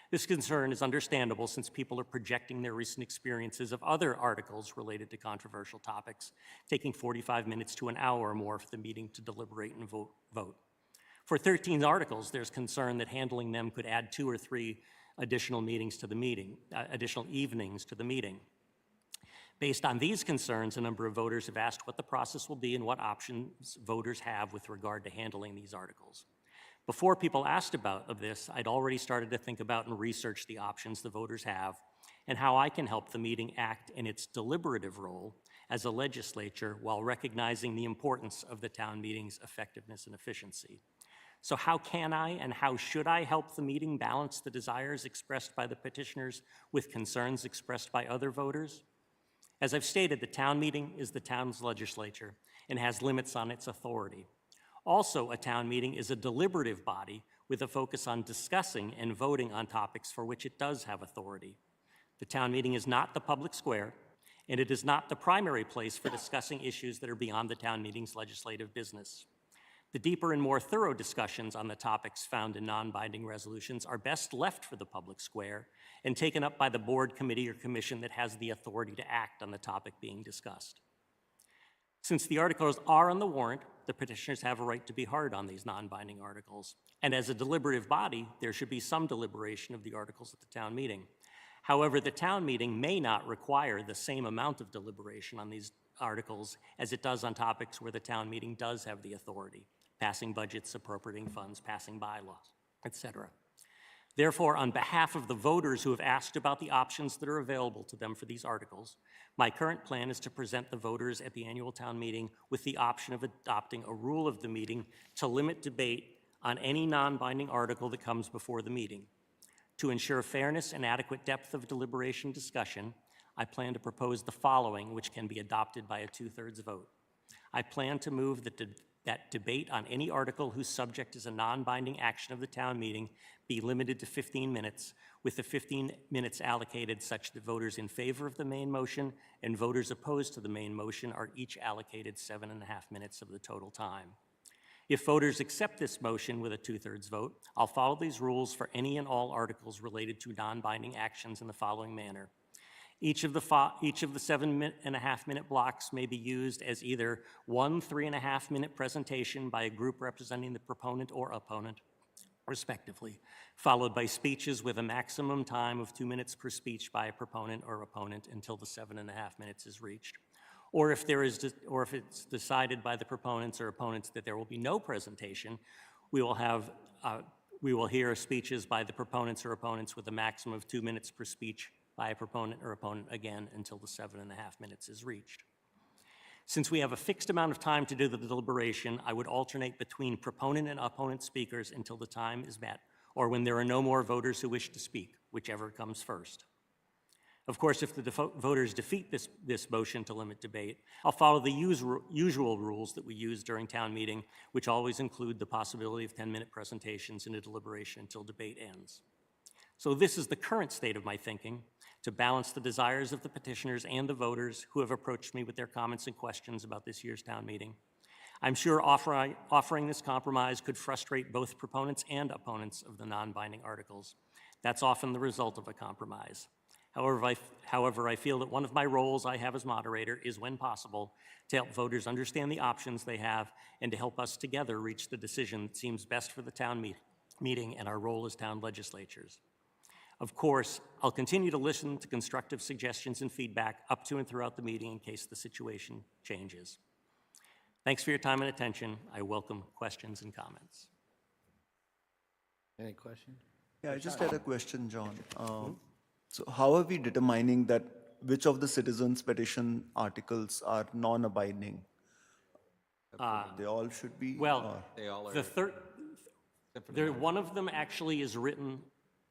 This concern is understandable since people are projecting their recent experiences of other articles related to controversial topics, taking 45 minutes to an hour or more for the meeting to deliberate and vote. For 13 articles, there's concern that handling them could add 2 or 3 additional meetings to the meeting, additional evenings to the meeting. Based on these concerns, a number of voters have asked what the process will be and what options voters have with regard to handling these articles. Before people asked of this, I'd already started to think about and research the options the voters have and how I can help the meeting act in its deliberative role as a legislature while recognizing the importance of the town meeting's effectiveness and efficiency. So how can I and how should I help the meeting balance the desires expressed by the petitioners with concerns expressed by other voters? As I've stated, the town meeting is the town's legislature and has limits on its authority. Also, a town meeting is a deliberative body with a focus on discussing and voting on topics for which it does have authority. The town meeting is not the public square, and it is not the primary place for discussing issues that are beyond the town meeting's legislative business. The deeper and more thorough discussions on the topics found in non-binding resolutions are best left for the public square and taken up by the board, committee, or commission that has the authority to act on the topic being discussed. Since the articles are on the warrant, the petitioners have a right to be heard on these non-binding articles. And as a deliberative body, there should be some deliberation of the articles at the town meeting. However, the town meeting may not require the same amount of deliberation on these articles as it does on topics where the town meeting does have the authority, passing budgets, appropriating funds, passing bylaws, etc. Therefore, on behalf of the voters who have asked about the options that are available to them for these articles, my current plan is to present the voters at the annual town meeting with the option of adopting a rule of the meeting to limit debate on any non-binding article that comes before the meeting. To ensure fairness and adequate depth of deliberation discussion, I plan to propose the following, which can be adopted by a 2/3 vote. I plan to move that debate on any article whose subject is a non-binding action of the town meeting be limited to 15 minutes, with the 15 minutes allocated such that voters in favor of the main motion and voters opposed to the main motion are each allocated 7.5 minutes of the total time. If voters accept this motion with a 2/3 vote, I'll follow these rules for any and all articles related to non-binding actions in the following manner. Each of the 7.5-minute blocks may be used as either one 3.5-minute presentation by a group representing the proponent or opponent, respectively, followed by speeches with a maximum time of 2 minutes per speech by a proponent or opponent until the 7.5 minutes is reached. Or if it's decided by the proponents or opponents that there will be no presentation, we will hear speeches by the proponents or opponents with a maximum of 2 minutes per speech by a proponent or opponent again until the 7.5 minutes is reached. Since we have a fixed amount of time to do the deliberation, I would alternate between proponent and opponent speakers until the time is met, or when there are no more voters who wish to speak, whichever comes first. Of course, if the voters defeat this motion to limit debate, I'll follow the usual rules that we use during town meeting, which always include the possibility of 10-minute presentations and a deliberation until debate ends. So this is the current state of my thinking, to balance the desires of the petitioners and the voters who have approached me with their comments and questions about this year's town meeting. I'm sure offering this compromise could frustrate both proponents and opponents of the non-binding articles. That's often the result of a compromise. However, I feel that one of my roles I have as moderator is, when possible, to help voters understand the options they have and to help us together reach the decision that seems best for the town meeting and our role as town legislatures. Of course, I'll continue to listen to constructive suggestions and feedback up to and throughout the meeting in case the situation changes. Thanks for your time and attention. I welcome questions and comments. Any questions? Yeah, I just had a question, John. So how are we determining that which of the citizens' petition articles are non-abiding? They all should be? Well, They all are. One of them actually is written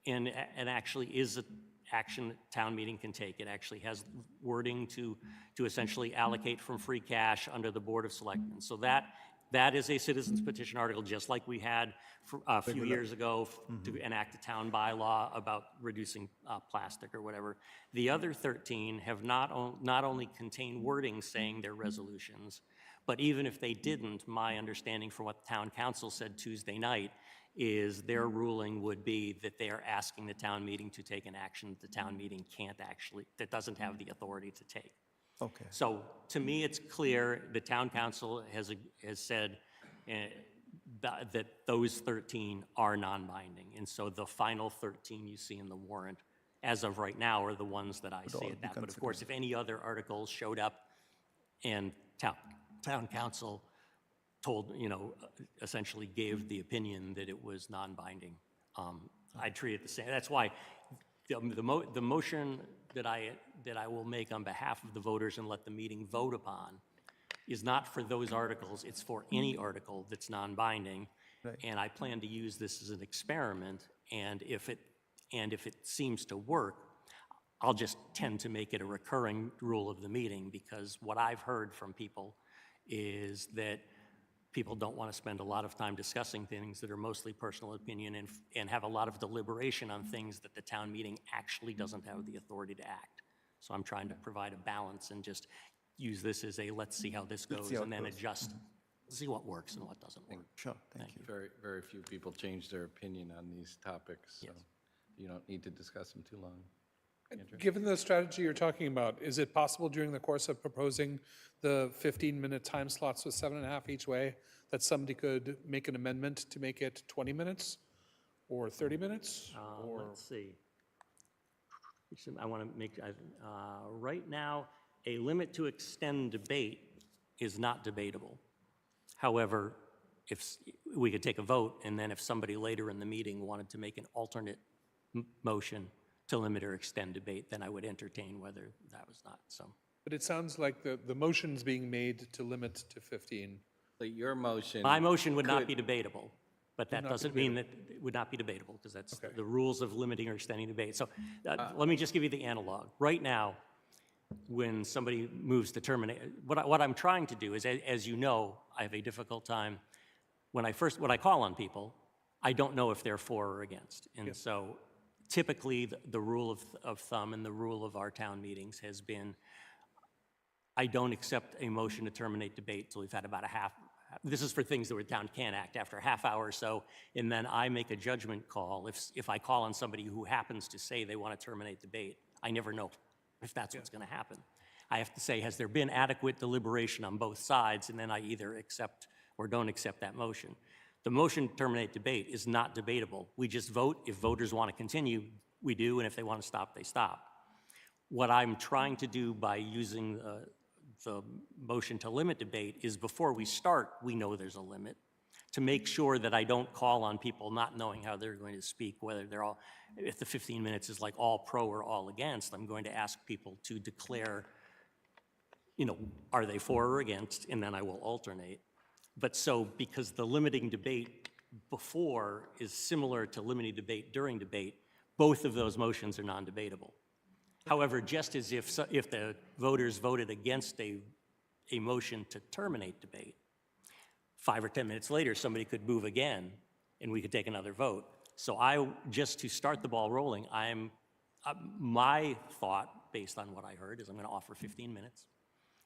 in, and actually is an action that town meeting can take. It actually has wording to essentially allocate from free cash under the Board of Selectmen. So that That is a citizens petition article, just like we had a few years ago to enact a town bylaw about reducing plastic or whatever. The other 13 have not only contain wording saying they're resolutions, but even if they didn't, my understanding from what the town council said Tuesday night is their ruling would be that they are asking the town meeting to take an action that the town meeting can't actually, that doesn't have the authority to take. Okay. So to me, it's clear the town council has said that those 13 are non-binding. And so the final 13 you see in the warrant, as of right now, are the ones that I see at that. But of course, if any other articles showed up and town council told, essentially gave the opinion that it was non-binding, I'd treat it the same. That's why the motion that I will make on behalf of the voters and let the meeting vote upon is not for those articles, it's for any article that's non-binding. Right. And I plan to use this as an experiment, and if it seems to work, I'll just tend to make it a recurring rule of the meeting, because what I've heard from people is that people don't want to spend a lot of time discussing things that are mostly personal opinion and have a lot of deliberation on things that the town meeting actually doesn't have the authority to act. So I'm trying to provide a balance and just use this as a let's see how this goes and then adjust, see what works and what doesn't work. Sure, thank you. Very, very few people change their opinion on these topics, so Yes. you don't need to discuss them too long. Andrew? Given the strategy you're talking about, is it possible during the course of proposing the 15-minute time slots with 7.5 each way, that somebody could make an amendment to make it 20 minutes or 30 minutes? Or Let's see. I want to make, right now, a limit to extend debate is not debatable. However, if we could take a vote, and then if somebody later in the meeting wanted to make an alternate motion to limit or extend debate, then I would entertain whether that was not so. But it sounds like the motion's being made to limit to 15. So your motion. My motion would not could- be debatable, but that not be doesn't mean that it would not be debatable, because that's Okay. the rules of limiting or extending debate. So let me just give you the analog. Right now, when somebody moves to terminate, what I'm trying to do is, as you know, I have a difficult time, when I call on people, I don't know if they're for or against. And so typically, the rule of thumb and the rule of our town meetings has been, I don't accept a motion to terminate debate till we've had about this is for things that the town can't act, after a half hour or so, and then I make a judgment call. If I call on somebody who happens to say they want to terminate debate, I never know if that's what's going to happen. I have to say, has there been adequate deliberation on both sides, and then I either accept or don't accept that motion. The motion to terminate debate is not debatable. We just vote. If voters want to continue, we do, and if they want to stop, they stop. What I'm trying to do by using the motion to limit debate is, before we start, we know there's a limit, to make sure that I don't call on people not knowing how they're going to speak, whether they're all, if the 15 minutes is like all pro or all against. I'm going to ask people to declare, are they for or against, and then I will alternate. But so, because the limiting debate before is similar to limiting debate during debate, both of those motions are non-debatable. However, just as if the voters voted against a motion to terminate debate, 5 or 10 minutes later, somebody could move again, and we could take another vote. So just to start the ball rolling, my thought, based on what I heard, is I'm going to offer 15 minutes.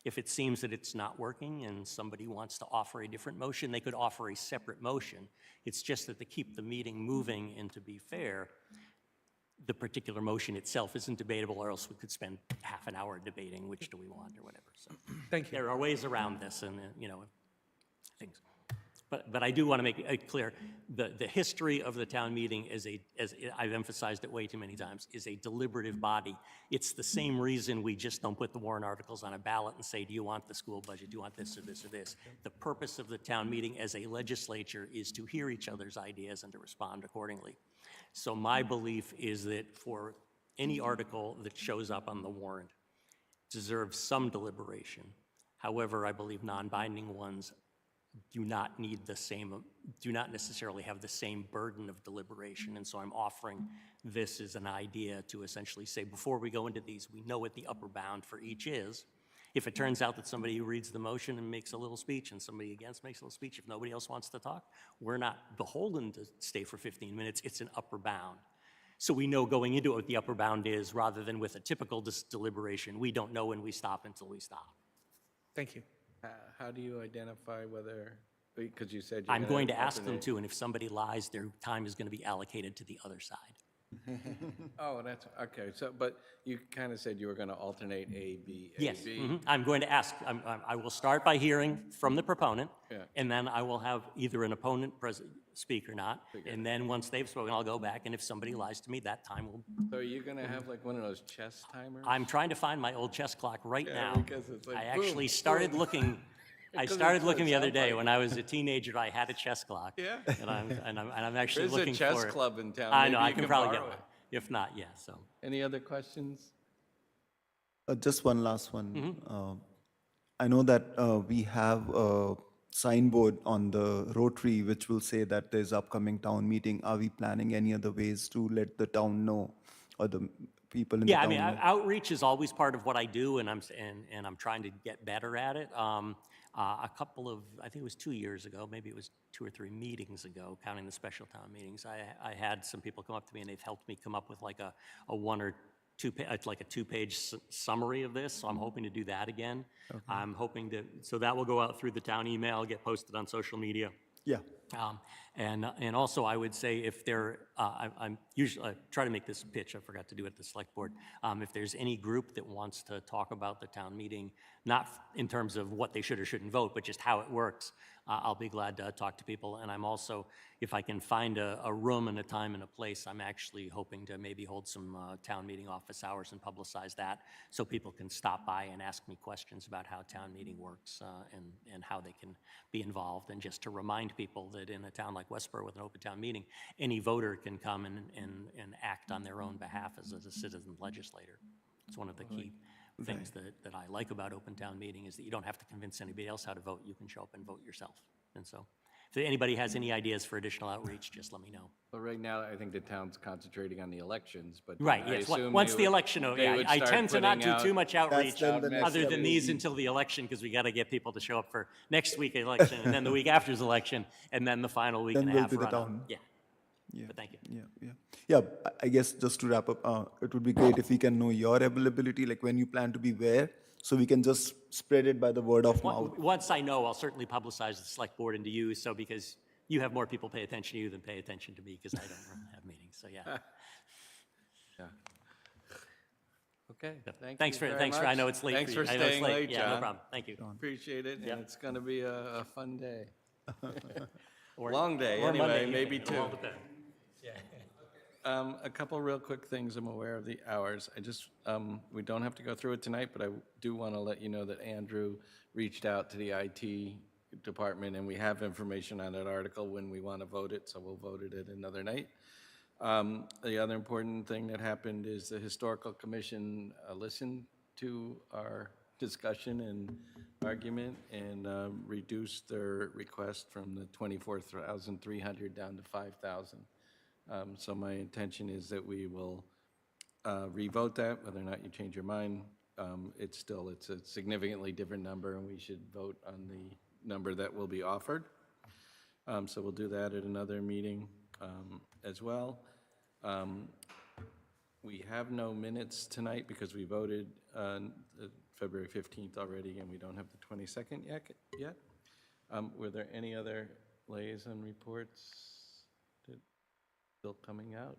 If it seems that it's not working and somebody wants to offer a different motion, they could offer a separate motion. It's just that to keep the meeting moving and to be fair, the particular motion itself isn't debatable, or else we could spend half an hour debating which do we want or whatever. So Thank you. there are ways around this, and things. But I do want to make it clear, the history of the town meeting as I've emphasized it way too many times, is a deliberative body. It's the same reason we just don't put the warrant articles on a ballot and say, do you want the school budget? Do you want this or this or this? The purpose of the town meeting as a legislature is to hear each other's ideas and to respond accordingly. So my belief is that for any article that shows up on the warrant deserves some deliberation. However, I believe non-binding ones do not necessarily have the same burden of deliberation. And so I'm offering this as an idea to essentially say, before we go into these, we know what the upper bound for each is. If it turns out that somebody who reads the motion and makes a little speech and somebody against makes a little speech, if nobody else wants to talk, we're not beholden to stay for 15 minutes. It's an upper bound. So we know going into it what the upper bound is, rather than with a typical deliberation. We don't know when we stop until we stop. Thank you. How do you identify whether, because you said you're I'm gonna going to ask them alternate. to, and if somebody lies, their time is going to be allocated to the other side. Oh, that's, okay, so, but you kind of said you were going to alternate A, B, A, Yes, B. I'm going to ask, I will start by hearing from the proponent, Yeah. and then I will have either an opponent speak or not, and then once they've spoken, I'll go back, and if somebody lies to me, that time will, So are you going to have like one of those chess timers? I'm trying to find my old chess clock right Yeah, now. because it's like I boom, actually started boom. looking, I Because started it's looking the other sound day, bite. when I was a teenager, I had a chess clock. Yeah. And I'm actually There's a looking for chess it. club in town. I know, Maybe I you can can probably get borrow one. it. If not, yeah, so. Any other questions? Just one last one. Mm-hmm. I know that we have a signboard on the Rotary which will say that there's upcoming town meeting. Are we planning any other ways to let the town know, or the people in the Yeah, I town mean, know? outreach is always part of what I do, and I'm trying to get better at it. A couple of, I think it was 2 years ago, maybe it was 2 or 3 meetings ago, counting the special town meetings, I had some people come up to me and they've helped me come up with like a 1 or 2 like a 2-page summary of this. So I'm hoping to do that again. I'm hoping to, so that will go out through the town email, get posted on social media. Yeah. And also, I would say if there, I'm usually, I try to make this pitch, I forgot to do it at the select board. If there's any group that wants to talk about the town meeting, not in terms of what they should or shouldn't vote, but just how it works, I'll be glad to talk to people. And I'm also, if I can find a room and a time and a place, I'm actually hoping to maybe hold some town meeting office hours and publicize that, so people can stop by and ask me questions about how town meeting works, and how they can be involved. And just to remind people that in a town like Westborough with an open town meeting, any voter can come and act on their own behalf as a citizen legislator. It's one of the key things that I like about open town meeting, is that you don't have to convince anybody else how to vote. You can show up and vote yourself. And so if anybody has any ideas for additional outreach, just let me know. Well, right now, I think the town's concentrating on the elections, but. Right, I yes, assume once they the would- election, they yeah, would I start tend to not putting do too out- much outreach then the next other step than will these be- until the election, because we got to get people to show up for next week election, and then the week after's election, and then the final week Then and a will half be the run. town. Yeah, Yeah. but thank you. Yeah, I guess just to wrap up, it would be great if we can know your availability, like when you plan to be where, so we can just spread it by the word of mouth. Once I know, I'll certainly publicize the select board into you, so because you have more people pay attention to you than pay attention to me, because I don't have meetings, so yeah. Yeah. Okay, thank Thanks you for, very I know much. it's late Thanks for you. for I know it's staying late. late, Yeah, no John. problem, thank you. Appreciate it, Yep. and it's going to be a fun day. Or- Long day, or Monday anyway, maybe evening, it'll all 2. depend. A couple real quick things. I'm aware of the hours. I just, we don't have to go through it tonight, but I do want to let you know that Andrew reached out to the IT department, and we have information on that article when we want to vote it, so we'll vote it at another night. The other important thing that happened is the Historical Commission listened to our discussion and argument and reduced their request from the 24,300 down to 5,000. So my intention is that we will revote that, whether or not you change your mind. It's a significantly different number, and we should vote on the number that will be offered. So we'll do that at another meeting as well. We have no minutes tonight because we voted on February 15th already, and we don't have the 22nd yet. Were there any other liaison reports that still coming out?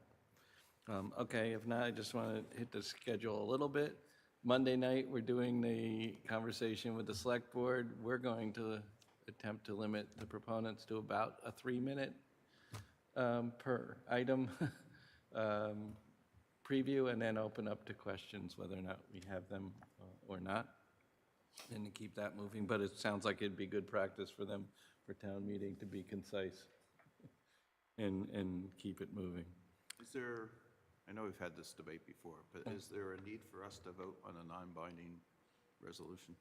Okay, if not, I just want to hit the schedule a little bit. Monday night, we're doing the conversation with the select board. We're going to attempt to limit the proponents to about a 3-minute per item preview, and then open up to questions, whether or not we have them or not, and to keep that moving. But it sounds like it'd be good practice for them for town meeting to be concise and keep it moving. Is there, I know we've had this debate before, but is there a need for us to vote on a non-binding resolution?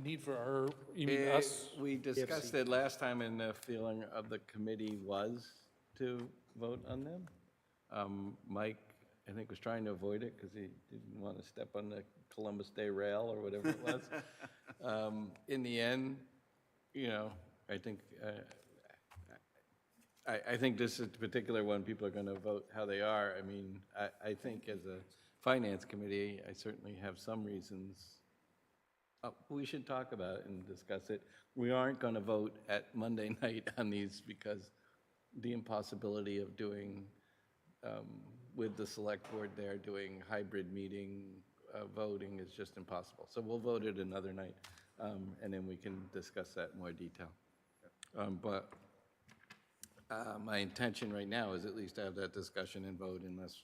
Need for our, you mean us? We discussed it last time, and the feeling of the committee was to vote on them. Mike I think was trying to avoid it because he didn't want to step on the Columbus Day rail or whatever it was. In the end, you know, I think I think this is particular one, people are going to vote how they are. I mean, I think as a finance committee, I certainly have some reasons. We should talk about it and discuss it. We aren't going to vote at Monday night on these because the impossibility of doing, with the select board there, doing hybrid meeting voting is just impossible. So we'll vote it another night, and then we can discuss that in more detail. But my intention right now is at least to have that discussion and vote unless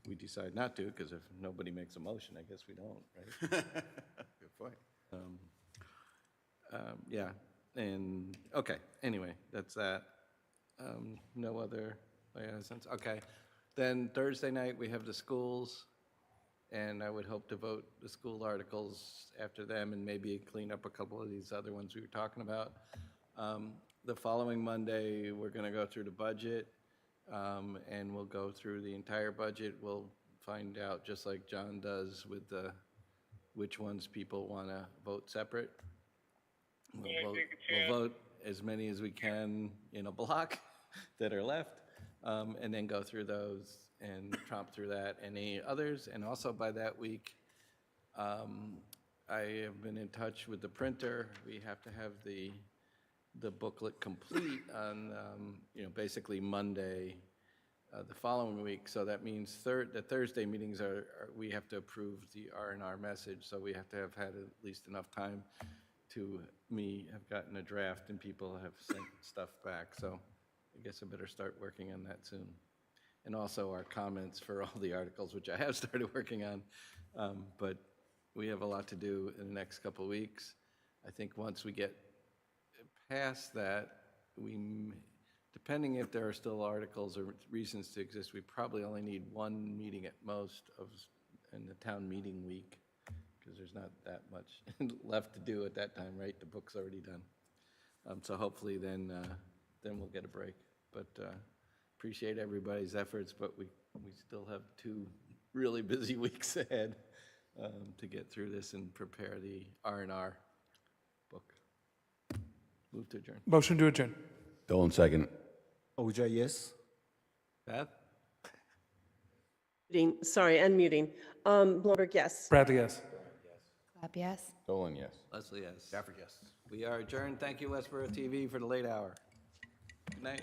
we decide not to, because if nobody makes a motion, I guess we don't, right? Good point. Yeah, and, okay, anyway, that's that. No other liaisons, okay. Then Thursday night, we have the schools, and I would hope to vote the school articles after them and maybe clean up a couple of these other ones we were talking about. The following Monday, we're going to go through the budget, and we'll go through the entire budget. We'll find out, just like John does with the, which ones people want to vote separate. We'll vote as many as we can in a block that are left, and then go through those and tromp through that. Any others? And also by that week, I have been in touch with the printer. We have to have the booklet complete on, you know, basically Monday, the following week. So that means the Thursday meetings we have to approve the R&R message. So we have to have had at least enough time to have gotten a draft and people have sent stuff back. So I guess I better start working on that soon. And also our comments for all the articles, which I have started working on. But we have a lot to do in the next couple of weeks. I think once we get past that, depending if there are still articles or reasons to exist, we probably only need one meeting at most in the town meeting week, because there's not that much left to do at that time, right? The book's already done. So hopefully then we'll get a break. But appreciate everybody's efforts, but we still have 2 really busy weeks ahead to get through this and prepare the R&R book. Move to adjourn. Motion to adjourn. Dolan second. Ahuja, yes? Beth? Sorry, unmuting. Blumberg, yes. Bradley, yes. Clap yes. Dolan, yes. Leslie, yes. Stafford, yes. We are adjourned. Thank you, Westborough TV, for the late hour. Good night.